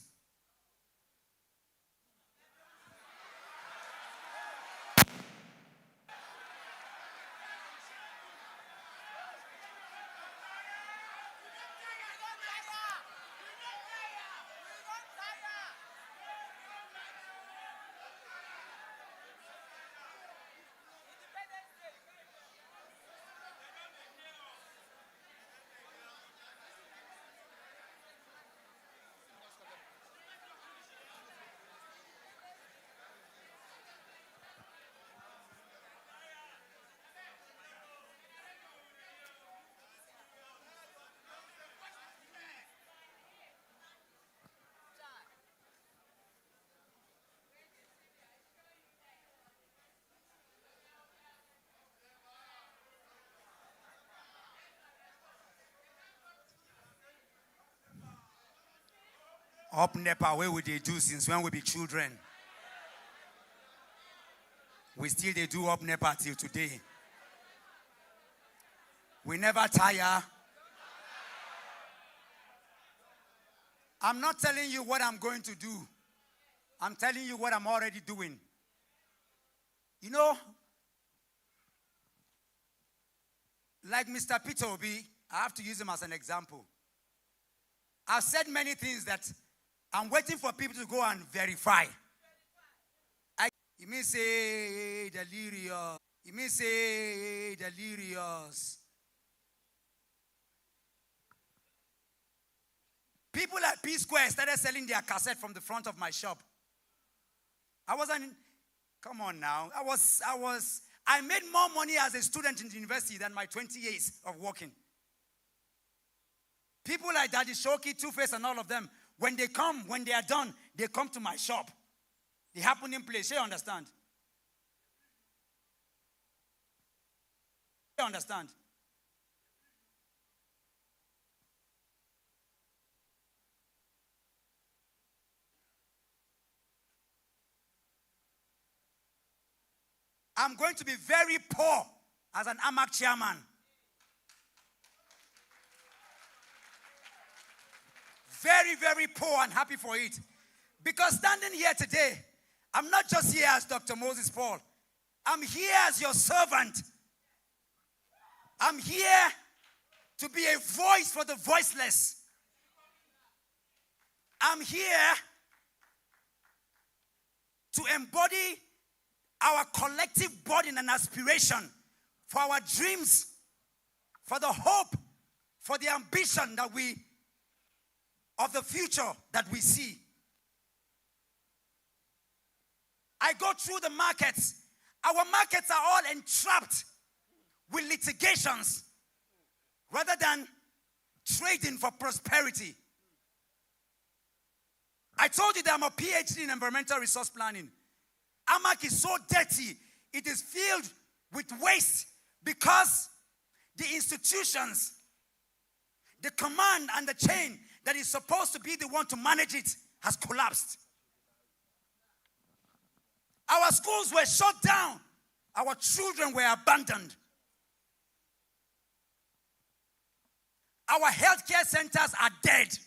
up NEPA, where would they do since when we be children? We still they do up NEPA till today. We never tire. I'm not telling you what I'm going to do. I'm telling you what I'm already doing. You know, like Mr. Peter Obi, I have to use him as an example. I've said many things that I'm waiting for people to go and verify. You may say delirious. You may say delirious. People at P Square started selling their cassette from the front of my shop. Come on now. I made more money as a student in the university than my 20 years of working. People like Daddy Shoki, Two-Face, and all of them, when they are done, they come to my shop. The happening place. You understand? You understand? I'm going to be very poor as an AMAC chairman. Very, very poor and happy for it. Because standing here today, I'm not just here as Dr. Moses Paul. I'm here as your servant. I'm here to be a voice for the voiceless. I'm here to embody our collective burden and aspiration for our dreams, for the hope, for the ambition of the future that we see. I go through the markets. Our markets are all entrapped with litigations rather than trading for prosperity. I told you that I'm a PhD in environmental resource planning. AMAC is so dirty, it is filled with waste because the institutions, the command and the chain that is supposed to be the one to manage it has collapsed. Our schools were shut down. Our children were abandoned. Our healthcare centers are dead.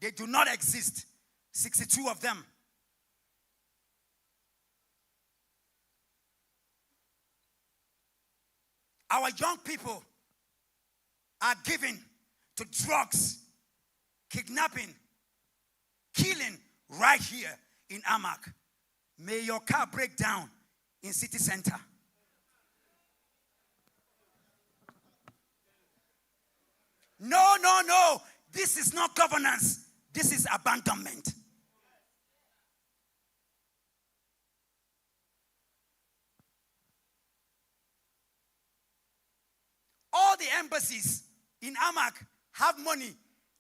They do not exist. 62 of them. Our young people are given to drugs, kidnapping, killing right here in AMAC. May your car break down in city center. No, no, no. This is not governance. This is abandonment. All the embassies in AMAC have money.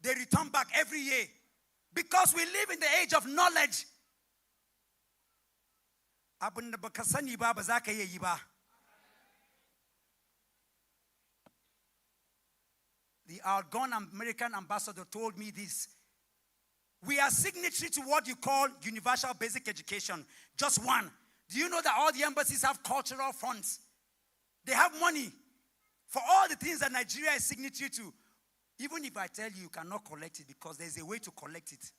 They return back every year. Because we live in the age of knowledge. The outgone American ambassador told me this. We are signatory to what you call universal basic education. Just one. Do you know that all the embassies have cultural funds? They have money for all the things that Nigeria is signatory to. Even if I tell you, you cannot collect it because there's a way to collect it.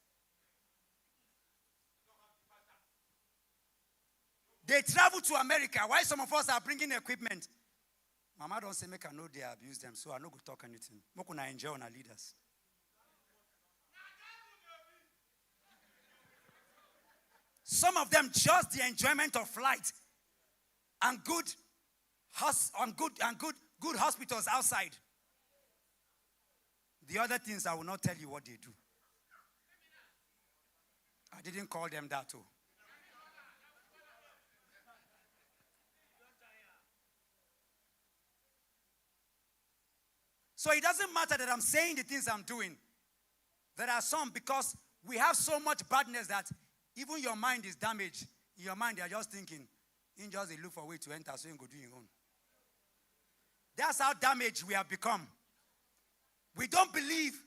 They travel to America. Why some of us are bringing equipment? Mama don't say make I know they abuse them, so I no go talk anything. Mokuna enjoy on our leaders. Some of them just the enjoyment of flight and good hospitals outside. The other things I will not tell you what they do. I didn't call them that too. So it doesn't matter that I'm saying the things I'm doing. There are some because we have so much badness that even your mind is damaged. In your mind, they are just thinking, in just they look for a way to enter so you can go do your own. That's how damaged we have become. We don't believe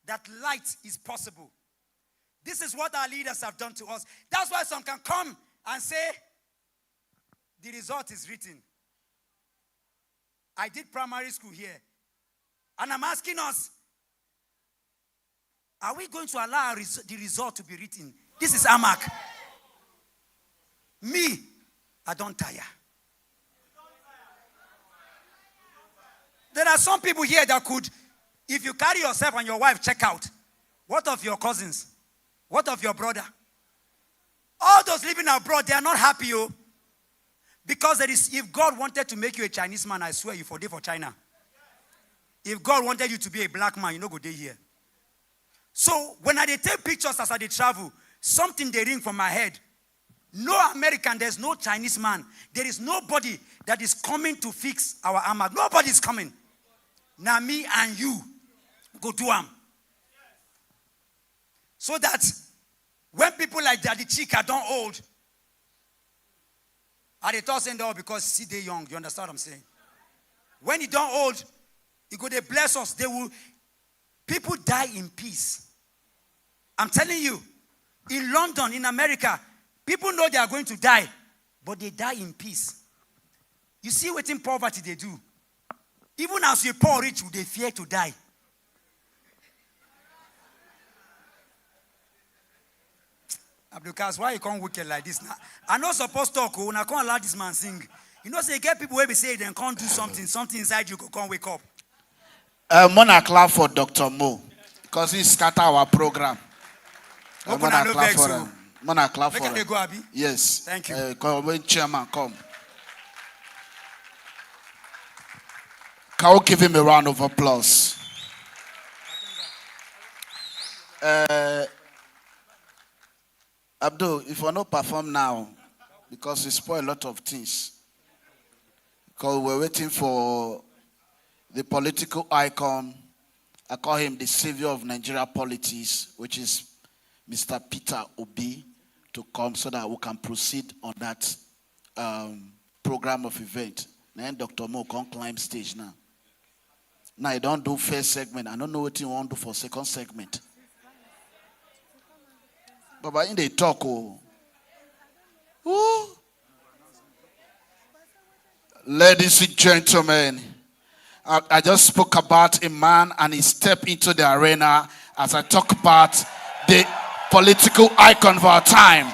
that light is possible. This is what our leaders have done to us. That's why some can come and say, the result is written. I did primary school here. And I'm asking us, are we going to allow the result to be written? This is AMAC. Me, I don't tire. There are some people here that could, if you carry yourself and your wife, check out. What of your cousins? What of your brother? All those living abroad, they are not happy, oh. Because if God wanted to make you a Chinese man, I swear you for day for China. If God wanted you to be a black man, you know go day here. So when I take pictures as I travel, something they ring from my head. No American, there's no Chinese man. There is nobody that is coming to fix our AMAC. Nobody is coming. Now me and you go do them. So that when people like Daddy Chika don't hold, and they thought saying that because see they young, you understand what I'm saying? When he don't hold, he go they bless us. They will people die in peace. I'm telling you, in London, in America, people know they are going to die, but they die in peace. You see what in poverty they do. Even as you poor rich, they fear to die. Because why you can't wicked like this now? I'm not supposed to talk when I can't allow this man sing. You know, say get people where we say they can't do something inside you can't wake up. Mona clap for Dr. Mo because he scatter our program. Mona clap for him. Mona clap for him. Go, Abi? Yes. Thank you. When chairman come. Can we give him a round of applause? Abdul, if we not perform now, because we spoil a lot of things. Because we're waiting for the political icon. I call him the savior of Nigeria politics, which is Mr. Peter Obi, to come so that we can proceed on that program of event. Then Dr. Mo can climb stage now. Now I don't do first segment. I don't know what you want to do for second segment. But in the talk, ladies and gentlemen, I just spoke about a man and he stepped into the arena as I talk about the political icon of our time.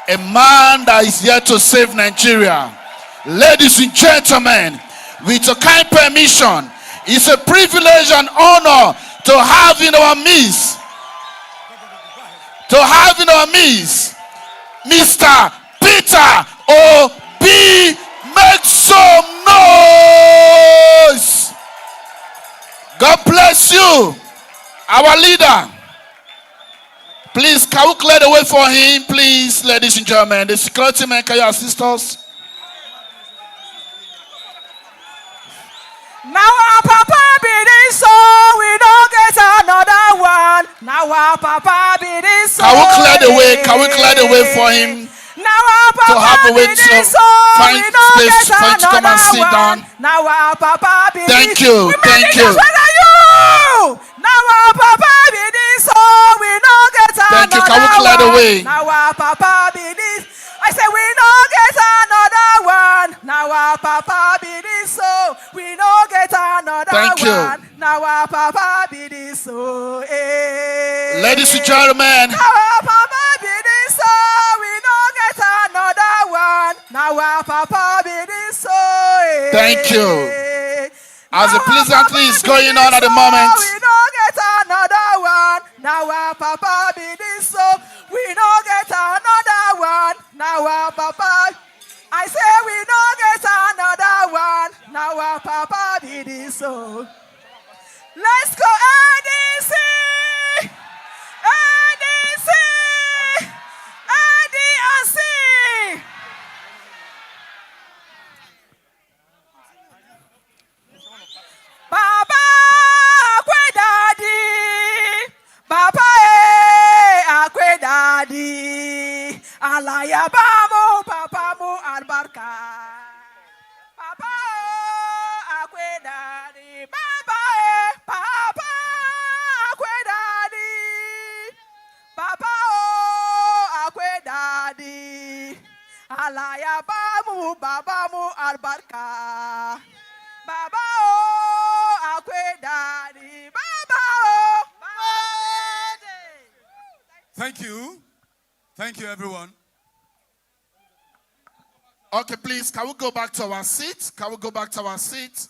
A man that is here to save Nigeria. Ladies and gentlemen, with your kind permission, it's a privilege and honor to have in our midst, Mr. Peter O.B. Make some noise. God bless you, our leader. Please, can we clear the way for him, please, ladies and gentlemen? The security man, can you assist us? Now our papa be this so we don't get another one. Now our papa be this so. Can we clear the way? Can we clear the way for him? Now our papa to have a way be this so find we don't space get for you to come and another sit one. down. Now our papa be Thank this. you, thank you. Now our papa be this so we don't get Thank you. another Can we clear the one. way? Now our papa be this. I say we don't get another one. Now our papa be this so we don't get another Thank you. one. Now our papa be this so. Ladies and gentlemen, Now our papa be this so we don't get another one. Now our papa be this so. thank you. As the pleasantly is going on at the moment, We don't get another one. Now our papa be this so. We don't get another one. Now our papa. I say we don't get another one. Now our papa be this so. Let's go ADC. ADC. ADC. Baba akwe daddy, Baba akwe daddy, alaya bamu papa mu albarka. Baba akwe daddy, Baba akwe daddy, Baba akwe daddy, alaya bamu baba mu albarka. Baba akwe daddy, Baba Thank you. Thank you, everyone. okay, please, can we go back to our seat? Can we go back to our seat?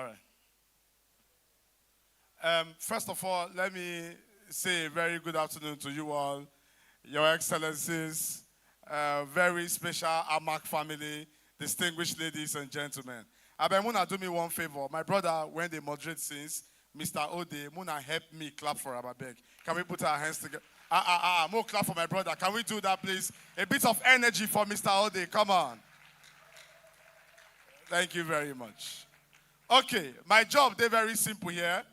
All right. First of all, let me say a very good afternoon to you all, Your Excellencies, very special AMAC family, distinguished ladies and gentlemen. Muna, do me one favor. My brother, when they moderate scenes, Mr. Ode, Muna, help me clap for Ababeg. Can we put our hands together? More clap for my brother. Can we do that, please? A bit of energy for Mr. Ode. Come on. Thank you very much. Okay, my job, they're very simple here.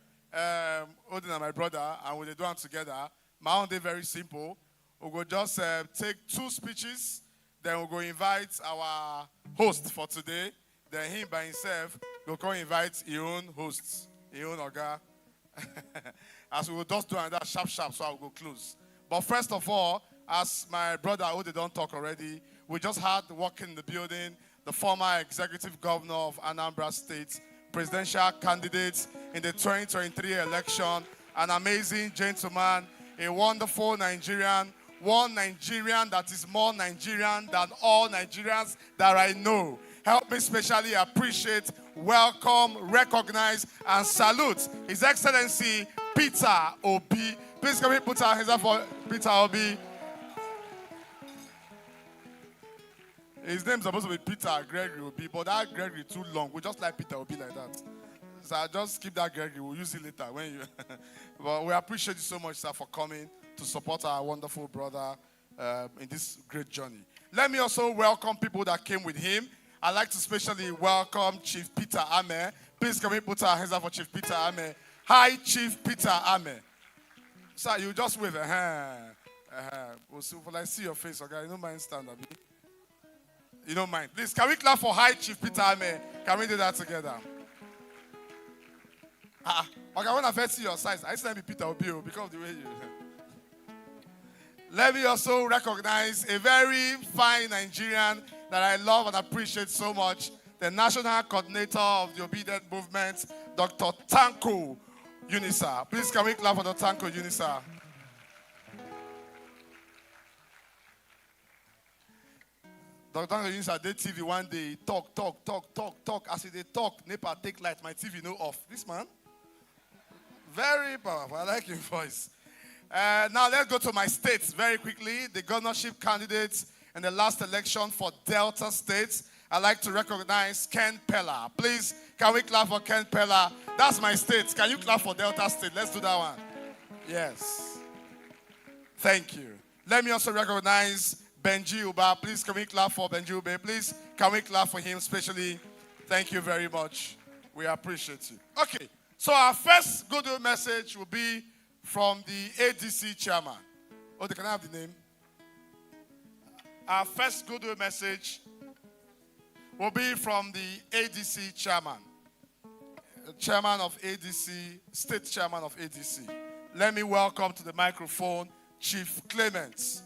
Ode and my brother, and when they do it together, my own, they're very simple. We'll go just take 2 speeches, then we'll go invite our host for today. Then him by himself will go invite his own hosts, his own Oga. As we will just do that sharp, so I will go close. But first of all, as my brother Ode don't talk already, we just had walking in the building, the former executive governor of Anambra State, presidential candidate in the 2023 election, an amazing gentleman, a wonderful Nigerian, one Nigerian that is more Nigerian than all Nigerians that I know. Help me specially appreciate, welcome, recognize, and salute His Excellency Peter Obi. Please can we put our hands up for Peter Obi? His name is supposed to be Peter Gregory Obi, but that Gregory too long. We just like Peter Obi like that. So I just keep that Gregory. We'll use it later when you. But we appreciate you so much, sir, for coming to support our wonderful brother in this great journey. Let me also welcome people that came with him. I'd like to specially welcome Chief Peter Ame. Please can we put our hands up for Chief Peter Ame? Hi, Chief Peter Ame. Sir, you just wave a hand. Well, I see your face, okay? You don't mind stand up. You don't mind. Please, can we clap for Hi, Chief Peter Ame? Can we do that together? Okay, when I first see your size, I used to be Peter Obi because of the way you... Let me also recognize a very fine Nigerian that I love and appreciate so much, the National Coordinator of the Obedient Movement, Dr. Tanko Unisa. Please, can we clap for Dr. Tanko Unisa? Dr. Tanko Unisa did TV one day, talk. As they talk, NEPA take light, my TV no off. This man, very powerful. I like his voice. Now let's go to my states very quickly. The governorship candidates in the last election for Delta State. I'd like to recognize Ken Pella. Please, can we clap for Ken Pella? That's my state. Can you clap for Delta State? Let's do that one. Yes. Thank you. Let me also recognize Benji Uba. Please, can we clap for Benji Uba? Please, can we clap for him specially? Thank you very much. We appreciate you. Okay, so our first goodwill message will be from the ADC chairman. Oh, can I have the name? Our first goodwill message will be from the ADC chairman. Chairman of ADC, state chairman of ADC. Let me welcome to the microphone Chief Clement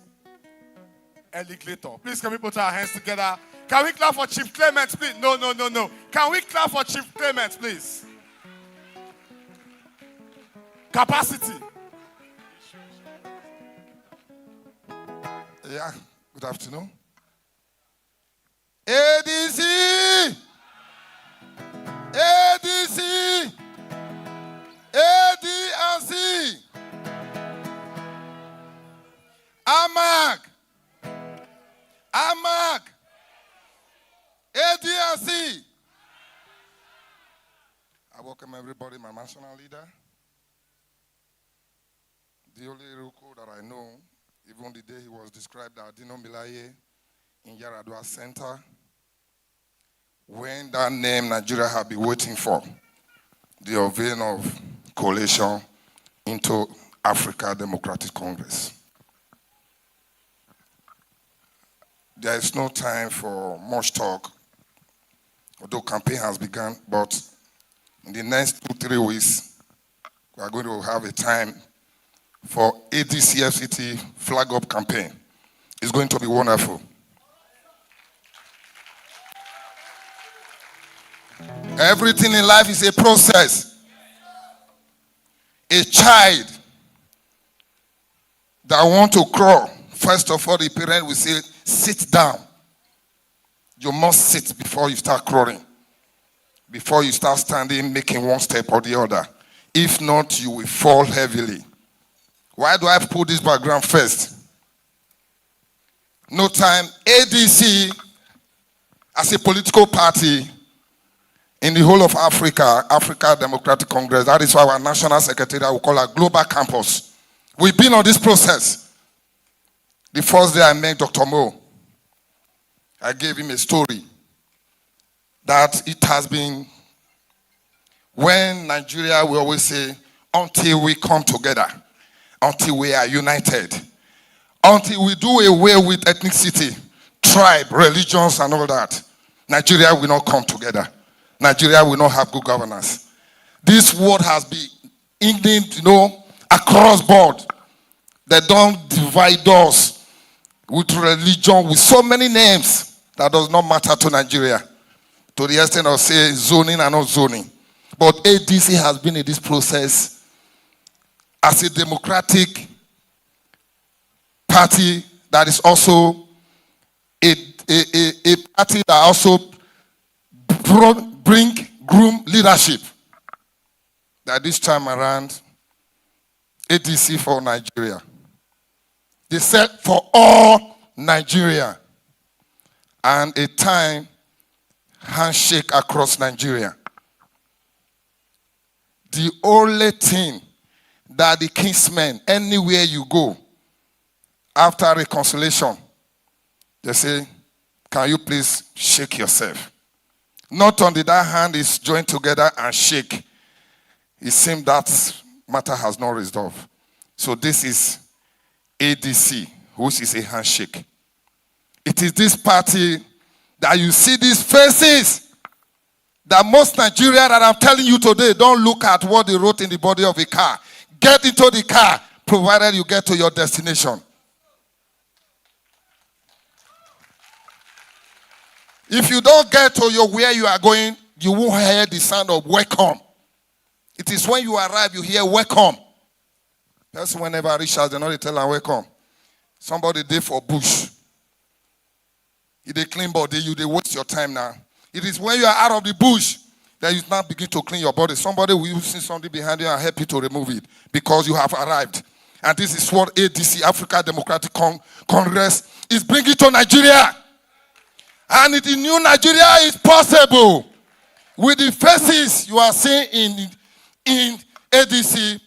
Eliglator. Please, can we put our hands together? Can we clap for Chief Clement, please? No. Can we clap for Chief Clement, please? Capacity. Yeah, good afternoon. ADC! ADC! ADC! AMAC! AMAC! ADC! I welcome everybody, my national leader. The only Ruko that I know, even the day he was described at Dino Milaye in Yaradua Center, when that name Nigeria had been waiting for, the unveiling of coalition into Africa Democratic Congress. There is no time for much talk, although campaign has begun, but in the next 2-3 weeks, we are going to have a time for ADCFCT flag up campaign. It's going to be wonderful. Everything in life is a process. A child that want to crawl, first of all, the parent will say, sit down. You must sit before you start crawling. before you start standing, making one step or the other. If not, you will fall heavily. Why do I put this background first? No time. ADC, as a political party in the whole of Africa, Africa Democratic Congress, that is why our national secretary will call a global campus. We've been on this process. The first day I met Dr. Mo, I gave him a story that it has been, when Nigeria, we always say, until we come together, until we are united, until we do away with ethnicity, tribe, religions, and all that, Nigeria will not come together. Nigeria will not have good governance. This word has been ignorant, across board. They don't divide us with religion, with so many names that does not matter to Nigeria. To the extent of say zoning and not zoning. But ADC has been in this process as a democratic party that is also a party that also groom leadership. That this time around, ADC for Nigeria. They said for all Nigeria. And a time handshake across Nigeria. The only thing that the kinsmen, anywhere you go, after reconciliation, they say, can you please shake yourself? Not on the other hand is joined together and shake. It seems that matter has not resolved. So this is ADC, which is a handshake. It is this party that you see these faces that most Nigerians that I'm telling you today don't look at what they wrote in the body of a car. Get into the car, provided you get to your destination. If you don't get to where you are going, you won't hear the sound of welcome. It is when you arrive, you hear welcome. That's whenever I reach out, they know they tell them welcome. Somebody there for bush. If they clean body, they waste your time now. It is when you are out of the bush that you now begin to clean your body. Somebody will see something behind you and help you to remove it because you have arrived. And this is what ADC, Africa Democratic Congress, is bringing to Nigeria. And the new Nigeria is possible with the faces you are seeing in ADC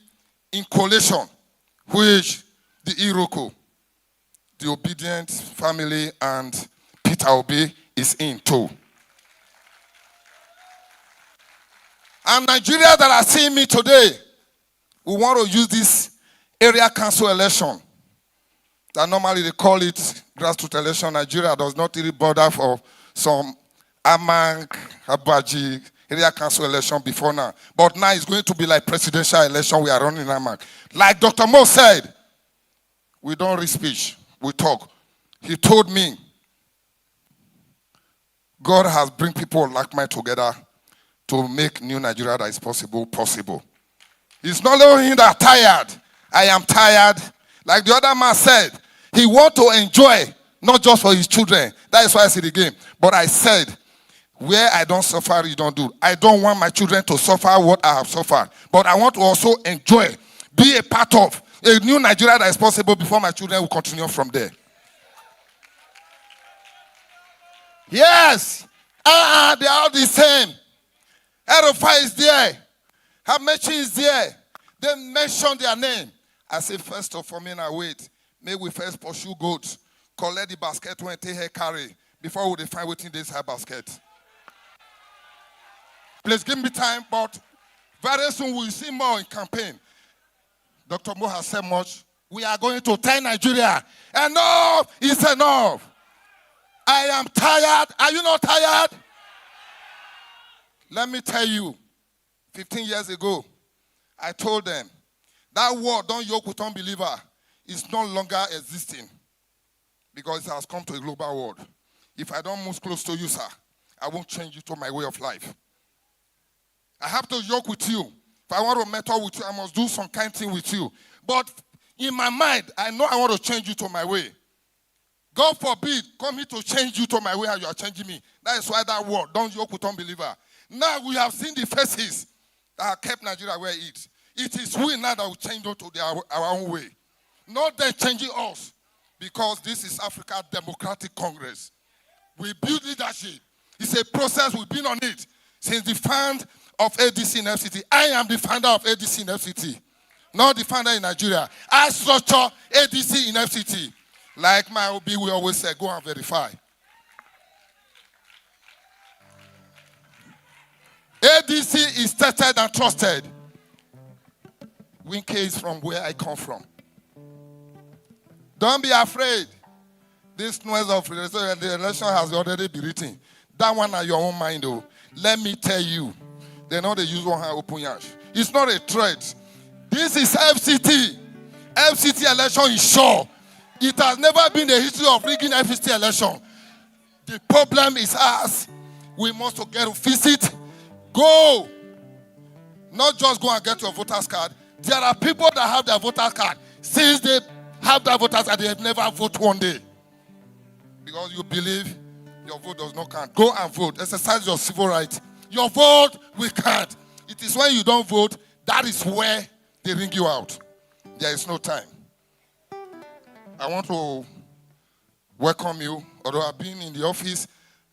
in coalition, which the Iroko, the Obedient family, and Peter Obi is in too. And Nigeria that are seeing me today, we want to use this area council election that normally they call it grassroots election. Nigeria does not really bother for some AMAC, Abaji, area council election before now. But now it's going to be like presidential election. We are running AMAC. Like Dr. Mo said, we don't read speech, we talk. He told me, God has bring people like mine together to make new Nigeria that is possible. It's not only him that tired. I am tired. Like the other man said, he want to enjoy, not just for his children. That is why I said the game. But I said, where I don't suffer, you don't do. I don't want my children to suffer what I have suffered. But I want to also enjoy, be a part of a new Nigeria that is possible before my children will continue from there. Yes. They are all the same. El-Rufai is there. Hamechi is there. They mention their name. I say, first of all, now wait. May we first pursue goats. Collect the basket when take her carry. Before we define what's in this her basket. Please give me time, but very soon we'll see more in campaign. Dr. Mo has said much. We are going to tell Nigeria, enough is enough. I am tired. Are you not tired? Let me tell you, 15 years ago, I told them, that word, don't yoke with unbeliever, is no longer existing because it has come to a global world. If I don't move close to you, sir, I won't change you to my way of life. I have to yoke with you. If I want to mentor with you, I must do some kind thing with you. But in my mind, I know I want to change you to my way. God forbid, come here to change you to my way and you are changing me. That is why that word, don't yoke with unbeliever. Now we have seen the faces that have kept Nigeria where it is. It is we now that will change it to our own way. Not them changing us. Because this is Africa Democratic Congress. We build leadership. It's a process. We've been on it since the found of ADC in FCT. I am the founder of ADC in FCT. Not the founder in Nigeria. I structure ADC in FCT. Like my OB, we always say, go and verify. ADC is tested and trusted. Winke is from where I come from. Don't be afraid. This noise of the election has already been written. That one at your own mind, though. Let me tell you. They know they use one hand open yash. It's not a threat. This is FCT. FCT election is sure. It has never been the history of rigging FCT election. The problem is us. We must get to fix it. Go. Not just go and get your voter's card. There are people that have their voter's card since they have that voters card, they have never voted one day. Because you believe your vote does not count. Go and vote. Exercise your civil right. Your vote will count. It is when you don't vote, that is where they ring you out. There is no time. I want to welcome you. Although I've been in the office,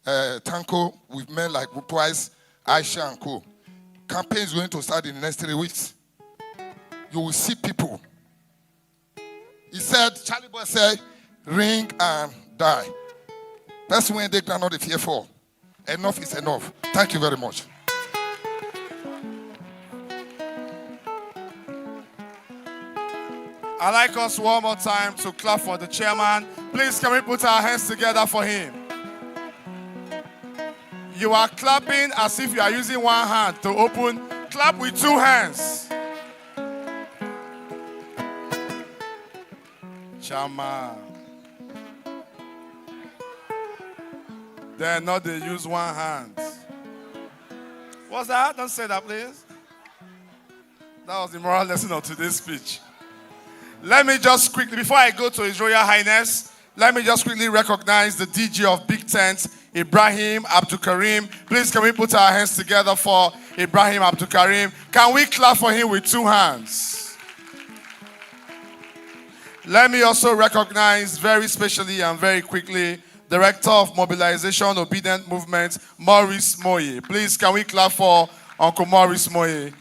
Tanko, we've met like twice, Aisha and Co. Campaign is going to start in the next 3 weeks. You will see people. He said, Charlie Boy said, ring and die. That's when they cannot fear for. Enough is enough. Thank you very much. I'd like us one more time to clap for the chairman. Please, can we put our hands together for him? You are clapping as if you are using one hand to open. Clap with two hands. Chairman. Then not they use one hand. What's that? Don't say that, please. That was the moral lesson of today's speech. Let me just quickly, before I go to His Royal Highness, let me just quickly recognize the DG of Big Tent, Ibrahim Abdul Karim. Please, can we put our hands together for Ibrahim Abdul Karim? Can we clap for him with two hands? Let me also recognize very specially and very quickly Director of Mobilization Obedient Movement, Maurice Moye. Please, can we clap for Uncle Maurice Moye?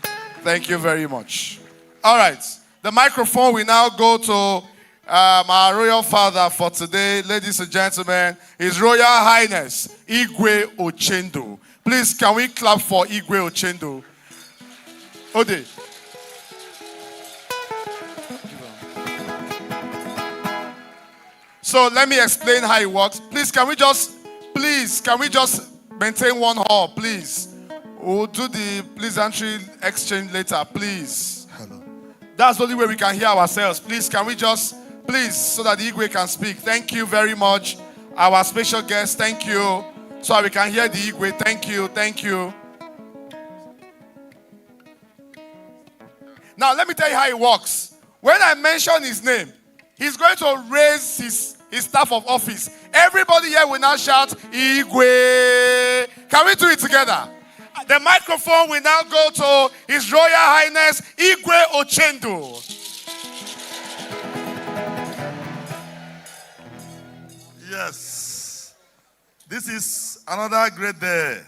Thank you very much. All right. The microphone will now go to our royal father for today. Ladies and gentlemen, His Royal Highness, Igwe Ochendo. Please, can we clap for Igwe Ochendo? Ode. So let me explain how it works. Please, can we just maintain one hall, please? We'll do the pleasantry exchange later, please. Hello. That's the only way we can hear ourselves. Please, can we just, please, so that the Igwe can speak. Thank you very much. Our special guest, thank you. So that we can hear the Igwe. Thank you, thank you. Now, let me tell you how it works. When I mention his name, he's going to raise his staff of office. Everybody here will now shout, Igwe. Can we do it together? The microphone will now go to His Royal Highness, Igwe Ochendo. Yes. This is another great day.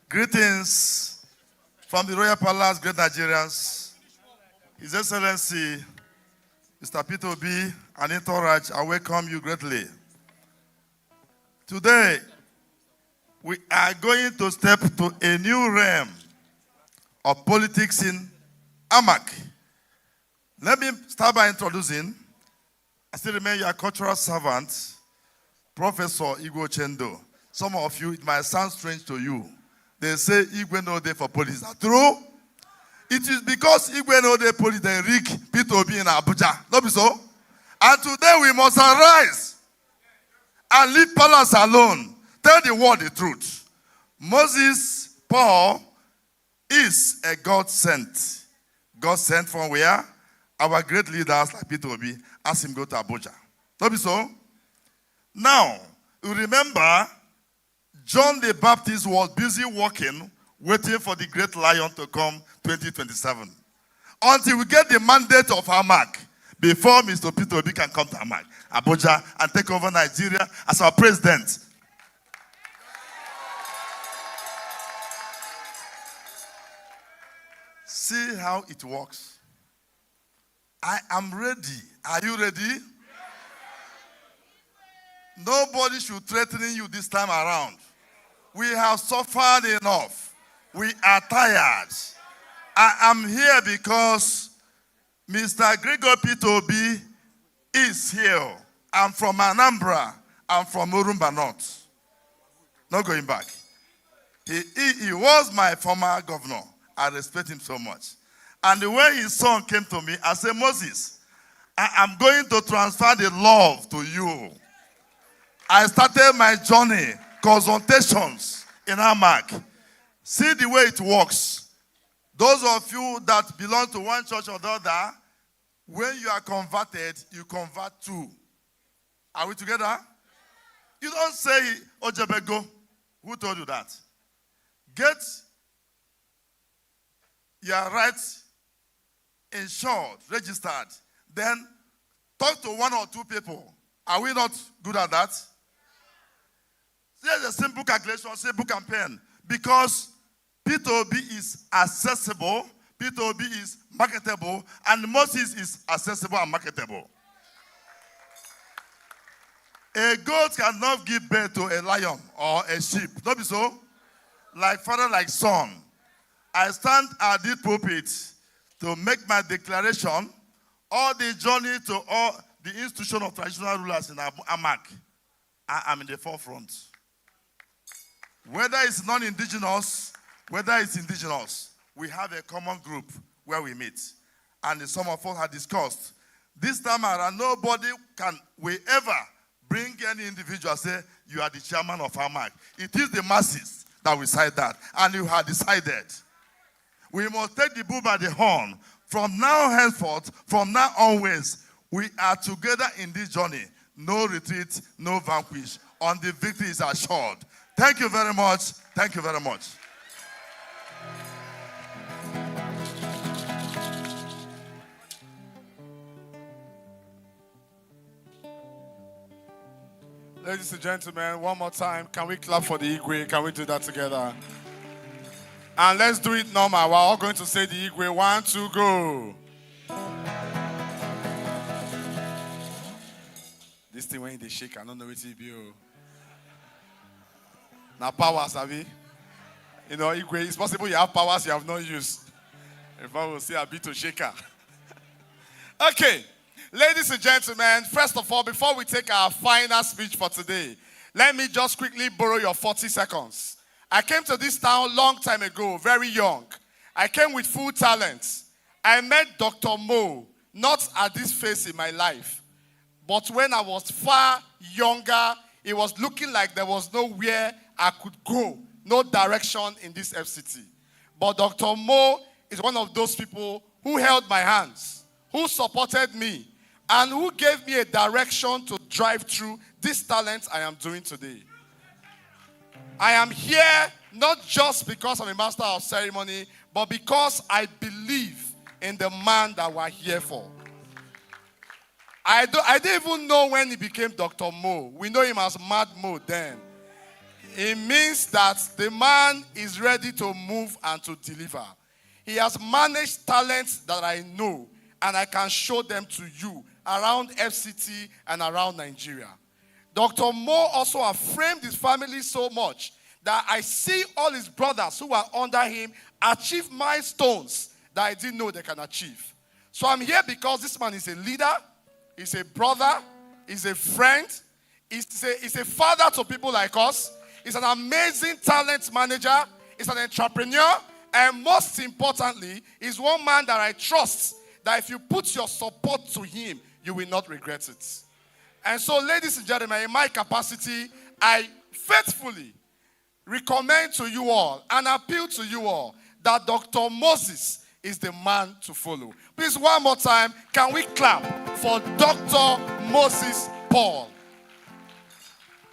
Greetings from the Royal Palace, great Nigerians. His Excellency, Mr. Peter Obi and Entourage, I welcome you greatly. Today, we are going to step to a new realm of politics in AMAC. Let me start by introducing, I still remain your cultural servant, Professor Igwe Ochendo. Some of you, it might sound strange to you. They say Igwe no day for police. Is that true? It is because Igwe no day police, they rig Peter Obi in Abuja. Not be so? And today we must arise and leave palace alone. Tell the world the truth. Moses, Paul, is a God sent. God sent from where? Our great leaders like Peter Obi asked him to go to Abuja. Not be so? Now, you remember, John the Baptist was busy working waiting for the great lion to come 2027. Until we get the mandate of AMAC, before Mr. Peter Obi can come to AMAC, Abuja, and take over Nigeria as our president. See how it works. I am ready. Are you ready? Nobody should threaten you this time around. We have suffered enough. We are tired. I am here because Mr. Gregor Peter Obi is here. I'm from Anambra. I'm from Urumba North. Not going back. He was my former governor. I respect him so much. And when his son came to me, I said, Moses, I am going to transfer the love to you. I started my journey, consultations in AMAC. See the way it works. Those of you that belong to one church or the other, when you are converted, you convert too. Are we together? You don't say, Ojebego. Who told you that? Get your rights insured, registered. Then talk to one or two people. Are we not good at that? Here's a simple calculation, simple campaign. Because P2B is accessible, P2B is marketable, and Moses is accessible and marketable. A goat cannot give birth to a lion or a sheep. Don't be so. Like father, like son. I stand at the pulpit to make my declaration, all the journey to all the institution of traditional rulers in AMAC. I am in the forefront. Whether it's non-indigenous, whether it's indigenous, we have a common group where we meet. And some of us have discussed. This time around, nobody will ever bring any individual and say, you are the chairman of AMAC. It is the masses that will decide that. And you have decided. We must take the bull by the horn. From now henceforth, from now onwards, we are together in this journey. No retreat, no vanquish. On the victory is assured. Thank you very much. Thank you very much. Ladies and gentlemen, one more time. Can we clap for the Igwe? Can we do that together? And let's do it normal. We're all going to say the Igwe. 1, 2, go. This thing when they shake, I don't know what it be. Now power, Sabi. You know, Igwe, it's possible you have powers you have not used. If I will say a bit of shaker. Okay. Ladies and gentlemen, first of all, before we take our final speech for today, let me just quickly borrow your 40 seconds. I came to this town long time ago, very young. I came with full talent. I met Dr. Mo, not at this phase in my life, but when I was far younger, it was looking like there was nowhere I could go, no direction in this FCT. But Dr. Mo is one of those people who held my hands, who supported me, and who gave me a direction to drive through this talent I am doing today. I am here not just because I'm a master of ceremony, but because I believe in the man that we're here for. I didn't even know when he became Dr. Mo. We know him as Mad Mo then. It means that the man is ready to move and to deliver. He has managed talents that I know, and I can show them to you around FCT and around Nigeria. Dr. Mo also has framed his family so much that I see all his brothers who are under him achieve milestones that I didn't know they can achieve. So I'm here because this man is a leader, he's a brother, he's a friend, he's a father to people like us, he's an amazing talent manager, he's an entrepreneur, and most importantly, he's one man that I trust that if you put your support to him, you will not regret it. And so, ladies and gentlemen, in my capacity, I faithfully recommend to you all and appeal to you all that Dr. Moses is the man to follow. Please, one more time, can we clap for Dr. Moses Paul?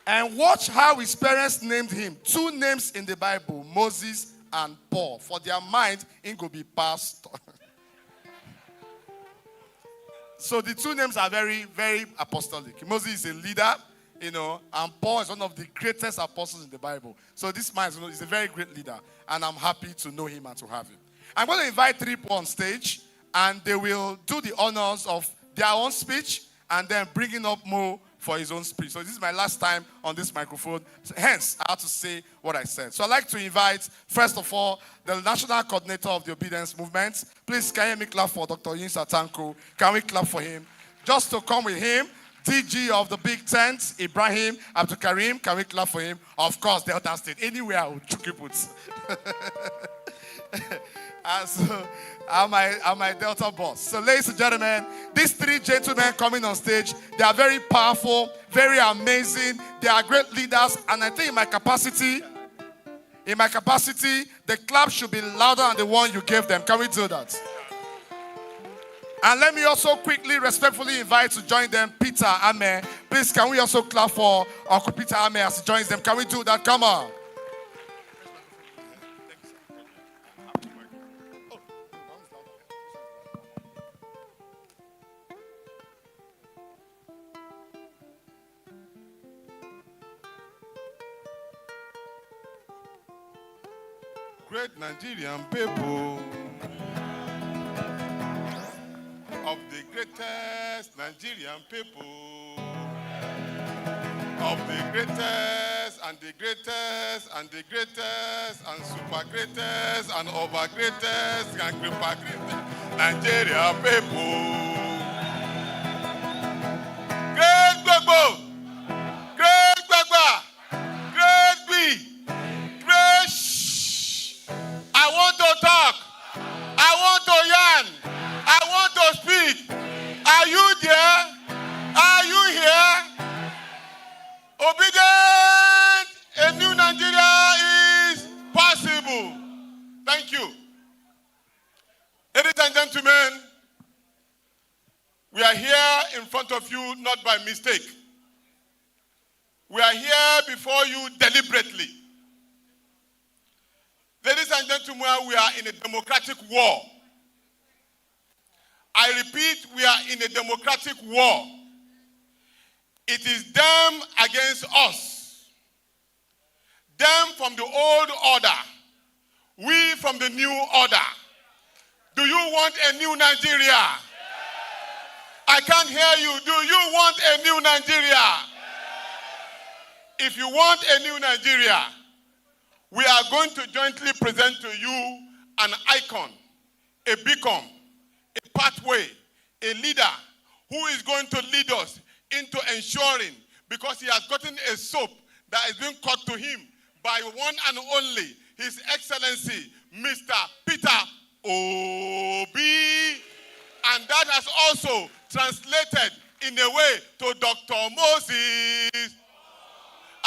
And watch how his parents named him. 2 names in the Bible, Moses and Paul. For their mind, it could be pastor. So the two names are very, very apostolic. Moses is a leader, and Paul is one of the greatest apostles in the Bible. So this man is a very great leader, and I'm happy to know him and to have him. I'm going to invite three people on stage, and they will do the honors of their own speech, and then bringing up Mo for his own speech. So this is my last time on this microphone. Hence, I have to say what I said. So I'd like to invite, first of all, the National Coordinator of the Obedience Movement. Please, can you clap for Dr. Yinsa Tanko? Can we clap for him? Just to come with him, DG of the Big Tent, Ibrahim Abdul Karim. Can we clap for him? Of course, Delta State. Anywhere I would chuck it. I'm my Delta boss. So, ladies and gentlemen, these three gentlemen coming on stage, they are very powerful, very amazing. They are great leaders, and I think in my capacity, the clap should be louder than the one you gave them. Can we do that? And let me also quickly, respectfully invite to join them Peter Ame. Please, can we also clap for Uncle Peter Ame as he joins them? Can we do that? Come on. Great Nigerian people of the greatest Nigerian people of the greatest and the greatest and the greatest and super greatest and over greatest and super greatest Nigerian people. Great Gbogbo, great Gbagba, great B, great Shh. I want to talk. I want to yarn. I want to speak. Are you there? Are you here? Obedient, a new Nigeria is possible. Thank you. Ladies and gentlemen, we are here in front of you not by mistake. We are here before you deliberately. Ladies and gentlemen, we are in a democratic war. I repeat, we are in a democratic war. It is them against us. Them from the old order. We from the new order. Do you want a new Nigeria? I can't hear you. Do you want a new Nigeria? If you want a new Nigeria, we are going to jointly present to you an icon, a beacon, a pathway, a leader who is going to lead us into ensuring, because he has gotten a soap that is being cut to him by one and only His Excellency, Mr. Peter Obi. And that has also translated in a way to Dr. Moses.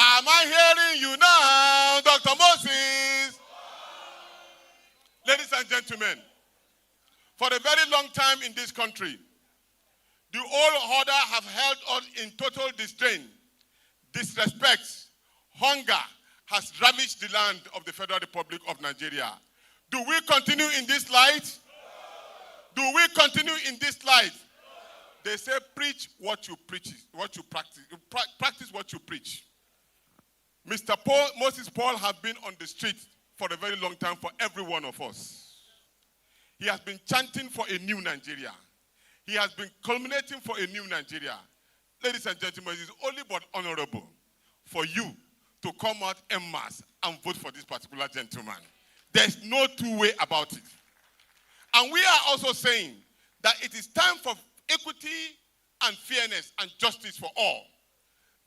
Am I hearing you now, Dr. Moses? Ladies and gentlemen, for a very long time in this country, the old order have held us in total disdain, disrespect, hunger has ravaged the land of the Federal Republic of Nigeria. Do we continue in this light? Do we continue in this light? They say preach what you preach, what you practice. Practice what you preach. Mr. Moses Paul has been on the street for a very long time for every one of us. He has been chanting for a new Nigeria. He has been culminating for a new Nigeria. Ladies and gentlemen, it is only but honorable for you to come out en masse and vote for this particular gentleman. There's no two-way about it. And we are also saying that it is time for equity and fairness and justice for all.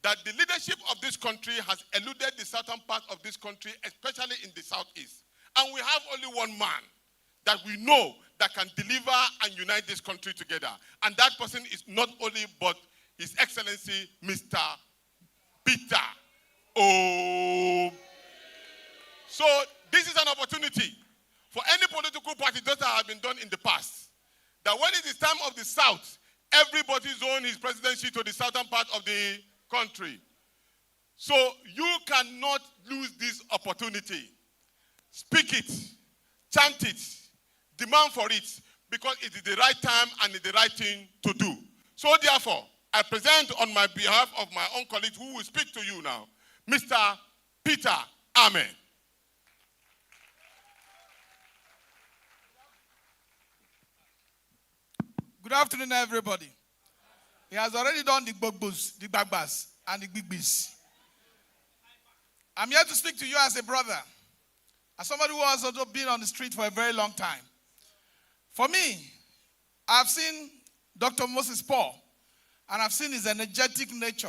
That the leadership of this country has eluded the southern part of this country, especially in the southeast. And we have only one man that we know that can deliver and unite this country together. And that person is not only but His Excellency, Mr. Peter Obi. So this is an opportunity for any political party, just that have been done in the past, that when it is time of the South, everybody zone his presidency to the southern part of the country. So you cannot lose this opportunity. speak it, chant it, demand for it, because it is the right time and the right thing to do. So therefore, I present on my behalf of my own colleague who will speak to you now, Mr. Peter Ame. Good afternoon, everybody. He has already done the bugbos, the bagbas, and the bigbis. I'm here to speak to you as a brother, as somebody who has also been on the street for a very long time. For me, I've seen Dr. Moses Paul, and I've seen his energetic nature,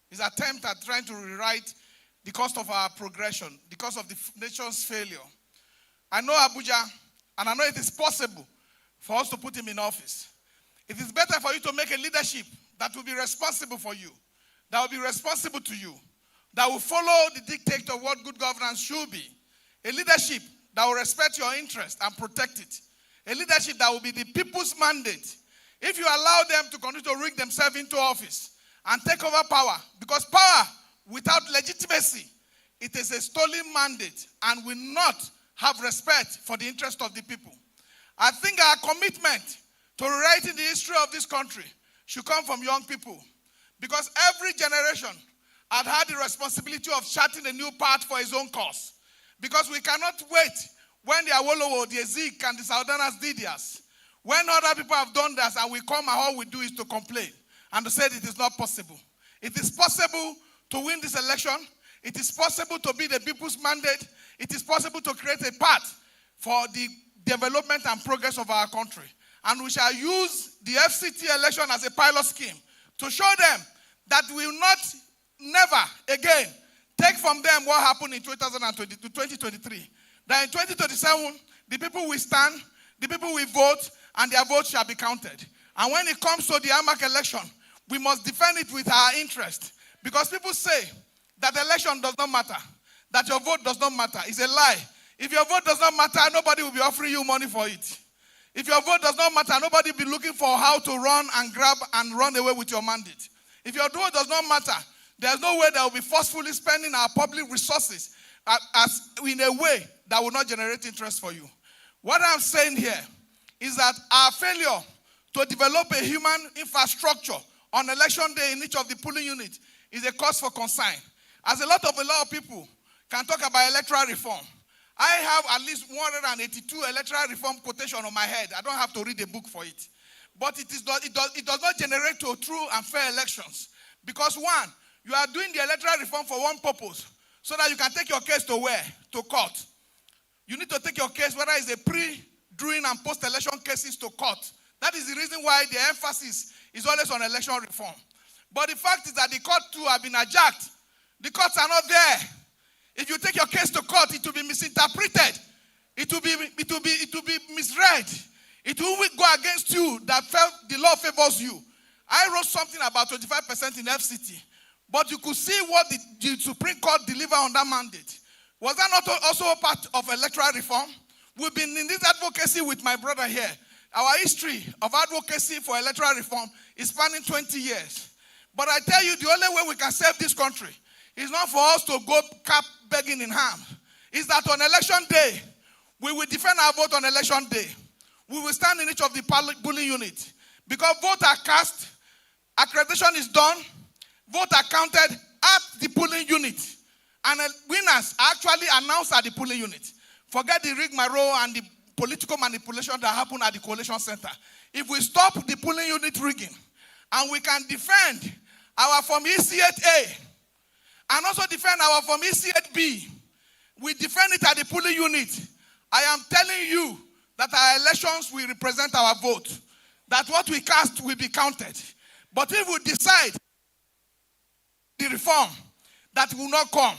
his attempt at trying to rewrite the cost of our progression, the cost of the nation's failure. I know Abuja, and I know it is possible for us to put him in office. It is better for you to make a leadership that will be responsible for you, that will be responsible to you, that will follow the dictate of what good governance should be. A leadership that will respect your interest and protect it. A leadership that will be the people's mandate. If you allow them to continue to rig themselves into office and take over power, because power without legitimacy, it is a stolen mandate and will not have respect for the interest of the people. I think our commitment to rewriting the history of this country should come from young people, because every generation had the responsibility of charting a new path for his own cause. Because we cannot wait when the Awolowo, the Ezek, and the Saudanas did theirs. When other people have done this and we come and all we do is to complain and to say it is not possible. It is possible to win this election. It is possible to be the people's mandate. It is possible to create a path for the development and progress of our country. And we shall use the FCT election as a pilot scheme to show them that we will not never again take from them what happened in 2023. That in 2027, the people will stand, the people will vote, and their vote shall be counted. And when it comes to the AMAC election, we must defend it with our interest. Because people say that election does not matter, that your vote does not matter. It's a lie. If your vote does not matter, nobody will be offering you money for it. If your vote does not matter, nobody will be looking for how to run and grab and run away with your mandate. If your vote does not matter, there's no way that will be forcefully spending our public resources as in a way that will not generate interest for you. What I'm saying here is that our failure to develop a human infrastructure on election day in each of the polling units is a cause for concern. As a lot of people can talk about electoral reform. I have at least 182 electoral reform quotation on my head. I don't have to read a book for it. But it does not generate to true and fair elections. Because one, you are doing the electoral reform for one purpose, so that you can take your case to where? To court. You need to take your case, whether it's a pre, during, and post-election cases, to court. That is the reason why the emphasis is always on election reform. But the fact is that the court too have been hijacked. The courts are not there. If you take your case to court, it will be misinterpreted. It will be misread. It will go against you that the law favors you. I wrote something about 25% in FCT. But you could see what the Supreme Court delivered on that mandate. Was that not also a part of electoral reform? We've been in this advocacy with my brother here. Our history of advocacy for electoral reform is spanning 20 years. But I tell you, the only way we can save this country is not for us to go cap begging in hand. It's that on election day, we will defend our vote on election day. We will stand in each of the polling units. Because votes are cast, accreditation is done, votes are counted at the polling unit. And winners are actually announced at the polling unit. Forget the rigmarole and the political manipulation that happened at the coalition center. If we stop the polling unit rigging, and we can defend our Form E-C-8A, and also defend our Form E-C-8B, we defend it at the polling unit. I am telling you that our elections will represent our vote. That what we cast will be counted. But if we decide the reform that will not come,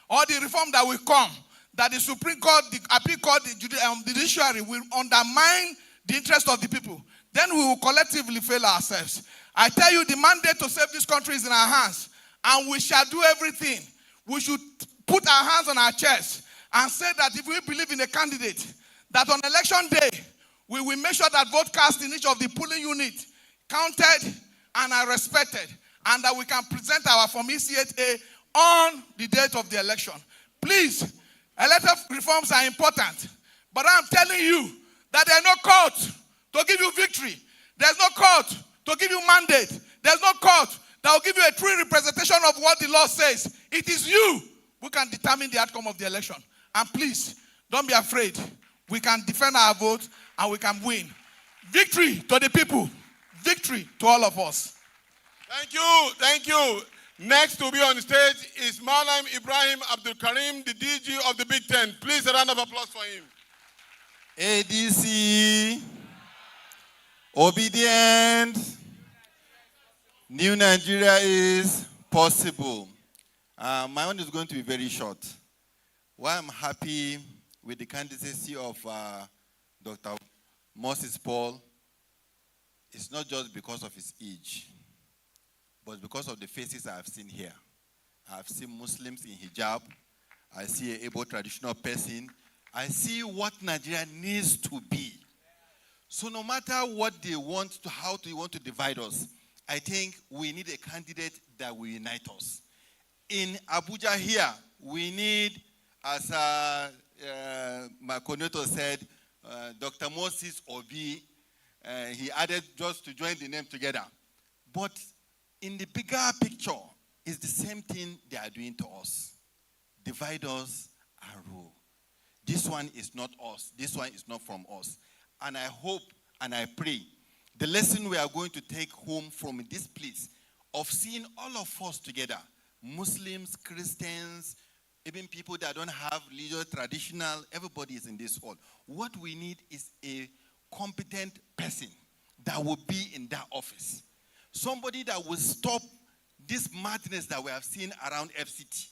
or the reform that will come, that the Supreme Court, the Appeal Court, the judiciary will undermine the interest of the people, then we will collectively fail ourselves. I tell you, the mandate to save this country is in our hands, and we shall do everything. We should put our hands on our chest and say that if we believe in a candidate, that on election day, we will make sure that vote cast in each of the polling units counted and are respected, and that we can present our Form E-C-8A on the date of the election. Please, Electoral reforms are important. But I'm telling you that there's no court to give you victory. There's no court to give you mandate. There's no court that will give you a true representation of what the law says. It is you who can determine the outcome of the election. And please, don't be afraid. We can defend our vote and we can win. Victory to the people. Victory to all of us. Thank you. Thank you. Next to be on stage is Malam Ibrahim Abdul Karim, the DG of the Big Ten. Please, a round of applause for him. ADC, obedient, new Nigeria is possible. My own is going to be very short. Why I'm happy with the candidacy of Dr. Moses Paul, it's not just because of his age, but because of the faces I have seen here. I've seen Muslims in hijab. I see an able traditional person. I see what Nigeria needs to be. So no matter what they want to, how they want to divide us, I think we need a candidate that will unite us. In Abuja here, we need, as my coordinator said, Dr. Moses Obi. He added just to join the name together. But in the bigger picture, it's the same thing they are doing to us. Divide us and rule. This one is not us. This one is not from us. And I hope and I pray the lesson we are going to take home from this place of seeing all of us together, Muslims, Christians, even people that don't have religious, traditional, everybody is in this hall. What we need is a competent person that will be in that office. Somebody that will stop this madness that we have seen around FCT.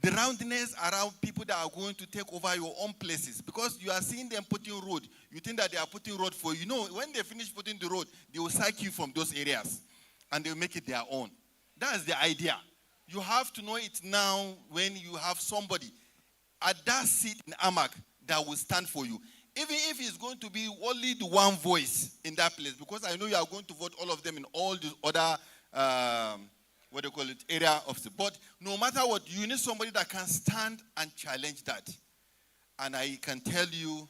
The roundness around people that are going to take over your own places. Because you are seeing them putting road. You think that they are putting road for you. No, when they finish putting the road, they will sack you from those areas. And they will make it their own. That's the idea. You have to know it now when you have somebody at that seat in AMAC that will stand for you. Even if it's going to be only the one voice in that place, because I know you are going to vote all of them in all the other, area of the board. No matter what, you need somebody that can stand and challenge that. And I can tell you,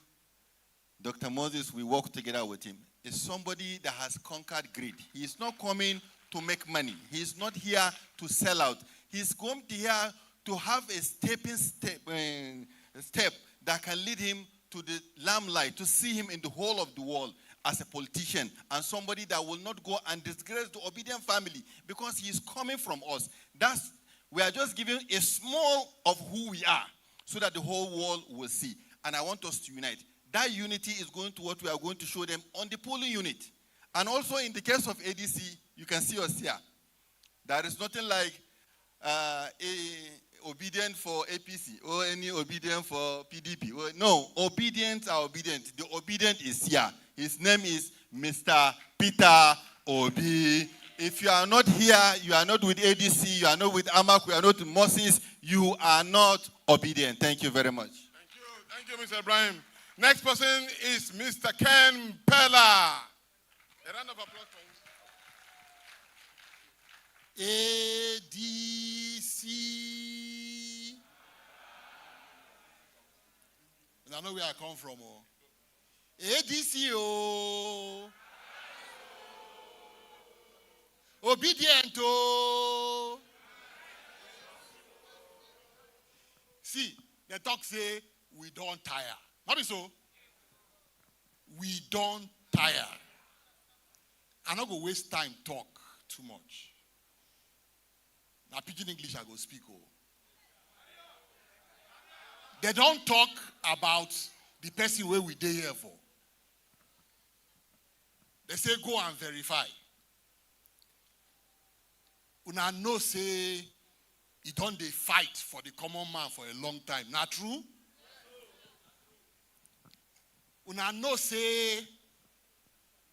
Dr. Moses, we work together with him. Is somebody that has conquered greed. He is not coming to make money. He is not here to sell out. He's going to here to have a step that can lead him to the limelight, to see him in the whole of the world as a politician and somebody that will not go and disgrace the obedient family because he is coming from us. We are just giving a small of who we are so that the whole world will see. And I want us to unite. That unity is going to what we are going to show them on the polling unit. And also in the case of ADC, you can see us here. There is nothing like obedient for APC or any obedient for PDP. No, obedient are obedient. The obedient is here. His name is Mr. Peter Obi. If you are not here, you are not with ADC, you are not with AMAC, you are not with Moses, you are not obedient. Thank you very much. Thank you, Mr. Ibrahim. Next person is Mr. Ken Pella. A round of applause for him. ADC. I know where I come from. ADC. Obedient. See, the talk say we don't tire. Not be so. We don't tire. I'm not going to waste time talk too much. Now, pidgin English I go speak. They don't talk about the person where we dey here for. They say go and verify. Una know say he don't dey fight for the common man for a long time. Not true? Una know say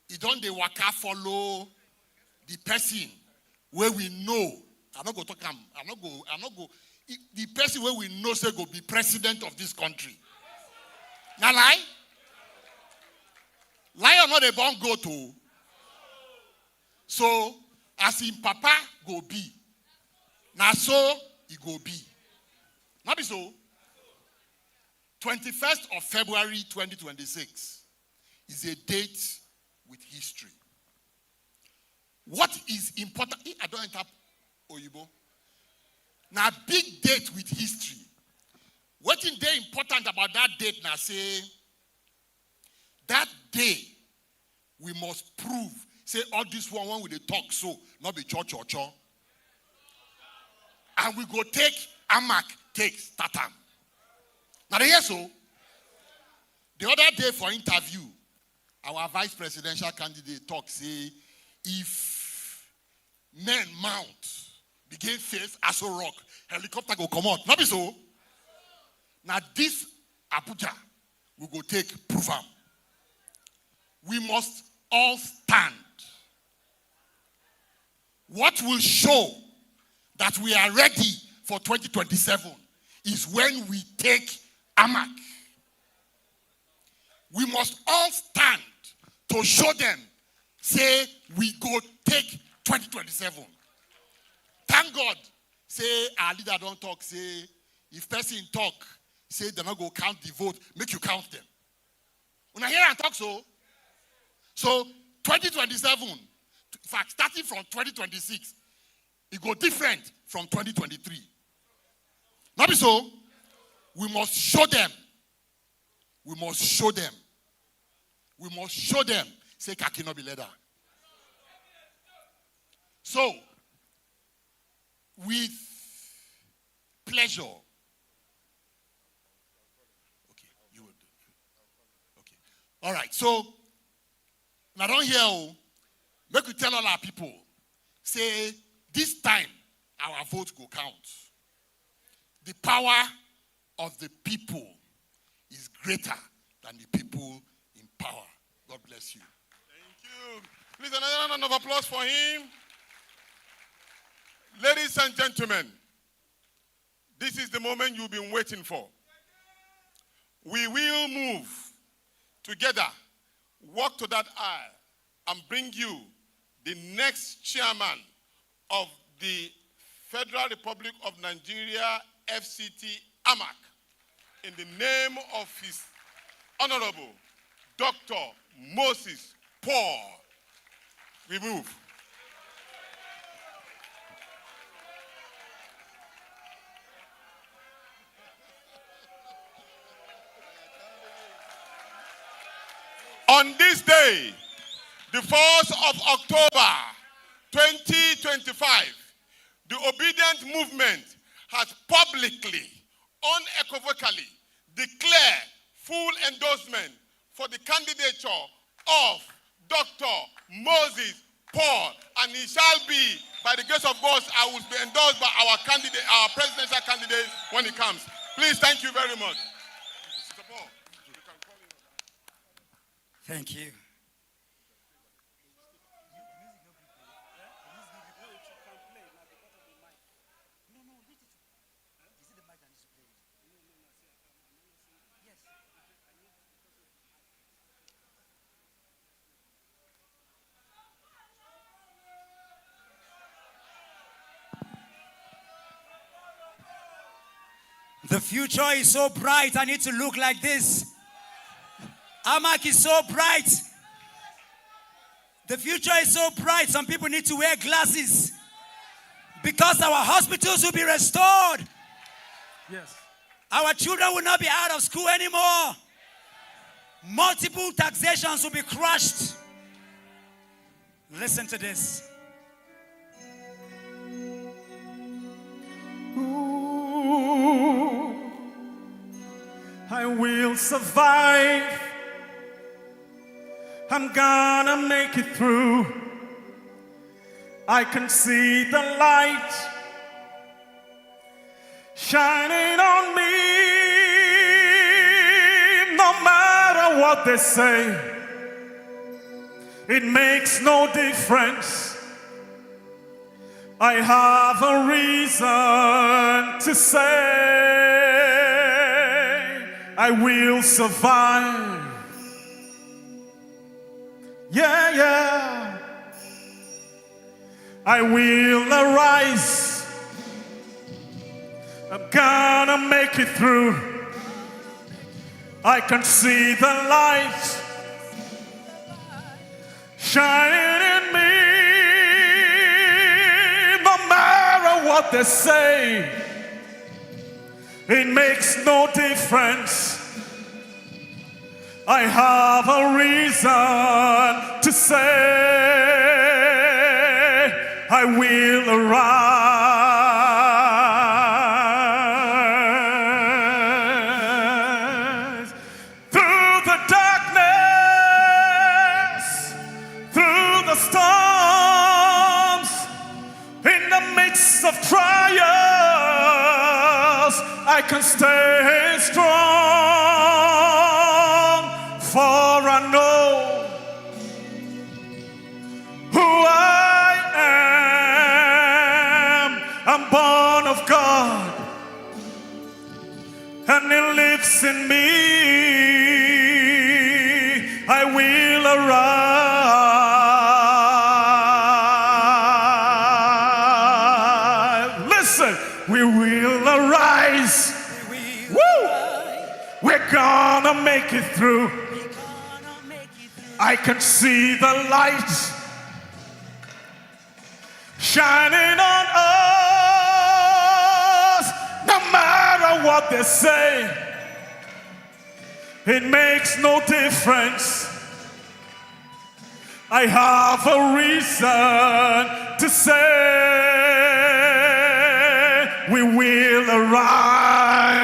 he don't dey waka follow the person where we know. I'm not going to talk him. I'm not go. The person where we know say go be president of this country. Now lie? Lie or not a born go to. So as in papa go be. Now so he go be. Not be so. 21st of February 2026 is a date with history. What is important? I don't enter Oyibo. Now, big date with history. What is very important about that date now? Say that day we must prove. Say all this one with the talk so not be church or church. And we go take AMAC take Tatam. Now yes, so the other day for interview, our vice presidential candidate talk say if men mount begin face Aso Rock, helicopter go come out. Not be so. Now this Abuja we go take prove am. We must all stand. What will show that we are ready for 2027 is when we take AMAC. We must all stand to show them, say, we go take 2027. Thank God, say, our leader don't talk, say, if person talk, say, they're not going to count the vote, make you count them. When I hear and talk so 2027, in fact, starting from 2026, it go different from 2023. Not be so. We must show them. We must show them. We must show them. Say, Kaki no be leader. So, with pleasure. Okay, you would. Okay. All right. So, now don't hear. Make we tell all our people. Say, this time our vote will count. The power of the people is greater than the people in power. God bless you. Thank you. Please, another round of applause for him. Ladies and gentlemen, this is the moment you've been waiting for. We will move together, walk to that aisle, and bring you the next chairman of the Federal Republic of Nigeria, FCT AMAC, in the name of His Honorable Dr. Moses Paul. We move. On this day, the 1st of October, 2025, the Obedient Movement has publicly, unequivocally declared full endorsement for the candidature of Dr. Moses Paul, and he shall be, by the grace of God, I will be endorsed by our candidate, our presidential candidate when he comes. Please, thank you very much. Thank you. The future is so bright, I need to look like this. AMAC is so bright. The future is so bright, some people need to wear glasses. Because our hospitals will be restored. Yes. Our children will not be out of school anymore. Multiple taxations will be crushed. Listen to this. I will survive. I'm gonna make it through. I can see the light shining on me. No matter what they say, it makes no difference. I have a reason to say I will survive. Yeah, yeah. I will arise. I'm gonna make it through. I can see the light shining in me. No matter what they say, it makes no difference. I have a reason to say I will arise. Through the darkness, through the storms, in the midst of trials, I can stay strong, for I know who I am. I'm born of God, and He lives in me. I will arise. Listen, we will arise. Woo! We're gonna make it through. I can see the light shining on us. No matter what they say, it makes no difference. I have a reason to say we will arise.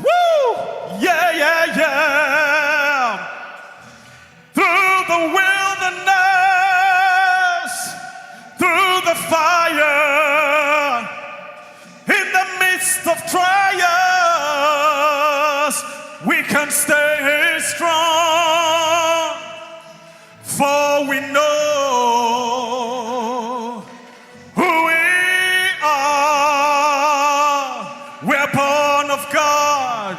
Woo! Yeah, yeah, yeah. Through the wilderness, through the fire, in the midst of trials, we can stay strong, for we know who we are. We're born of God,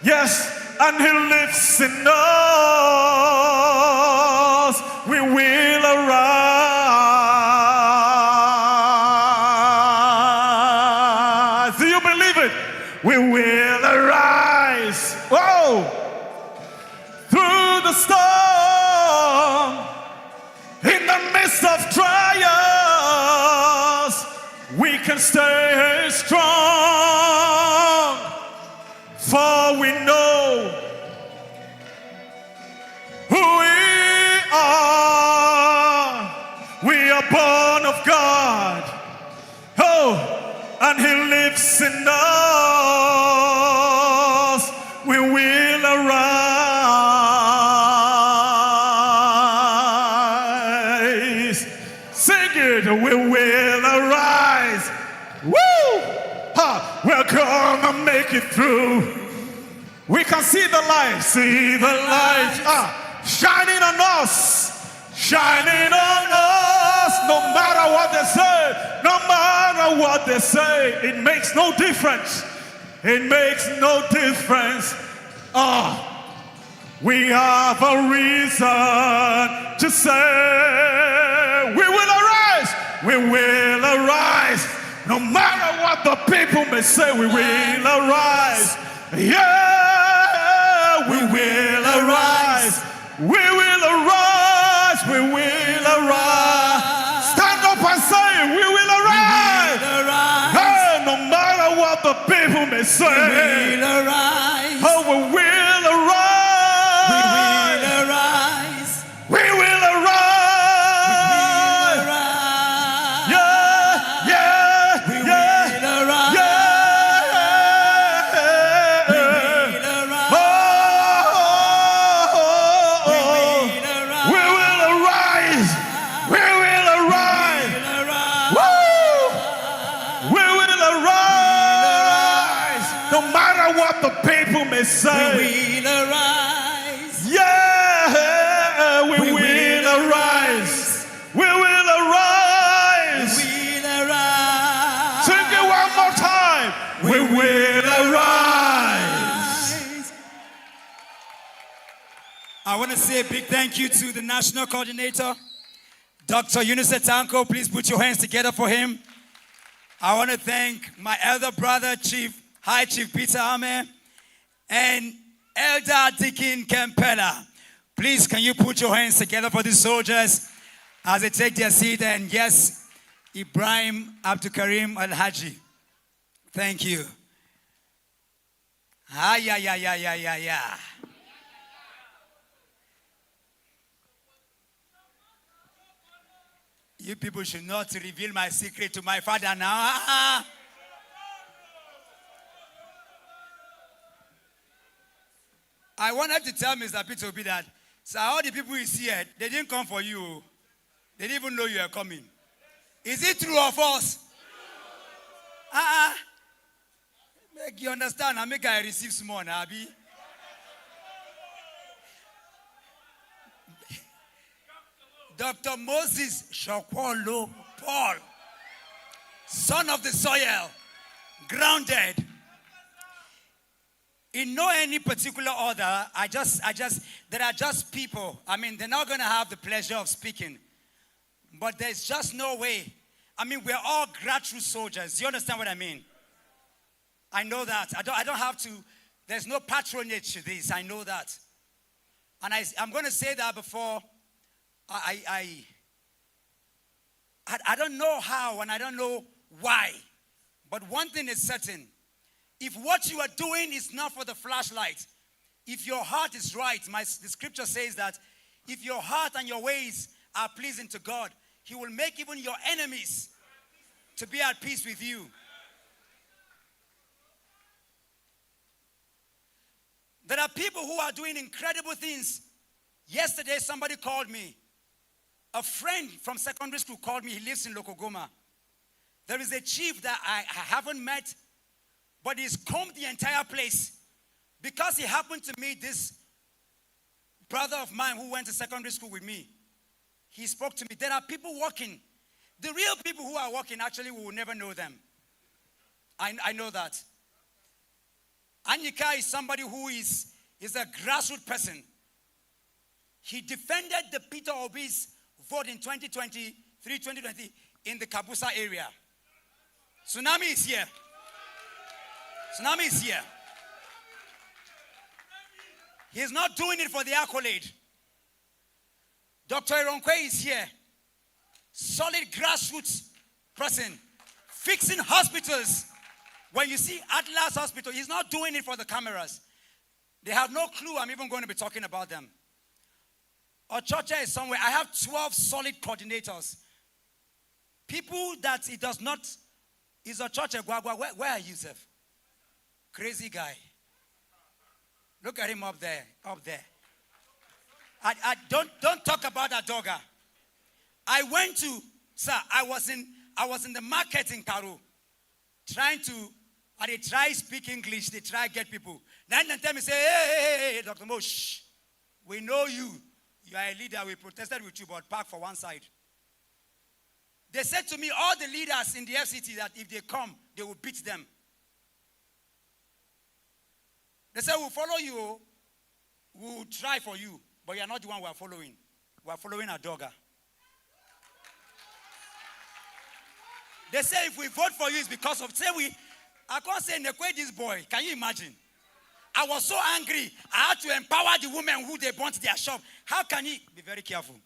yes, and He lives in us. We will arise. Do you believe it? We will arise. Whoa! Through the storm, in the midst of trials, we can stay strong, for we know who we are. We are born of God. Oh, and He lives in us. We will arise. Sing it. We will arise. Woo! Ha! We're gonna make it through. We can see the light, shining on us, shining on us. No matter what they say, no matter what they say, it makes no difference. It makes no difference. We have a reason to say we will arise. We will arise. No matter what the people may say, we will arise. Yeah, we will arise. We will arise. We will arise. Stand up and say, we will arise. Hey, no matter what the people may say, we will arise. Oh, we will arise. We will arise. We will arise. The people may say, we will arise. Yeah, we will arise. We will arise. We will arise. Sing it one more time. We will arise. I want to say a big thank you to the national coordinator, Dr. Eunice Tanko. Please put your hands together for him. I want to thank my elder brother, High Chief Peter Ame, and Elder Deacon Kampela. Please, can you put your hands together for these soldiers as they take their seat? And yes, Ibrahim Abdukarim Al-Haji. Thank you. Yeah. You people should not reveal my secret to my father now. I wanted to tell Mr. Peter Obi that, so all the people you see here, they didn't come for you. They didn't even know you are coming. Is it true or false? Make you understand, I make I receive small, Abi. Dr. Moses Shakwolo Paul, son of the soil, grounded. In no any particular order, there are just people. I mean, they're not going to have the pleasure of speaking. But there's just no way. I mean, we're all grassroots soldiers. Do you understand what I mean? I know that. I don't have to. There's no patronage to this. I know that. And I'm going to say that before I don't know how and I don't know why. But one thing is certain. If what you are doing is not for the flashlight, if your heart is right, the scripture says that if your heart and your ways are pleasing to God, He will make even your enemies to be at peace with you. There are people who are doing incredible things. Yesterday, somebody called me. A friend from secondary school called me. He lives in Lokogoma. There is a chief that I haven't met, but he's combed the entire place because he happened to meet this brother of mine who went to secondary school with me. He spoke to me. There are people working. The real people who are working, actually, we will never know them. I know that. Anyika is somebody who is a grassroots person. He defended the Peter Obi's vote in 2020 in the Kabusa area. Tsunami is here. Tsunami is here. He's not doing it for the accolade. Dr. El-Rufai is here. Solid grassroots person. Fixing hospitals. When you see Atlas Hospital, he's not doing it for the cameras. They have no clue I'm even going to be talking about them. Ochocha is somewhere. I have 12 solid coordinators. People that it does not. Is Ochocha Guagua? Where are you, Seth? Crazy guy. Look at him up there. Up there. Don't talk about that dogger. I went to, sir, I was in the market in Karo. Trying to, and they try speak English, they try get people. Then they tell me, say, hey, Dr. Mo, shh. We know you. You are a leader. We protested with you, but park for one side. They said to me, all the leaders in the FCT, that if they come, they will beat them. They said, we'll follow you. We'll try for you. But you are not the one we are following. We are following a dogger. They say if we vote for you, it's because of, I can't say Nekwe this boy. Can you imagine? I was so angry. I had to empower the women who they burnt their shop. How can he? Be very careful.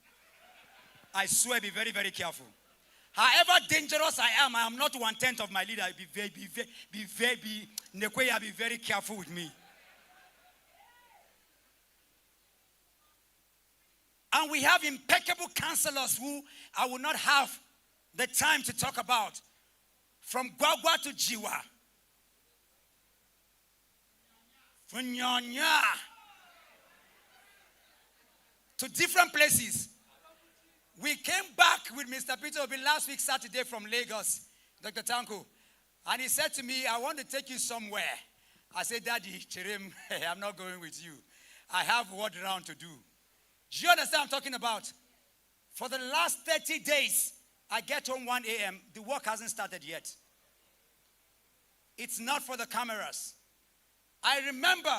I swear, be very, very careful. However dangerous I am not 1/10 of my leader. Nekwe, be very careful with me. And we have impeccable counselors who I will not have the time to talk about. From Guagua to Jiwa. From Njenje. To different places. We came back with Mr. Peter Obi last week, Saturday, from Lagos, Dr. Tanko. And he said to me, I want to take you somewhere. I said, Daddy, Chirim, I'm not going with you. I have word round to do. Do you understand what I'm talking about? For the last 30 days, I get home 1 a.m. The work hasn't started yet. It's not for the cameras. I remember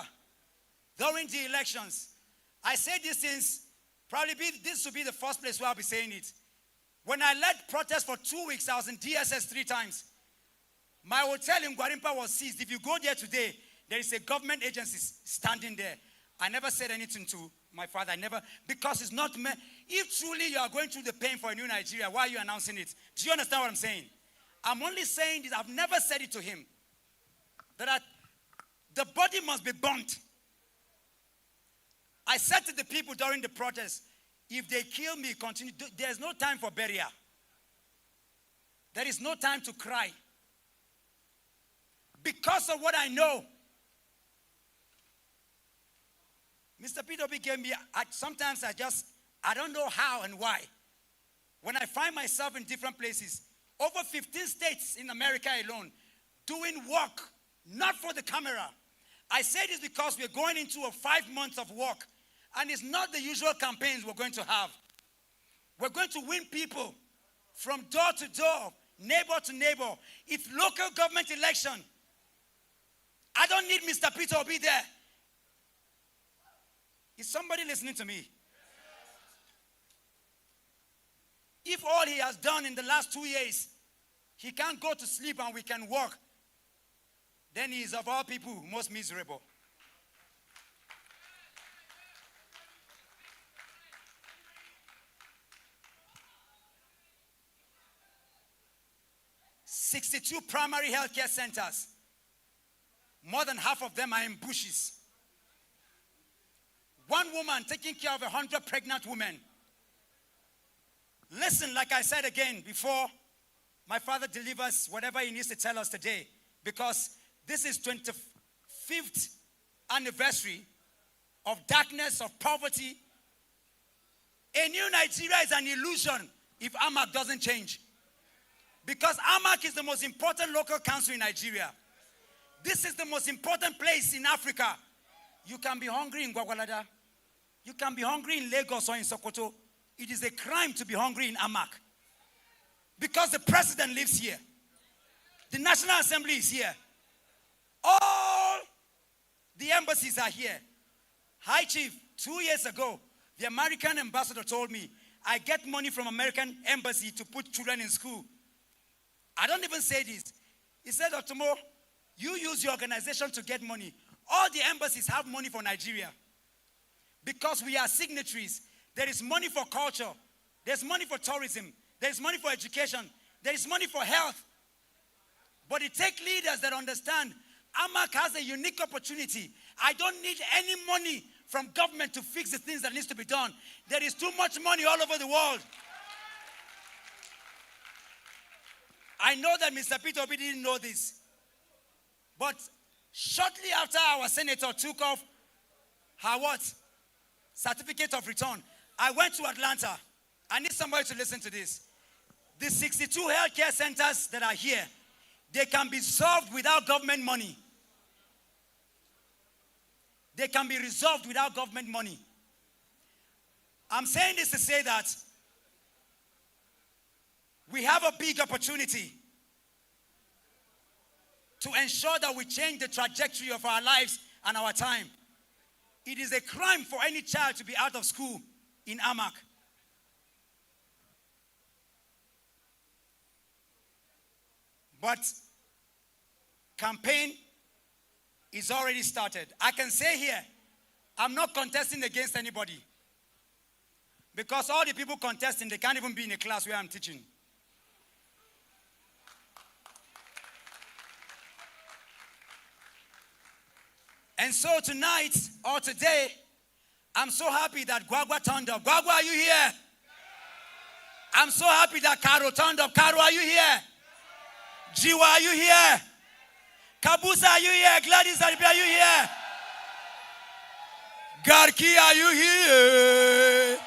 during the elections, I said these things, this will be the first place where I'll be saying it. When I led protests for 2 weeks, I was in DSS 3 times. My hotel in Guarimpa was seized. If you go there today, There is a government agency standing there. I never said anything to my father. I never, because it's not meant. If truly you are going through the pain for a new Nigeria, why are you announcing it? Do you understand what I'm saying? I'm only saying this. I've never said it to him. That the body must be burnt. I said to the people during the protest, if they kill me, continue. There's no time for burial. There is no time to cry. Because of what I know, Mr. Peter Obi gave me, sometimes I don't know how and why. When I find myself in different places, over 15 states in America alone, doing work, not for the camera. I say this because we're going into a 5 months of work, and it's not the usual campaigns we're going to have. We're going to win people from door to door, neighbor to neighbor. It's local government election. I don't need Mr. Peter Obi there. Is somebody listening to me? If all he has done in the last 2 years, he can't go to sleep and we can work, then he is of all people most miserable. "62 primary healthcare centers. More than half of them are in bushes. One woman taking care of 100 pregnant women. Listen, like I said again before, my father delivers whatever he needs to tell us today, because this is 25th anniversary of darkness, of poverty. A new Nigeria is an illusion if AMAC doesn't change. Because AMAC is the most important local council in Nigeria. This is the most important place in Africa. You can be hungry in Gwagwalada. You can be hungry in Lagos or in Sokoto. It is a crime to be hungry in AMAC. Because the president lives here. The National Assembly is here. All the embassies are here. High Chief, 2 years ago, the American ambassador told me, I get money from American embassy to put children in school. I don't even say this. He said, Dr. Mo, you use your organization to get money. All the embassies have money for Nigeria. Because we are signatories. There is money for culture. There's money for tourism. There's money for education. There is money for health. But it takes leaders that understand AMAC has a unique opportunity. I don't need any money from government to fix the things that needs to be done. There is too much money all over the world. I know that Mr. Peter Obi didn't know this. But shortly after our senator took off her what? Certificate of return, I went to Atlanta. I need somebody to listen to this. The 62 healthcare centers that are here, they can be solved without government money. They can be resolved without government money. I'm saying this to say that we have a big opportunity to ensure that we change the trajectory of our lives and our time. It is a crime for any child to be out of school in AMAC. But campaign is already started. I can say here, I'm not contesting against anybody. Because all the people contesting, they can't even be in a class where I'm teaching. And so tonight, or today, I'm so happy that Gwagwa turned up. Gwagwa, are you here? I'm so happy that Karo turned up. Karo, are you here? Jiwa, are you here? Kabusa, are you here? Gladys, are you here? Garki, are you here?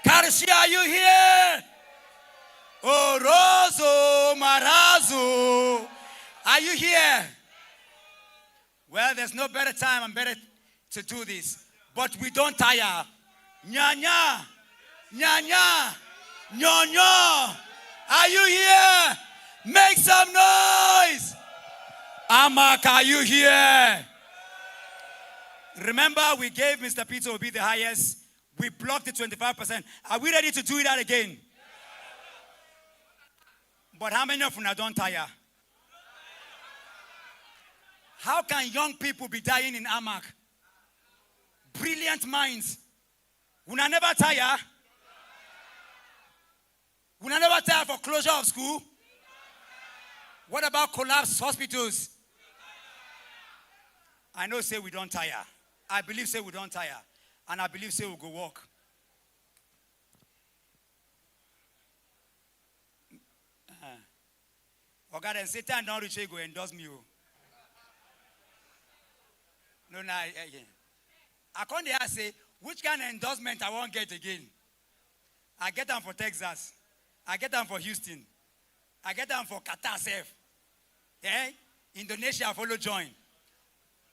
Karshi, are you here? Orozo, Marazo, are you here? Well, there's no better time and better to do this. But we don't tire. Nyanya, nyanya, nyonyo. Are you here? Make some noise. AMAC, are you here? Remember, we gave Mr. Peter Obi the highest. We blocked the 25%. Are we ready to do that again? But how many of you don't tire? How can young people be dying in AMAC? Brilliant minds. Una never tire? Una never tire for closure of school? What about collapsed hospitals? I know say we don't tire. I believe say we don't tire. And I believe say we go walk. Okay, then Satan don't reach go endorse me. No, I can't there say, which kind of endorsement I won't get again? I get them for Texas. I get them for Houston. I get them for Qatar safe. Yeah? Indonesia follow join.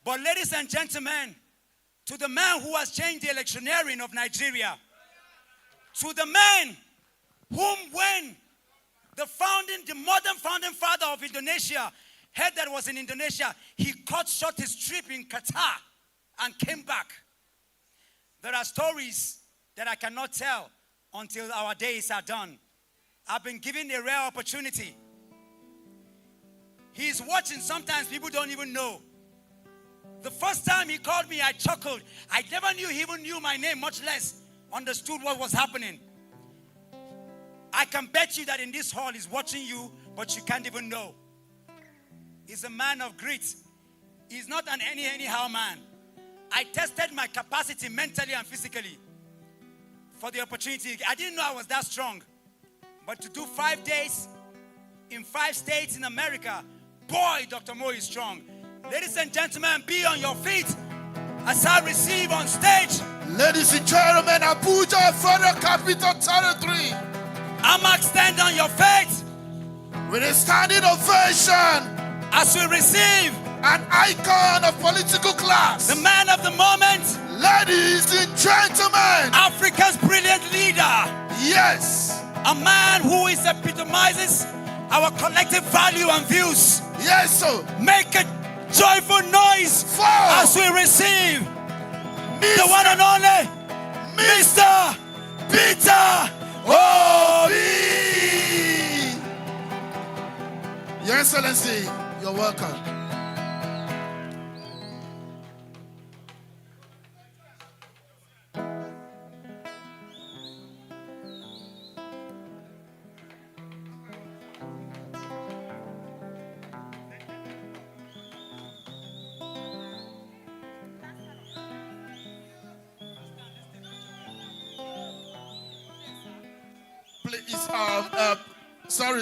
But ladies and gentlemen, to the man who has changed the electioneering of Nigeria, to the man whom when the modern founding father of Indonesia, head that was in Indonesia, he cut short his trip in Qatar and came back. There are stories that I cannot tell until our days are done. I've been given a rare opportunity. He's watching. Sometimes people don't even know. The first time he called me, I chuckled. I never knew he even knew my name, much less understood what was happening. I can bet you that in this hall he's watching you, but you can't even know. He's a man of grit. He's not an anyhow man. I tested my capacity mentally and physically for the opportunity. I didn't know I was that strong. But to do 5 days in 5 states in America, boy, Dr. Mo is strong. Ladies and gentlemen, be on your feet as I receive on stage. Ladies and gentlemen, Abuja Federal Capital Territory. AMAC, stand on your feet. With a standing ovation. As we receive an icon of political class. The man of the moment. Ladies and gentlemen. Africa's brilliant leader. Yes. A man who epitomizes our collective value and views. Yes, sir. Make a joyful noise as we receive the one and only Mr. Peter Obi. Your Excellency, you're welcome.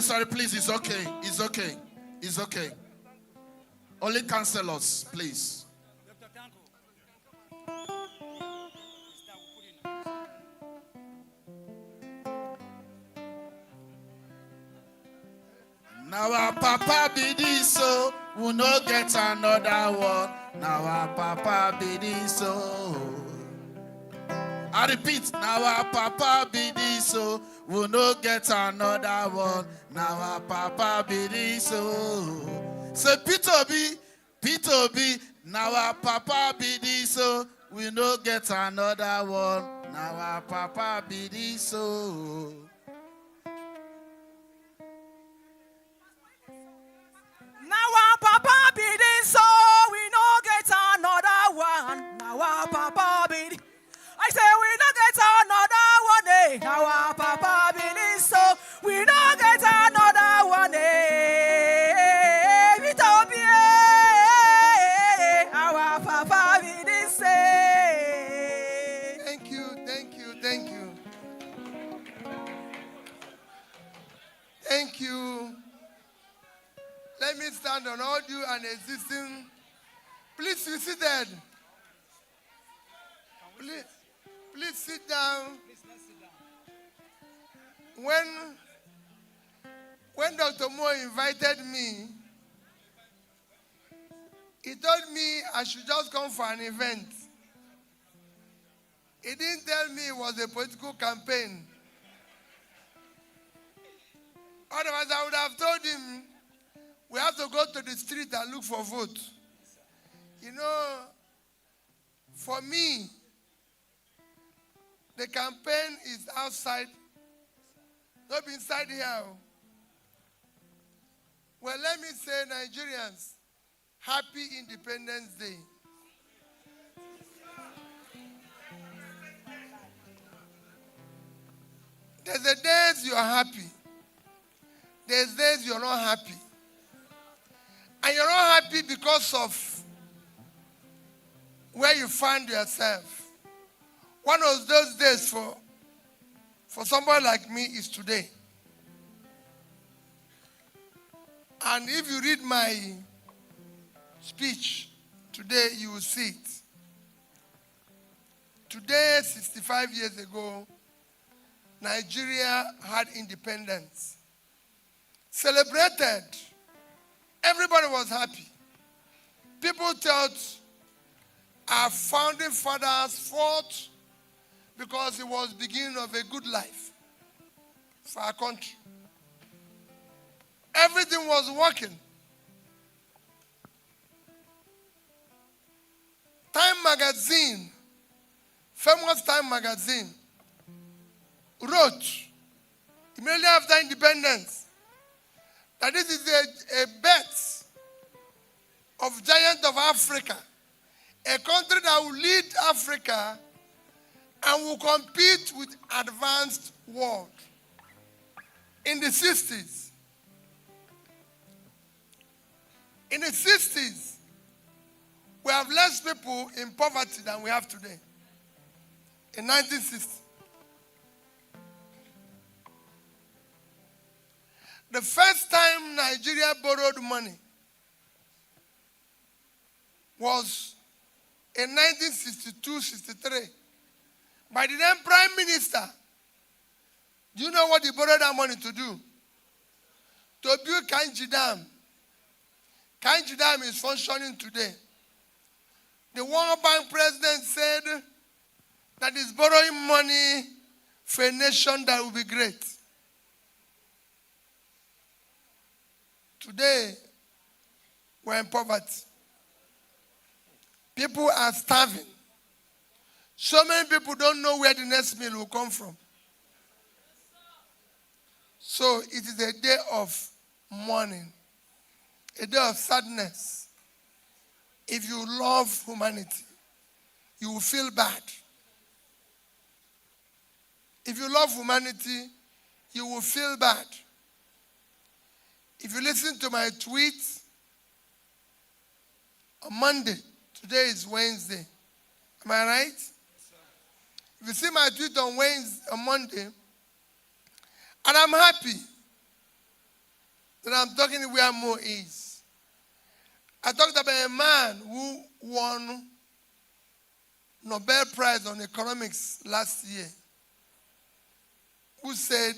Sorry, please, it's okay. Only councillors, please. Now our papa be this, so we no get another one. Now our papa be this, so. I repeat, now our papa be this, so we no get another one. Now our papa be this, so. Say Peter B, now our papa be this, so we no get another one. Now our papa be this, so. Now our papa be this, so we no get another one. Now our papa be this. I say we don't get another one, eh. Now our papa be this, so we don't get another one, eh. We don't be, our papa be this, eh. Thank you. Thank you. Let me stand on all due and existing. Please be seated. Please sit down. When Dr. Moore invited me, he told me I should just come for an event. He didn't tell me it was a political campaign. Otherwise, I would have told him we have to go to the street and look for vote. You know, for me, the campaign is outside, not inside here. Well, let me say, Nigerians, Happy Independence Day. There's the days you are happy. There's days you're not happy. And you're not happy because of where you find yourself. One of those days for somebody like me is today. And if you read my speech today, you will see it. Today, 65 years ago, Nigeria had independence. Celebrated. Everybody was happy. People thought our founding fathers fought because it was the beginning of a good life for our country. Everything was working. Time magazine, famous Time magazine, wrote immediately after independence that this is a bet of giant of Africa, a country that will lead Africa and will compete with advanced world. In the 60s, we have less people in poverty than we have today. In 1960. The first time Nigeria borrowed money was in 1962-63 by the then Prime Minister. Do you know what he borrowed that money to do? To build Njenje Dam. Njenje Dam is functioning today. The World Bank president said that he's borrowing money for a nation that will be great. Today, we're in poverty. People are starving. So many people don't know where the next meal will come from. So it is a day of mourning, a day of sadness. If you love humanity, you will feel bad. If you love humanity, you will feel bad. If you listen to my tweets on Monday, today is Wednesday. Am I right? If you see my tweet on Monday, and I'm happy that I'm talking where Mo is. I talked about a man who won Nobel Prize on Economics last year, who said,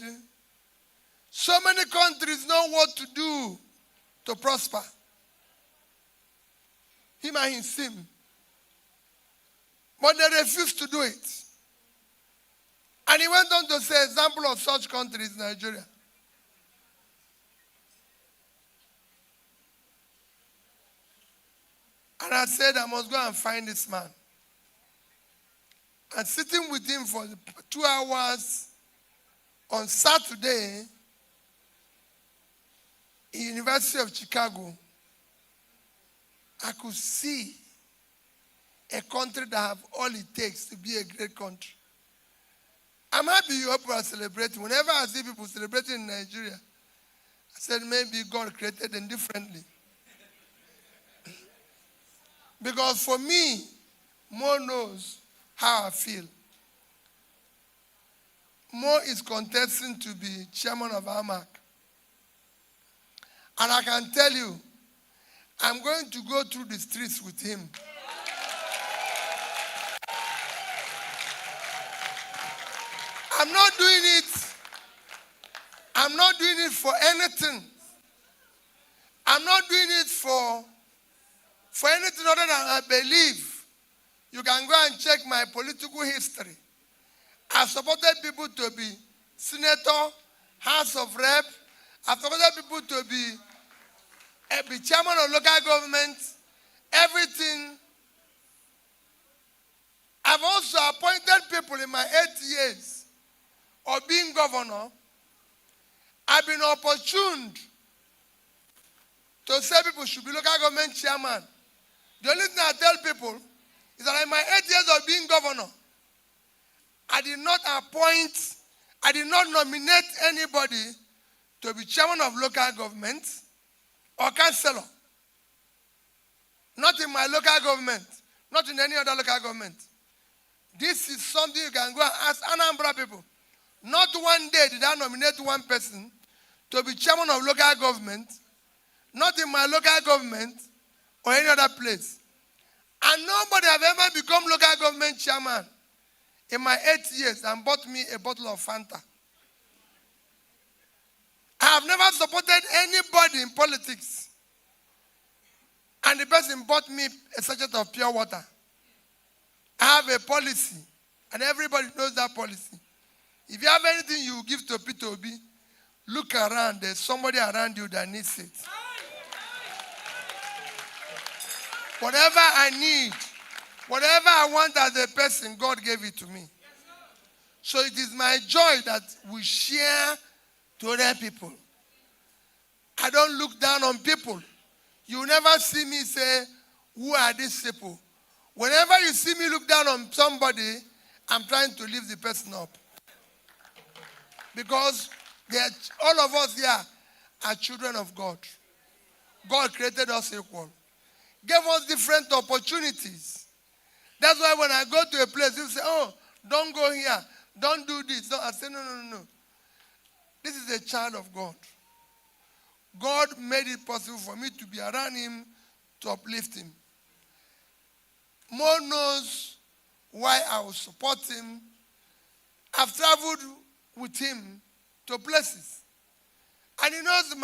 so many countries know what to do to prosper. Him and his team. But they refuse to do it. And he went on to say, example of such countries, Nigeria. And I said, I must go and find this man. And sitting with him for 2 hours on Saturday in University of Chicago, I could see a country that have all it takes to be a great country. I'm happy you people are celebrating. Whenever I see people celebrating in Nigeria, I said maybe God created them differently. Because for me, Mo knows how I feel. Mo is contesting to be chairman of AMAC. And I can tell you, I'm going to go through the streets with him. I'm not doing it for anything. I'm not doing it for anything other than I believe. You can go and check my political history. I've supported people to be senator, House of Rep. I've supported people to be chairman of local government, everything. I've also appointed people in my 8 years of being governor. I've been opportuned to say people should be local government chairman. The only thing I tell people is that in my 8 years of being governor, I did not nominate anybody to be chairman of local government or councillor. Not in my local government, not in any other local government. This is something you can go and ask Anambra people. Not one day did I nominate one person to be chairman of local government, not in my local government or any other place. And nobody have ever become local government chairman in my 8 years and bought me a bottle of Fanta. I have never supported anybody in politics, and the person bought me a sachet of pure water. I have a policy, and everybody knows that policy. If you have anything you give to Peter Obi, look around. There's somebody around you that needs it. Whatever I need, whatever I want as a person, God gave it to me. So it is my joy that we share to other people. I don't look down on people. You never see me say, who are these people? Whenever you see me look down on somebody, I'm trying to lift the person up. Because all of us here are children of God. God created us equal. Gave us different opportunities. That's why when I go to a place, you say, oh, don't go here. Don't do this. I say, no. This is a child of God. God made it possible for me to be around him, to uplift him. Mo knows why I will support him. I've traveled with him to places. And he knows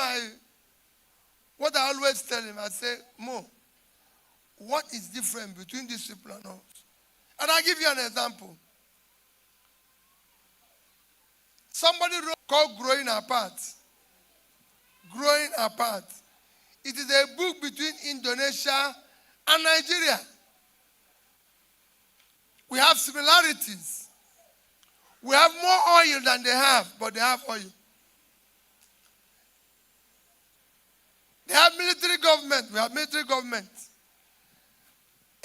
what I always tell him. I say, Mo, what is different between these people and us? And I'll give you an example. Somebody wrote called Growing Apart. Growing Apart. It is a book between Indonesia and Nigeria. We have similarities. We have more oil than they have, but they have oil. They have military government. We have military government.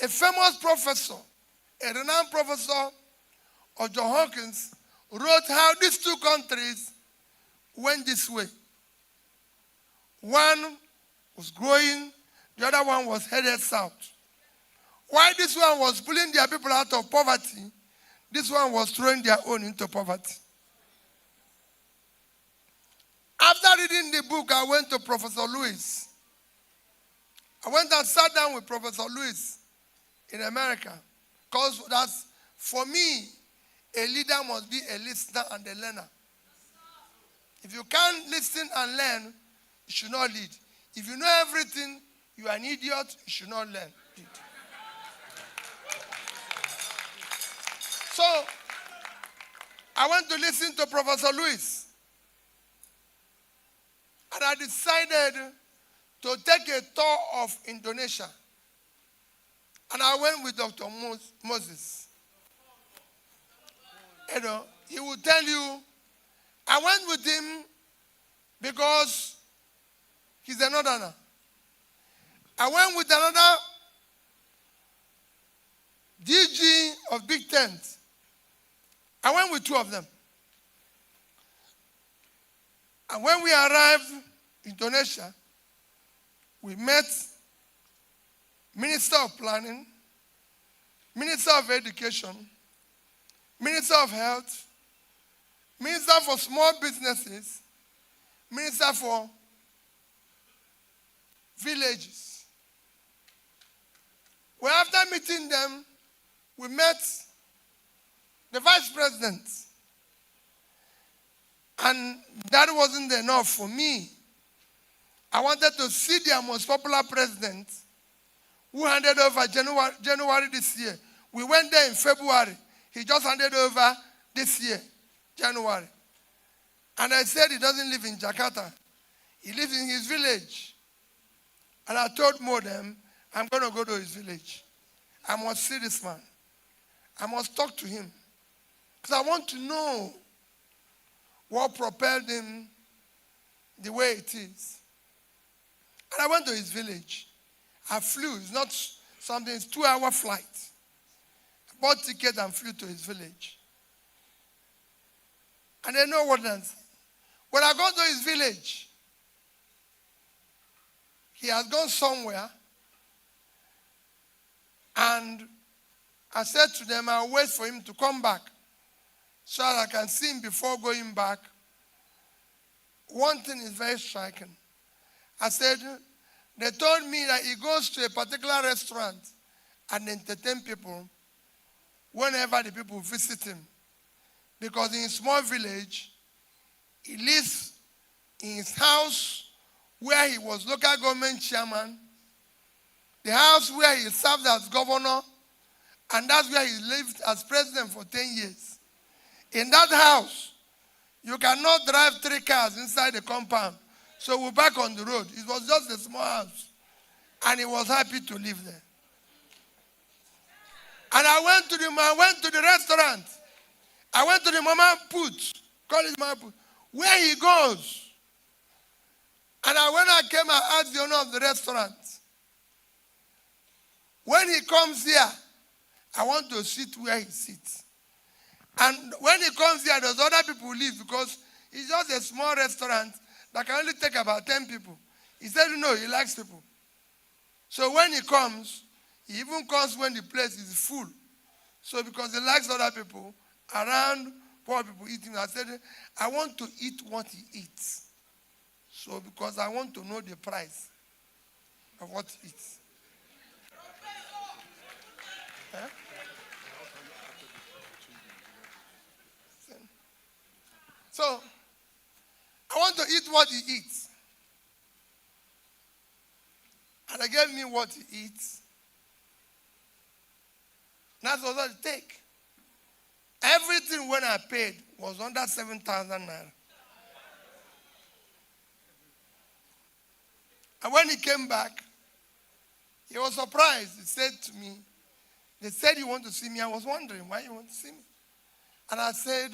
A famous professor, a renowned professor of John Hawkins, wrote how these two countries went this way. One was growing, the other one was headed south. While this one was pulling their people out of poverty, this one was throwing their own into poverty. After reading the book, I went to Professor Lewis. I went and sat down with Professor Lewis in America. Because that's, for me, a leader must be a listener and a learner. If you can't listen and learn, you should not lead. If you know everything, you are an idiot, you should not learn. So, I went to listen to Professor Lewis. And I decided to take a tour of Indonesia. And I went with Dr. Moses. You know, he will tell you, I went with him because he's a northerner. I went with another DG of Big Tent. I went with two of them. And when we arrived in Indonesia, we met Minister of Planning, Minister of Education, Minister of Health, Minister for Small Businesses, Minister for Villages. Well, after meeting them, we met the Vice President. And that wasn't enough for me. I wanted to see their most popular president, who handed over January this year. We went there in February. He just handed over this year, January. And I said he doesn't live in Jakarta. He lives in his village. And I told Modem, I'm going to go to his village. I must see this man. I must talk to him. Because I want to know what propelled him the way it is. And I went to his village. I flew. It's not something, it's 2-hour flight. I bought ticket and flew to his village. And they know what I'm saying. When I got to his village, he has gone somewhere. And I said to them, I'll wait for him to come back so that I can see him before going back. One thing is very striking. I said, they told me that he goes to a particular restaurant and entertain people whenever the people visit him. Because in a small village, he lives in his house where he was local government chairman, the house where he served as governor, and that's where he lived as president for 10 years. In that house, you cannot drive 3 cars inside the compound. So we're back on the road. It was just a small house. And he was happy to live there. And I went to the restaurant. I went to the Mama Put, call it Mama Put, where he goes. And when I came, I asked the owner of the restaurant, when he comes here, I want to sit where he sits. And when he comes here, there's other people who leave because it's just a small restaurant that can only take about 10 people. He said, no, he likes people. So when he comes, he even comes when the place is full. So because he likes other people, around poor people eating, I said, I want to eat what he eats. So because I want to know the price of what he eats. Huh? So, I want to eat what he eats. And they gave me what he eats. That's what I take. Everything when I paid was under 7,000 naira. And when he came back, he was surprised. He said to me, they said you want to see me. I was wondering why you want to see me. And I said,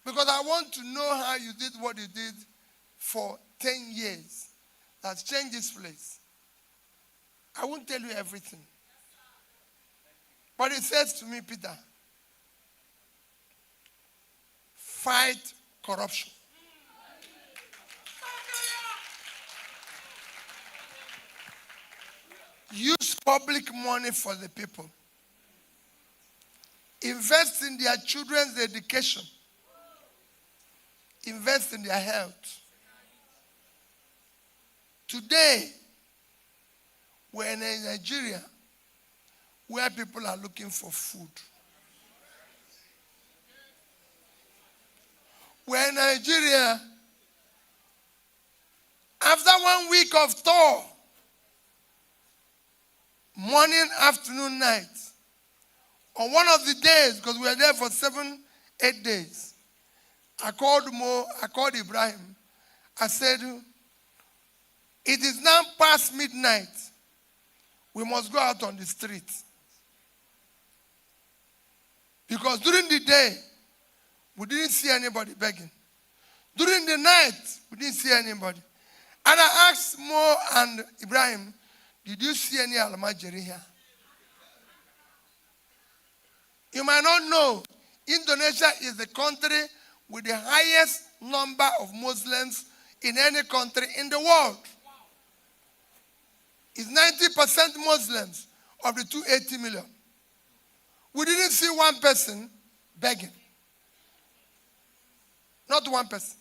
because I want to know how you did what you did for 10 years. That's changed this place. I won't tell you everything. But he says to me, Peter, fight corruption. Use public money for the people. Invest in their children's education. Invest in their health. Today, we're in Nigeria where people are looking for food. We're in Nigeria after 1 week of tour, morning, afternoon, night. On one of the days, because we were there for 7-8 days, I called Mo, I called Ibrahim. I said, it is now past midnight. We must go out on the street. Because during the day, we didn't see anybody begging. During the night, we didn't see anybody. And I asked Mo and Ibrahim, did you see any Almajiri here? You might not know, Indonesia is the country with the highest number of Muslims in any country in the world. It's 90% Muslims of the 280 million. We didn't see one person begging. Not one person.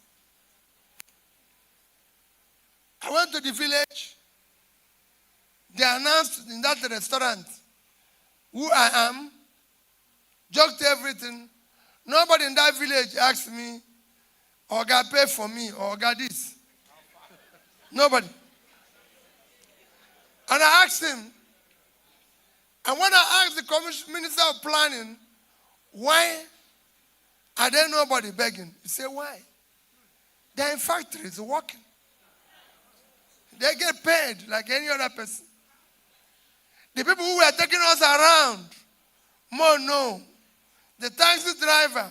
I went to the village. They announced in that restaurant who I am, joked everything. Nobody in that village asked me, Oga, pay for me, or Oga, this. Nobody. And I asked him, and when I asked the Minister of Planning, why are there nobody begging? He said, why? They're in factories working. They get paid like any other person. The people who were taking us around, more no. The taxi driver,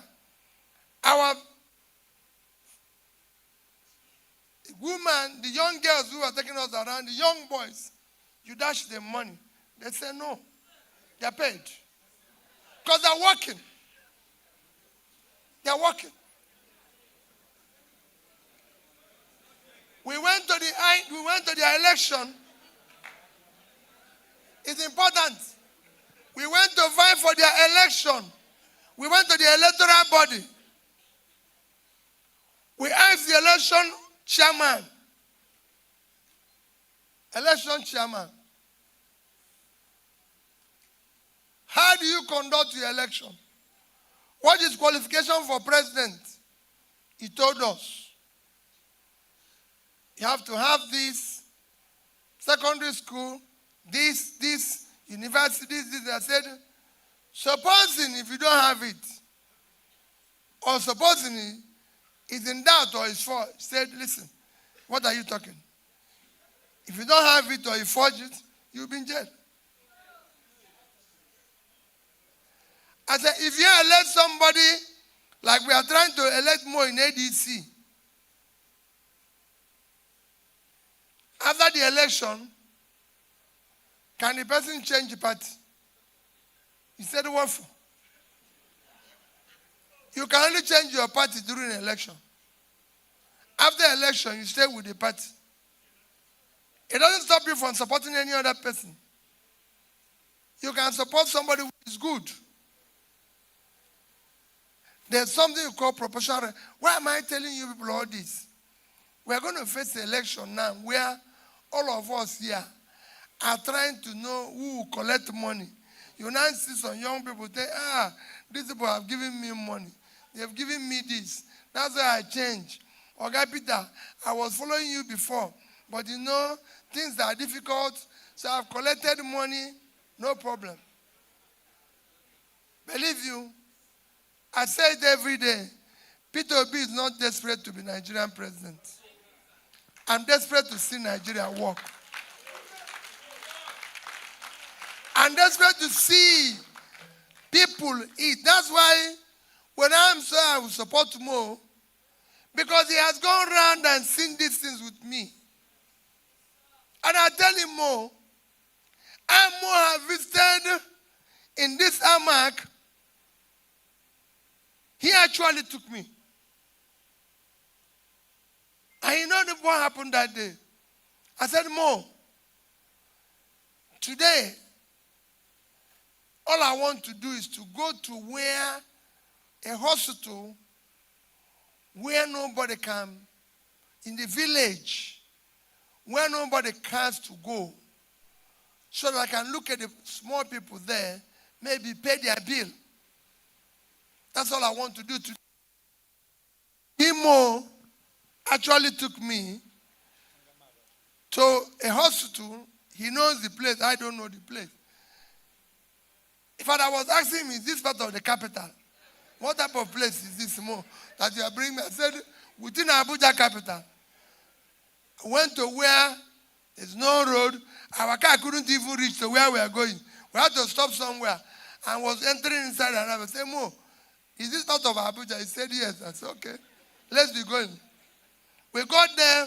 The woman, the young girls who are taking us around, the young boys, you dash them money. They say no. They're paid. Because they're working. They're working. We went to the election. It's important. We went to fight for their election. We went to the electoral body. We asked the election chairman. How do you conduct your election? What is qualification for president? He told us. You have to have this, secondary school, this, university, this. I said, supposing if you don't have it, or supposing it's in doubt or it's false, he said, listen, what are you talking? If you don't have it or you forge it, you'll be in jail. I said, if you elect somebody like we are trying to elect more in ADC, after the election, can the person change the party? He said, what for? You can only change your party during an election. After election, you stay with the party. It doesn't stop you from supporting any other person. You can support somebody who is good. There's something you call proportional. Why am I telling you people all this? We're going to face the election now where all of us here are trying to know who will collect money. You now see some young people say, these people have given me money. They have given me this. That's why I changed. Okay, Peter, I was following you before. But you know, things are difficult. So I've collected money. No problem. Believe you, I say it every day. Peter Obi is not desperate to be Nigerian president. I'm desperate to see Nigeria work. I'm desperate to see people eat. That's why when I'm saying I will support Mo, because he has gone around and seen these things with me. And I tell him Mo, and Mo have visited in this AMAC. He actually took me. And you know what happened that day? I said, Mo, today, all I want to do is to go to where a hospital where nobody can, in the village, where nobody cares to go, so that I can look at the small people there, maybe pay their bill. That's all I want to do today. Imo actually took me to a hospital. He knows the place. I don't know the place. In fact, I was asking him, is this part of the capital? What type of place is this more that you are bringing me? I said, within Abuja capital. I went to where there's no road. Our car couldn't even reach to where we are going. We had to stop somewhere. I was entering inside and I said, Mo, is this part of Abuja? He said, yes. I said, okay, let's be going. We got there.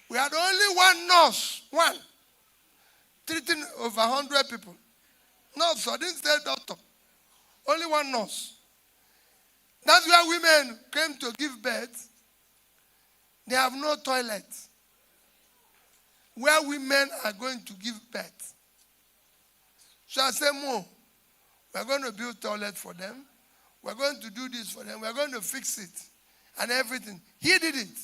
We had only one nurse, treating over 100 people. Nurse, I didn't say doctor. Only one nurse. That's where women came to give birth. They have no toilet. Where women are going to give birth. So I said, Mo, we're going to build toilet for them. We're going to do this for them. We're going to fix it and everything. He did it.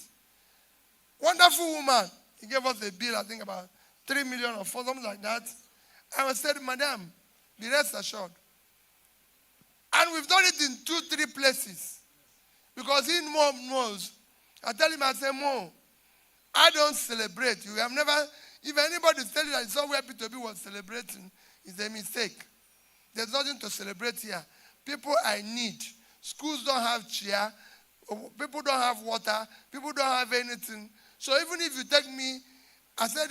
Wonderful woman. He gave us a bill, I think about 3 million or 4, something like that. I said, Madam, be rest assured. And we've done it in 2-3 places. Because he knows. I tell him, I say, Mo, I don't celebrate. You have never, if anybody tells you that it's somewhere P2B was celebrating, it's a mistake. There's nothing to celebrate here. People I need. Schools don't have chair. People don't have water. People don't have anything. So even if you take me, I said,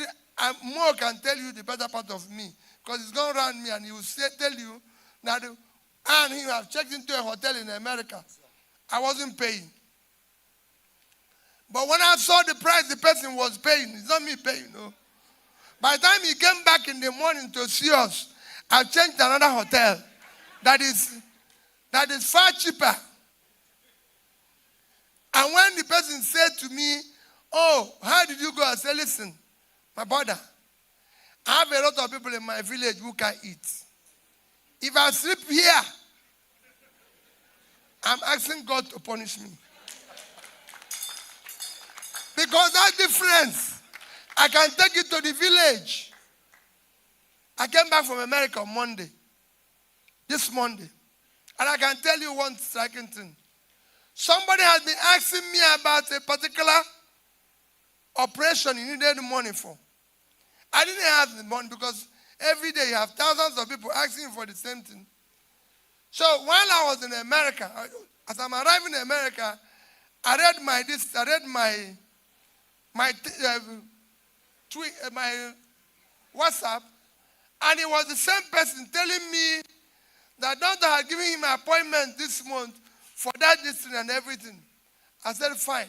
Mo can tell you the better part of me. Because he's gone around me and he will tell you that, and he have checked into a hotel in America. I wasn't paying. But when I saw the price the person was paying, it's not me paying, no. By the time he came back in the morning to see us, I changed another hotel that is far cheaper. And when the person said to me, "Oh, how did you go?" I said, "Listen, my brother, I have a lot of people in my village who can eat. If I sleep here, I'm asking God to punish me. Because that difference, I can take it to the village." I came back from America on Monday, this Monday. And I can tell you one striking thing. Somebody has been asking me about a particular operation he needed money for. I didn't have the money because every day you have thousands of people asking for the same thing. So while I was in America, as I'm arriving in America, I read my WhatsApp, and it was the same person telling me that doctor had given him an appointment this month for that distance and everything. I said, fine.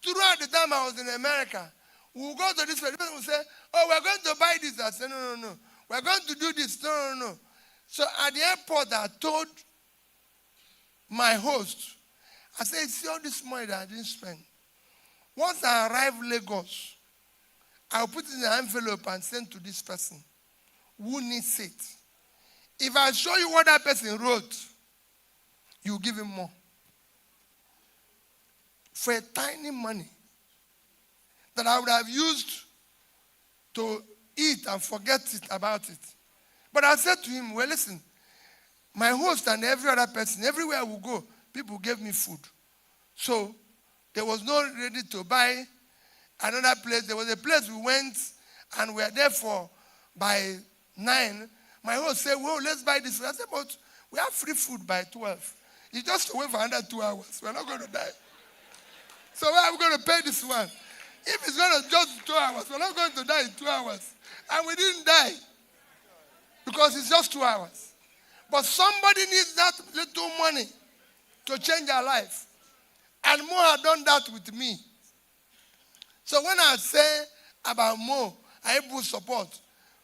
Throughout the time I was in America, we will go to this place. People will say, "Oh, we're going to buy this." I said, no. We're going to do this. No. So at the airport, I told my host, I said, "See all this money that I didn't spend. Once I arrive Lagos, I'll put it in an envelope and send to this person who needs it. If I show you what that person wrote, you give him more. For a tiny money that I would have used to eat and forget about it." But I said to him, "Well, listen, my host and every other person, everywhere we go, people gave me food. So there was no ready to buy another place. There was a place we went and we were there for by 9. My host said, "Well, let's buy this." I said, "But we have free food by 12. You just wait for another 2 hours. We're not going to die. So where are we going to pay this one? If it's going to just 2 hours, we're not going to die in 2 hours." And we didn't die because it's just 2 hours. But somebody needs that little money to change their life. And Mo had done that with me. So when I say about Mo, I able support.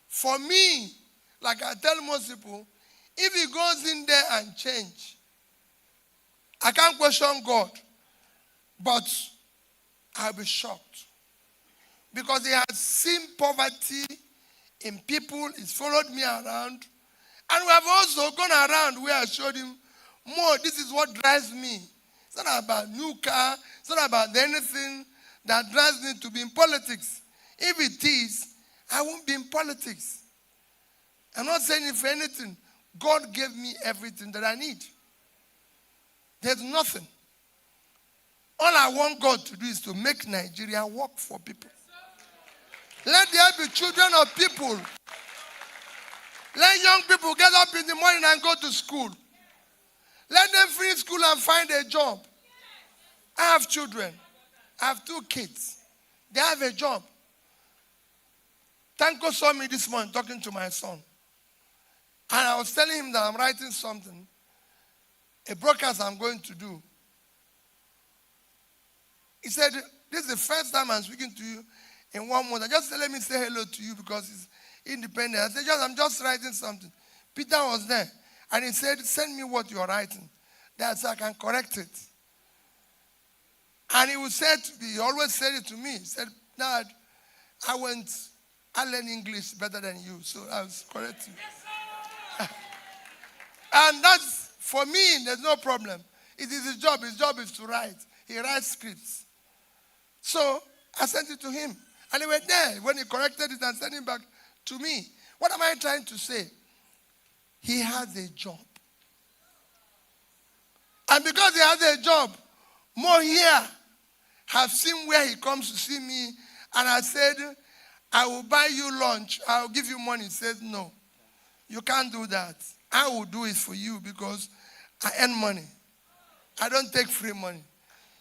For me, like I tell most people, if he goes in there and change, I can't question God, but I'll be shocked. Because he has seen poverty in people, he's followed me around, and we have also gone around where I showed him, "More, this is what drives me. It's not about new car, it's not about anything that drives me to be in politics. If it is, I won't be in politics. I'm not saying it for anything. God gave me everything that I need. There's nothing. All I want God to do is to make Nigeria work for people. Let there be children of people. Let young people get up in the morning and go to school. Let them finish school and find a job. I have children. I have 2 kids. They have a job. Tanko saw me this morning talking to my son. And I was telling him that I'm writing something, a broadcast I'm going to do. He said, "This is the first time I'm speaking to you in 1 month. Just let me say hello to you because it's independent." I said, "I'm just writing something." Peter was there. And he said, "Send me what you're writing. That's so I can correct it." And he would say to me, he always said it to me. He said, "Dad, I learned English better than you, so I was correcting." And that's, for me, there's no problem. It is his job. His job is to write. He writes scripts. So I sent it to him. And he went there when he corrected it and sent it back to me. What am I trying to say? He has a job. And because he has a job, more here have seen where he comes to see me. And I said, "I will buy you lunch. I will give you money." He said, "No, you can't do that. I will do it for you because I earn money. I don't take free money.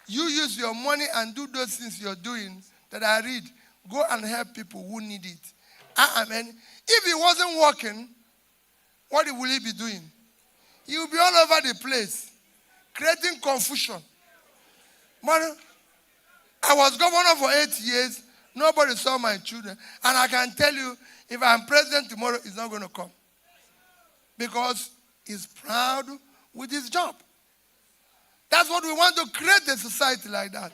You use your money and do those things you're doing that I read. Go and help people who need it." If he wasn't working, what will he be doing? He will be all over the place, creating confusion. But I was governor for 8 years. Nobody saw my children. And I can tell you, if I'm president tomorrow, he's not going to come. Because he's proud with his job. That's what we want to create a society like that.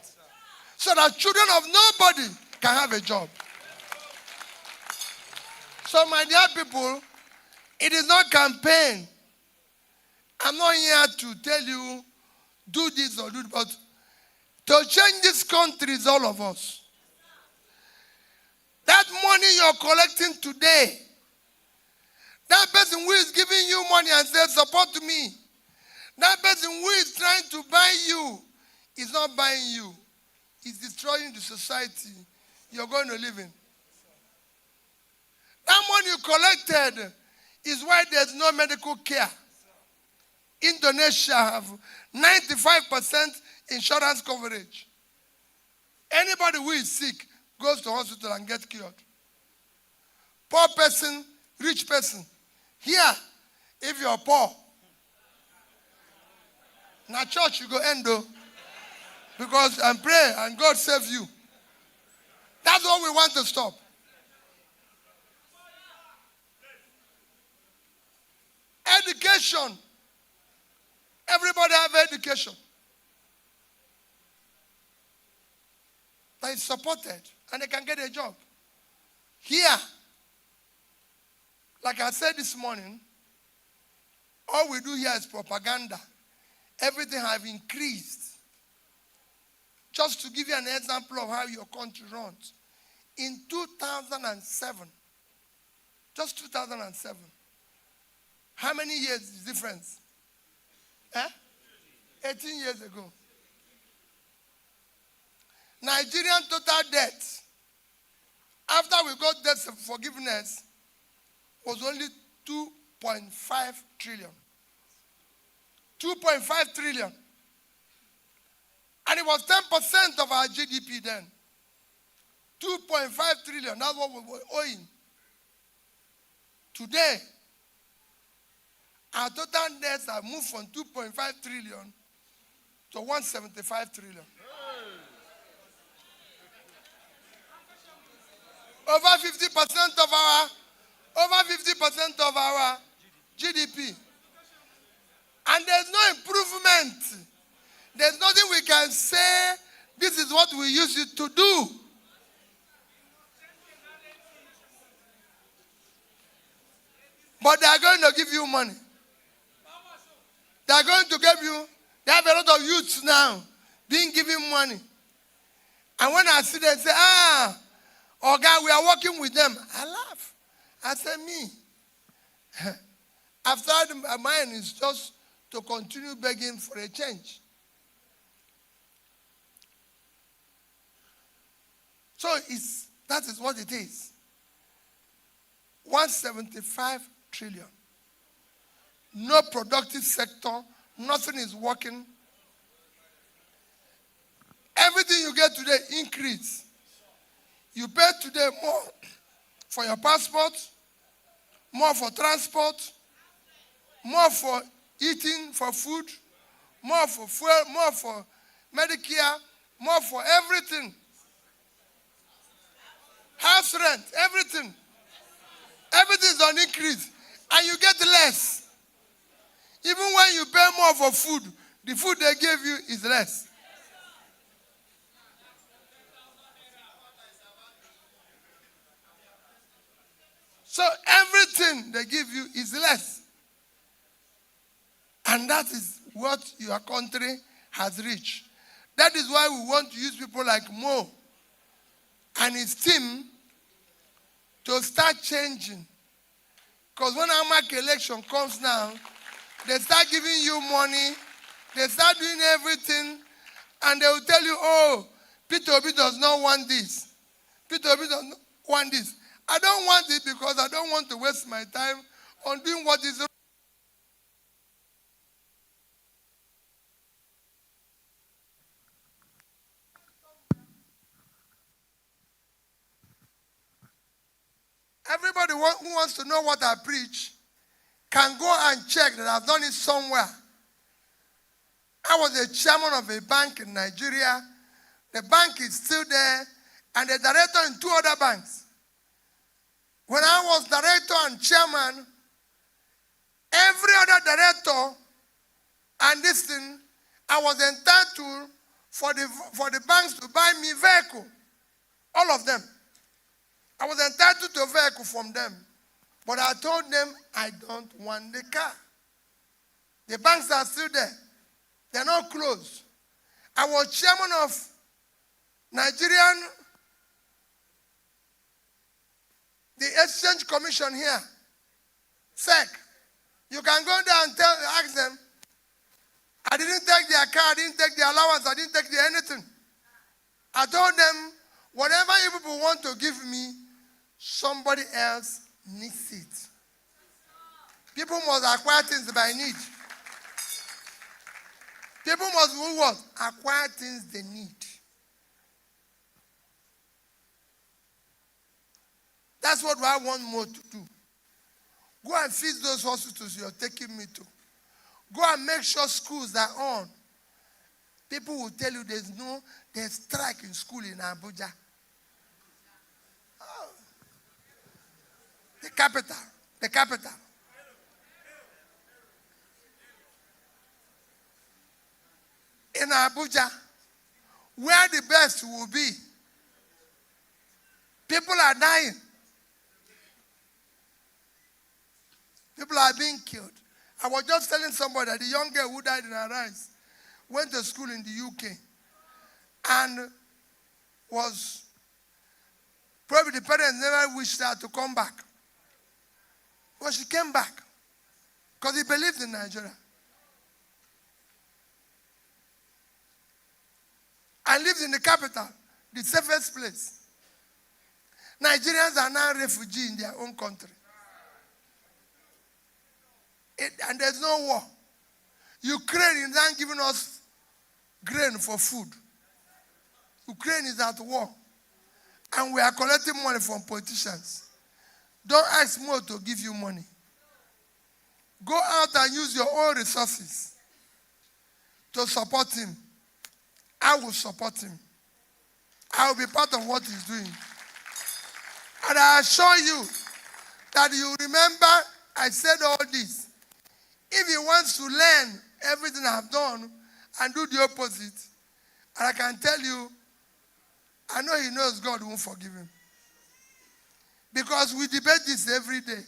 So that children of nobody can have a job. So my dear people, it is not campaign. I'm not here to tell you, do this or do that, but to change this country is all of us. That money you're collecting today, that person who is giving you money and says, support me, that person who is trying to buy you is not buying you. He's destroying the society you're going to live in. That money you collected is why there's no medical care. Indonesia have 95% insurance coverage. Anybody who is sick goes to hospital and gets cured. Poor person, rich person. Here, if you're poor, now church you go endo because and pray and God save you. That's what we want to stop. Education. Everybody have education. That is supported and they can get a job. Here, like I said this morning, all we do here is propaganda. Everything have increased. Just to give you an example of how your country runs. In 2007, just 2007, how many years is the difference? 18 years ago. Nigerian total debt, after we got debt forgiveness, was only 2.5 trillion. 2.5 trillion. And it was 10% of our GDP then. 2.5 trillion, that's what we were owing. Today, our total debts have moved from 2.5 trillion to 175 trillion. Over 50% of our GDP. And there's no improvement. There's nothing we can say, this is what we used it to do. But they are going to give you money. They are going to give you, they have a lot of youths now being given money. And when I see them say, oh God, we are working with them, I laugh. I say, me. After my mind is just to continue begging for a change. So that is what it is. 175 trillion. No productive sector. Nothing is working. Everything you get today increase. You pay today more for your passport, more for transport, more for eating, for food, more for fuel, more for Medicare, more for everything. House rent, everything. Everything is on increase. And you get less. Even when you pay more for food, the food they give you is less. So everything they give you is less. And that is what your country has reached. That is why we want to use people like Mo and his team to start changing. Because when AMAC election comes now, they start giving you money, they start doing everything, and they will tell you, oh, Peter Obi does not want this. Peter Obi does not want this. I don't want it because I don't want to waste my time on doing what is wrong. Everybody who wants to know what I preach can go and check that I've done it somewhere. I was a chairman of a bank in Nigeria. The bank is still there, and the director in 2 other banks. When I was director and chairman, every other director and this thing, I was entitled for the banks to buy me vehicle. All of them. I was entitled to a vehicle from them. But I told them I don't want the car. The banks are still there. They're not closed. I was chairman of Nigerian, the Exchange Commission here, SEC. You can go there and ask them, I didn't take their car, I didn't take their allowance, I didn't take their anything. I told them, whatever you people want to give me, somebody else needs it. People must acquire things by need. People must do what? Acquire things they need. That's what I want more to do. Go and feed those hospitals you're taking me to. Go and make sure schools are on. People will tell you there's strike in school in Abuja. Oh. The capital. In Abuja, where the best will be. People are dying. People are being killed. I was just telling somebody that the young girl who died in her eyes went to school in the UK and was probably the parents never wished her to come back. But she came back because he believed in Nigeria. I lived in the capital, the safest place. Nigerians are now refugees in their own country. And there's no war. Ukraine is not giving us grain for food. Ukraine is at war. And we are collecting money from politicians. Don't ask Mo to give you money. Go out and use your own resources to support him. I will support him. I will be part of what he's doing. And I assure you that you remember I said all this. If he wants to learn everything I've done and do the opposite, and I can tell you, I know he knows God won't forgive him. Because we debate this every day.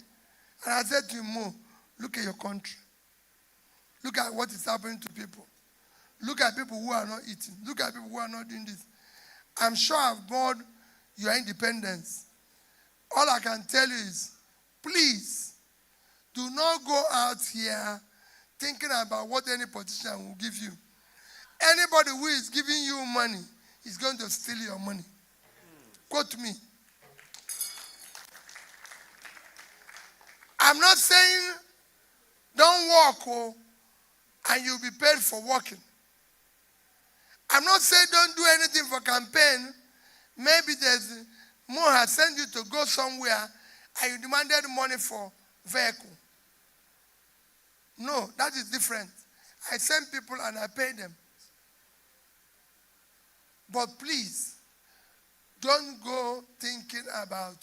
And I said to him, Mo, look at your country. Look at what is happening to people. Look at people who are not eating. Look at people who are not doing this. I'm sure I've bought your independence. All I can tell you is, please, do not go out here thinking about what any politician will give you. Anybody who is giving you money is going to steal your money. Quote me. I'm not saying don't work and you'll be paid for working. I'm not saying don't do anything for campaign. Maybe there's more has sent you to go somewhere and you demanded money for vehicle. No, that is different. I send people and I pay them. But please, don't go thinking about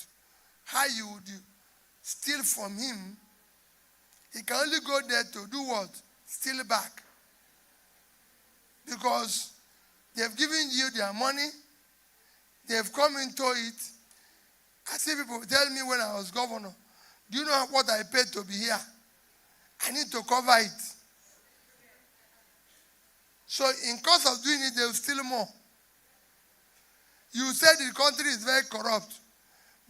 how you would steal from him. He can only go there to do what? Steal back. Because they've given you their money. They've come into it. I see people tell me when I was governor, do you know what I paid to be here? I need to cover it. So in course of doing it, they'll steal more. You said the country is very corrupt,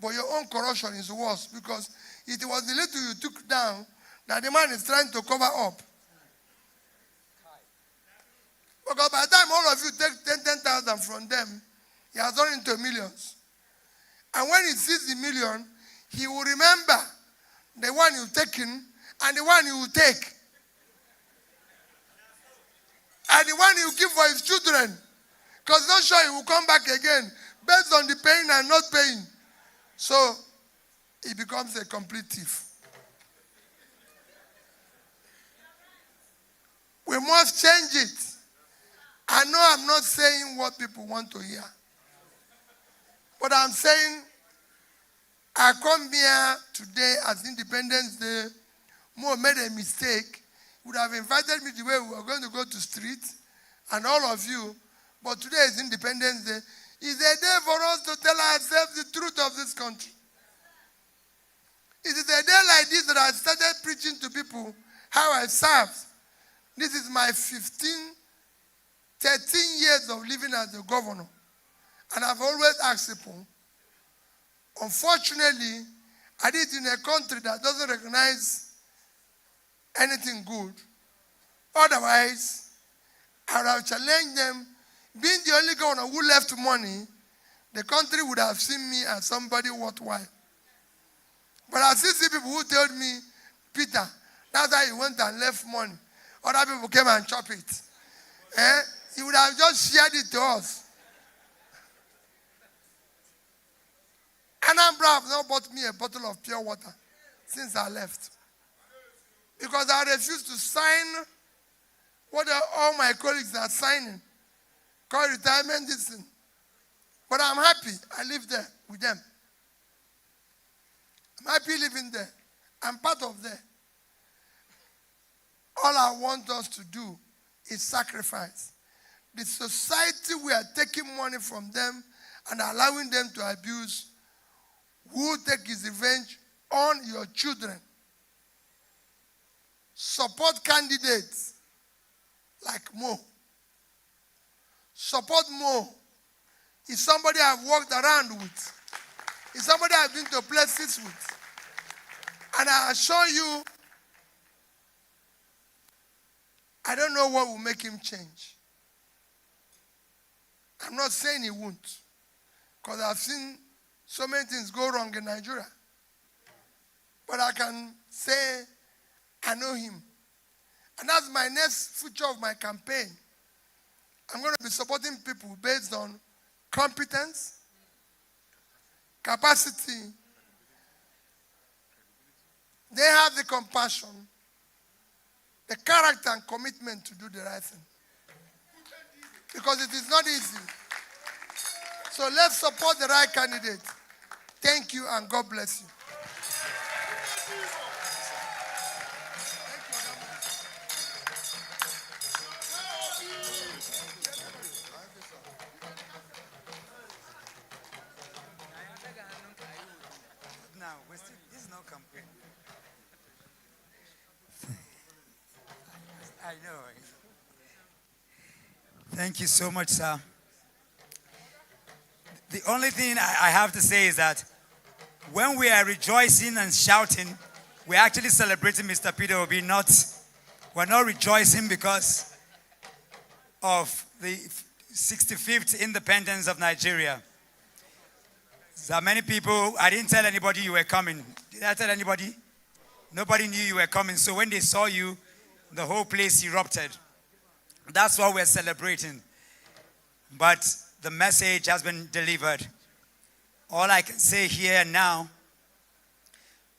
but your own corruption is worse because it was the little you took down that the man is trying to cover up. Because by the time all of you take 10,000 from them, he has turned into millions. And when he sees the million, he will remember the one you've taken and the one you will take. And the one he will give for his children. Because he's not sure he will come back again based on the paying and not paying. So he becomes a complete thief. We must change it. I know I'm not saying what people want to hear. But I'm saying I come here today as Independence Day. Mo made a mistake. Would have invited me the way we were going to go to street and all of you. But today is Independence Day. It's a day for us to tell ourselves the truth of this country. It is a day like this that I started preaching to people how I serve. This is my 13 years of living as a governor. And I've always asked people, unfortunately, I did it in a country that doesn't recognize anything good. Otherwise, I would have challenged them. Being the only governor who left money, the country would have seen me as somebody worthwhile. But I still see people who told me, Peter, that's how you went and left money. Other people came and chopped it. He would have just shared it to us. Anambra have not bought me a bottle of pure water since I left. Because I refused to sign what all my colleagues are signing. Called retirement this thing. But I'm happy I live there with them. I'm happy living there. I'm part of there. All I want us to do is sacrifice. The society we are taking money from them and allowing them to abuse, who will take his revenge on your children. Support candidates like Mo. Support Mo. He's somebody I've walked around with. He's somebody I've been to places with. And I assure you, I don't know what will make him change. I'm not saying he won't. Because I've seen so many things go wrong in Nigeria. But I can say I know him. And that's my next feature of my campaign. I'm going to be supporting people based on competence, capacity. They have the compassion, the character and commitment to do the right thing. Because it is not easy. So let's support the right candidate. Thank you and God bless you. This is not campaign. I know. Thank you so much, sir. The only thing I have to say is that when we are rejoicing and shouting, we're actually celebrating Mr. Peter Obi. We're not rejoicing because of the 65th independence of Nigeria. There are many people, I didn't tell anybody you were coming. Did I tell anybody? Nobody knew you were coming. So when they saw you, the whole place erupted. That's what we're celebrating. But the message has been delivered. All I can say here and now,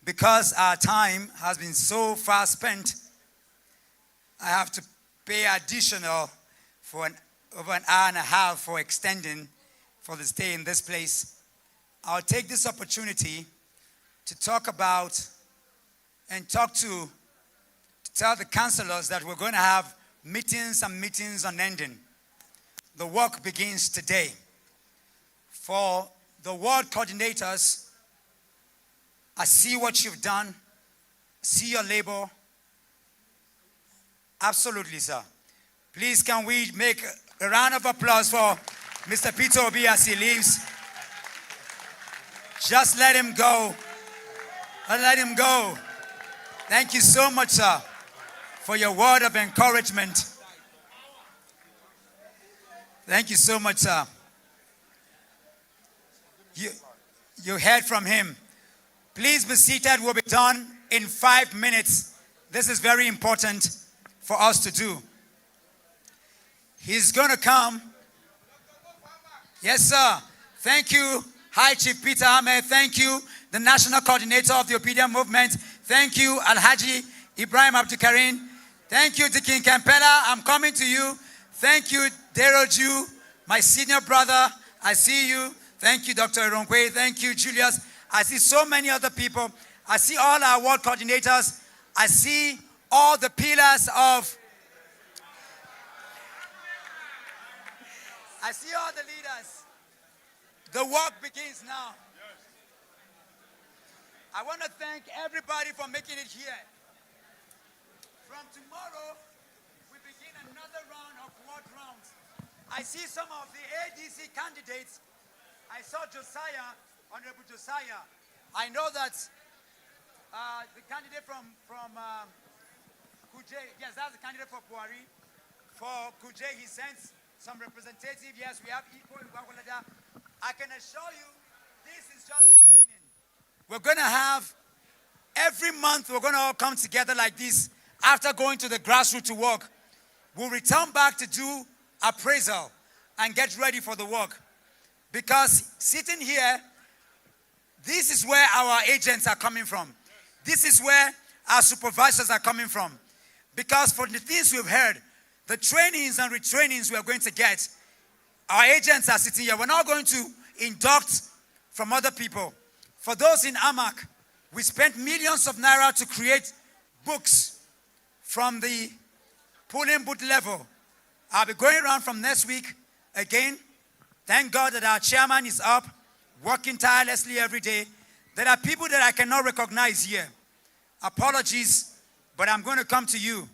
because our time has been so far spent, I have to pay additional for over an hour and a half for extending for the stay in this place. I'll take this opportunity to talk about and to tell the councillors that we're going to have meetings and meetings on ending. The work begins today. For the ward coordinators, I see what you've done, see your labor. Absolutely, sir. Please, can we make a round of applause for Mr. Peter Obi as he leaves? Just let him go. Let him go. Thank you so much, sir, for your word of encouragement. Thank you so much, sir. You heard from him. Please be seated. We'll be done in 5 minutes. This is very important for us to do. He's going to come. Yes, sir. Thank you, High Chief Peter Ahmed. Thank you, the National Coordinator of the Obedient Movement. Thank you, Alhaji Ibrahim Abdikarim. Thank you, Dikin Kampela. I'm coming to you. Thank you, Deroju, my senior brother, I see you. Thank you, Dr. El-Rufai. Thank you, Julius. I see so many other people. I see all our ward coordinators. I see all the pillars of... I see all the leaders. The work begins now. I want to thank everybody for making it here. From tomorrow, we begin another round of ward rounds. I see some of the ADC candidates. I saw Josiah, Honorable Josiah. I know that the candidate from Kuje, yes, that's the candidate for Buhari. For Kuje, he sent some representative. Yes, we have equal in Gwagwalada. I can assure you, this is just the beginning. We're going to have, every month, we're going to all come together like this. After going to the grassroots to work, we'll return back to do appraisal and get ready for the work. Because sitting here, this is where our agents are coming from. This is where our supervisors are coming from. Because for the things we've heard, the trainings and retrainings we are going to get, our agents are sitting here. We're not going to induct from other people. For those in AMAC, we spent millions of naira to create books from the polling booth level. I'll be going around from next week again. Thank God that our chairman is up, working tirelessly every day. There are people that I cannot recognize here. Apologies, but I'm going to come to you.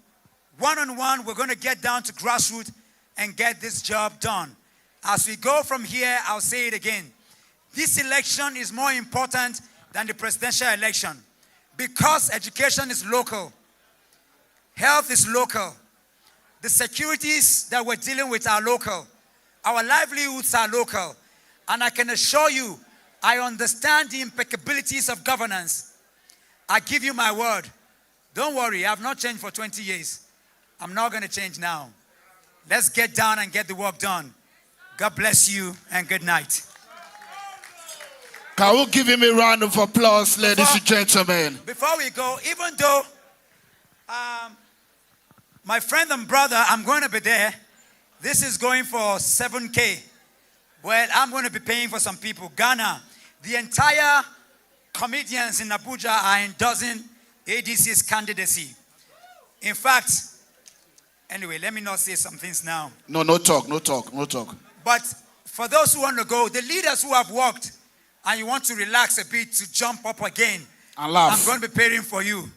One-on-one, we're going to get down to grassroots and get this job done. As we go from here, I'll say it again. This election is more important than the presidential election because education is local. Health is local. The securities that we're dealing with are local. Our livelihoods are local. And I can assure you, I understand the impeccabilities of governance. I give you my word. Don't worry, I've not changed for 20 years. I'm not going to change now. Let's get down and get the work done. God bless you and good night. Can we give him a round of applause, ladies and gentlemen? Before we go, even though my friend and brother, I'm going to be there. This is going for 7K. Well, I'm going to be paying for some people. Ghana, the entire comedians in Abuja are endorsing ADC's candidacy. In fact, anyway, let me not say some things now. No talk. But for those who want to go, the leaders who have worked and you want to relax a bit to jump up again, and laugh, I'm going to be paying for you.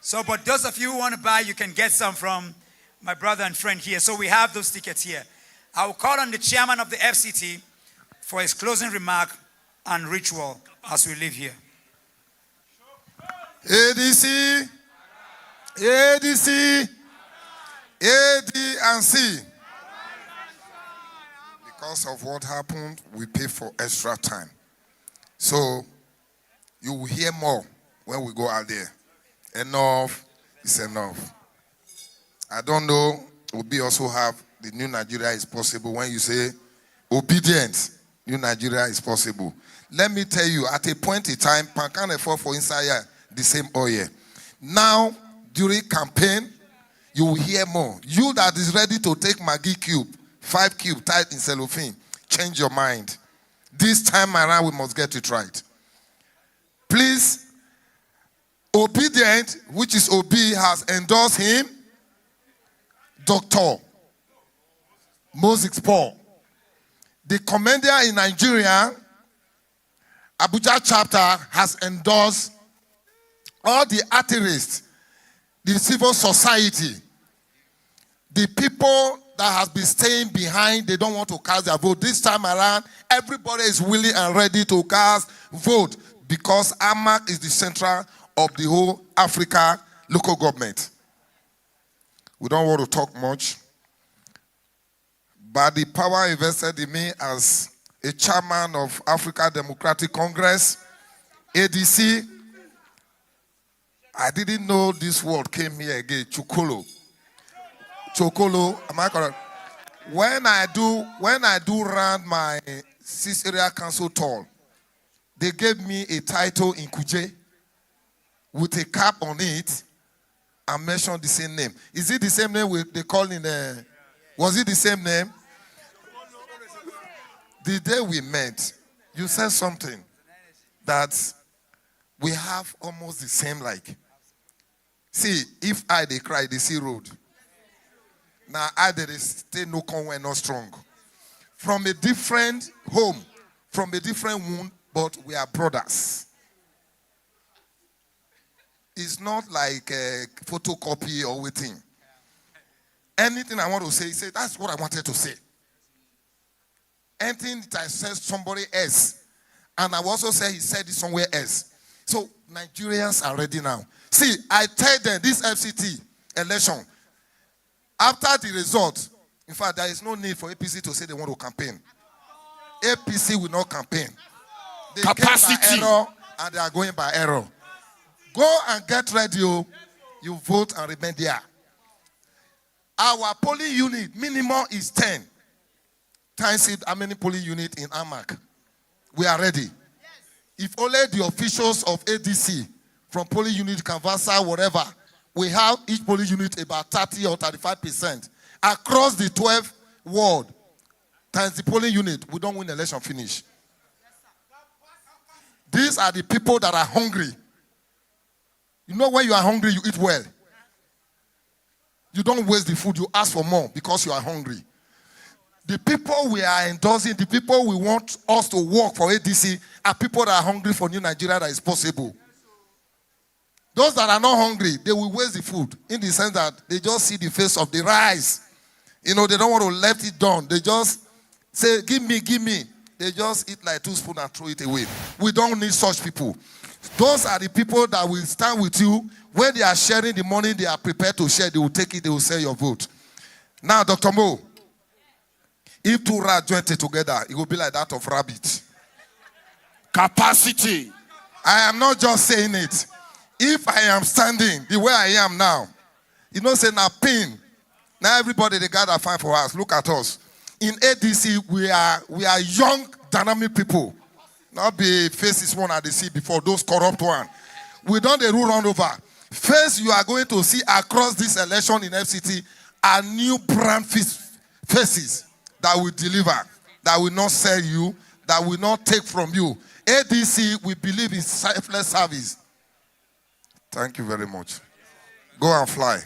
So, but those of you who want to buy, you can get some from my brother and friend here. So we have those tickets here. I will call on the chairman of the FCT for his closing remark and ritual as we leave here. ADC, ADC, AD and C. Because of what happened, we pay for extra time. So you will hear more when we go out there. Enough is enough. I don't know, Obi also have the new Nigeria is possible. When you say obedience, new Nigeria is possible. Let me tell you, at a point in time, pan can afford for inside here the same oil. Now, during campaign, you will hear more. You that is ready to take Maggi cube, 5 cube tied in cellophane, change your mind. This time around, we must get it right. Please, obedient, which is OB, has endorsed him, Dr. Moses Paul. The commander in Nigeria, Abuja chapter, has endorsed all the activists, the civil society, the people that has been staying behind, they don't want to cast their vote. This time around, everybody is willing and ready to cast vote because AMAC is the center of the whole Africa local government. We don't want to talk much, but the power invested in me as a chairman of Africa Democratic Congress, ADC, I didn't know this word came here again, Chokolo. Chokolo, am I correct? When I do run my 6 area council tour, they gave me a title in Kuje with a cap on it and mentioned the same name. Is it the same name they call in the, was it the same name? the day we met, you said something that we have almost the same like. See, if they cry, they see road. Now there is stay no conway, not strong. From a different home, from a different wound, but we are brothers. It's not like a photocopy or waiting. Anything I want to say, that's what I wanted to say. Anything that I said somebody else, and I also say he said it somewhere else. So Nigerians are ready now. See, I tell them this FCT election, after the result, in fact, there is no need for APC to say they want to campaign. APC will not campaign. They Capacity. came by error and they are going by error. Go and get ready. You vote and remain there. Our polling unit minimum is 10. Times it how many polling unit in AMAC. We are ready. If only the officials of ADC from polling unit, Canvasa, whatever, we have each polling unit about 30 or 35%. Across the 12 ward, times the polling unit, we don't win election finish. These are the people that are hungry. You know when you are hungry, you eat well. You don't waste the food, you ask for more because you are hungry. The people we are endorsing, the people we want us to work for ADC are people that are hungry for new Nigeria that is possible. Those that are not hungry, they will waste the food in the sense that they just see the face of the rice. You know, they don't want to let it down. They just say, give me, give me. They just eat like 2 spoons and throw it away. We don't need such people. Those are the people that will stand with you. When they are sharing the money they are prepared to share, they will take it, they will sell your vote. Now, Dr. Mo, if 2 rats join together, it will be like that of rabbit. Capacity. I am not just saying it. If I am standing the way I am now, you know, say now pin. Now everybody they gather fine for us. Look at us. In ADC, we are young, dynamic people. Not be faces one at the sea before those corrupt one. We don't they rule round over. First, you are going to see across this election in FCT are new brand faces that will deliver, that will not sell you, that will not take from you. ADC, we believe in selfless service. Thank you very much. Go and fly.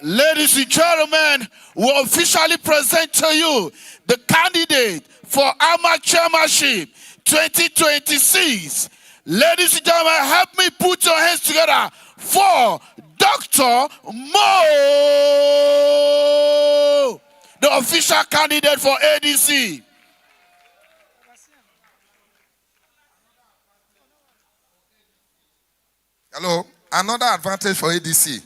Ladies and gentlemen, we officially present to you the candidate for AMAC Chairmanship 2026. Ladies and gentlemen, help me put your hands together for Dr. Mo, the official candidate for ADC. Hello. Another advantage for ADC.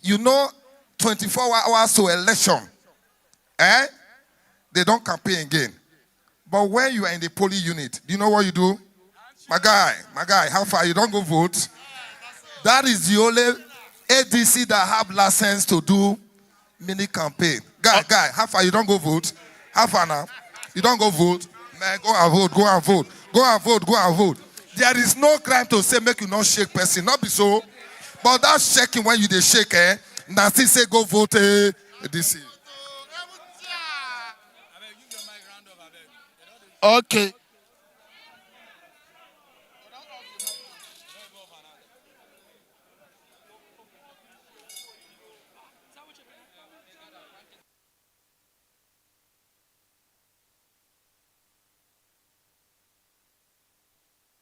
You know, 24 hours to election. They don't campaign again. But when you are in the polling unit, do you know what you do? My guy, how far? You don't go vote? That is the only ADC that have license to do mini campaign. Guy, how far? You don't go vote? How far now? You don't go vote? Man, go and vote, go and vote. Go and vote, go and vote. There is no crime to say make you not shake person. Not be so. But that shaking when you dey shake, now still say go vote ADC. Okay.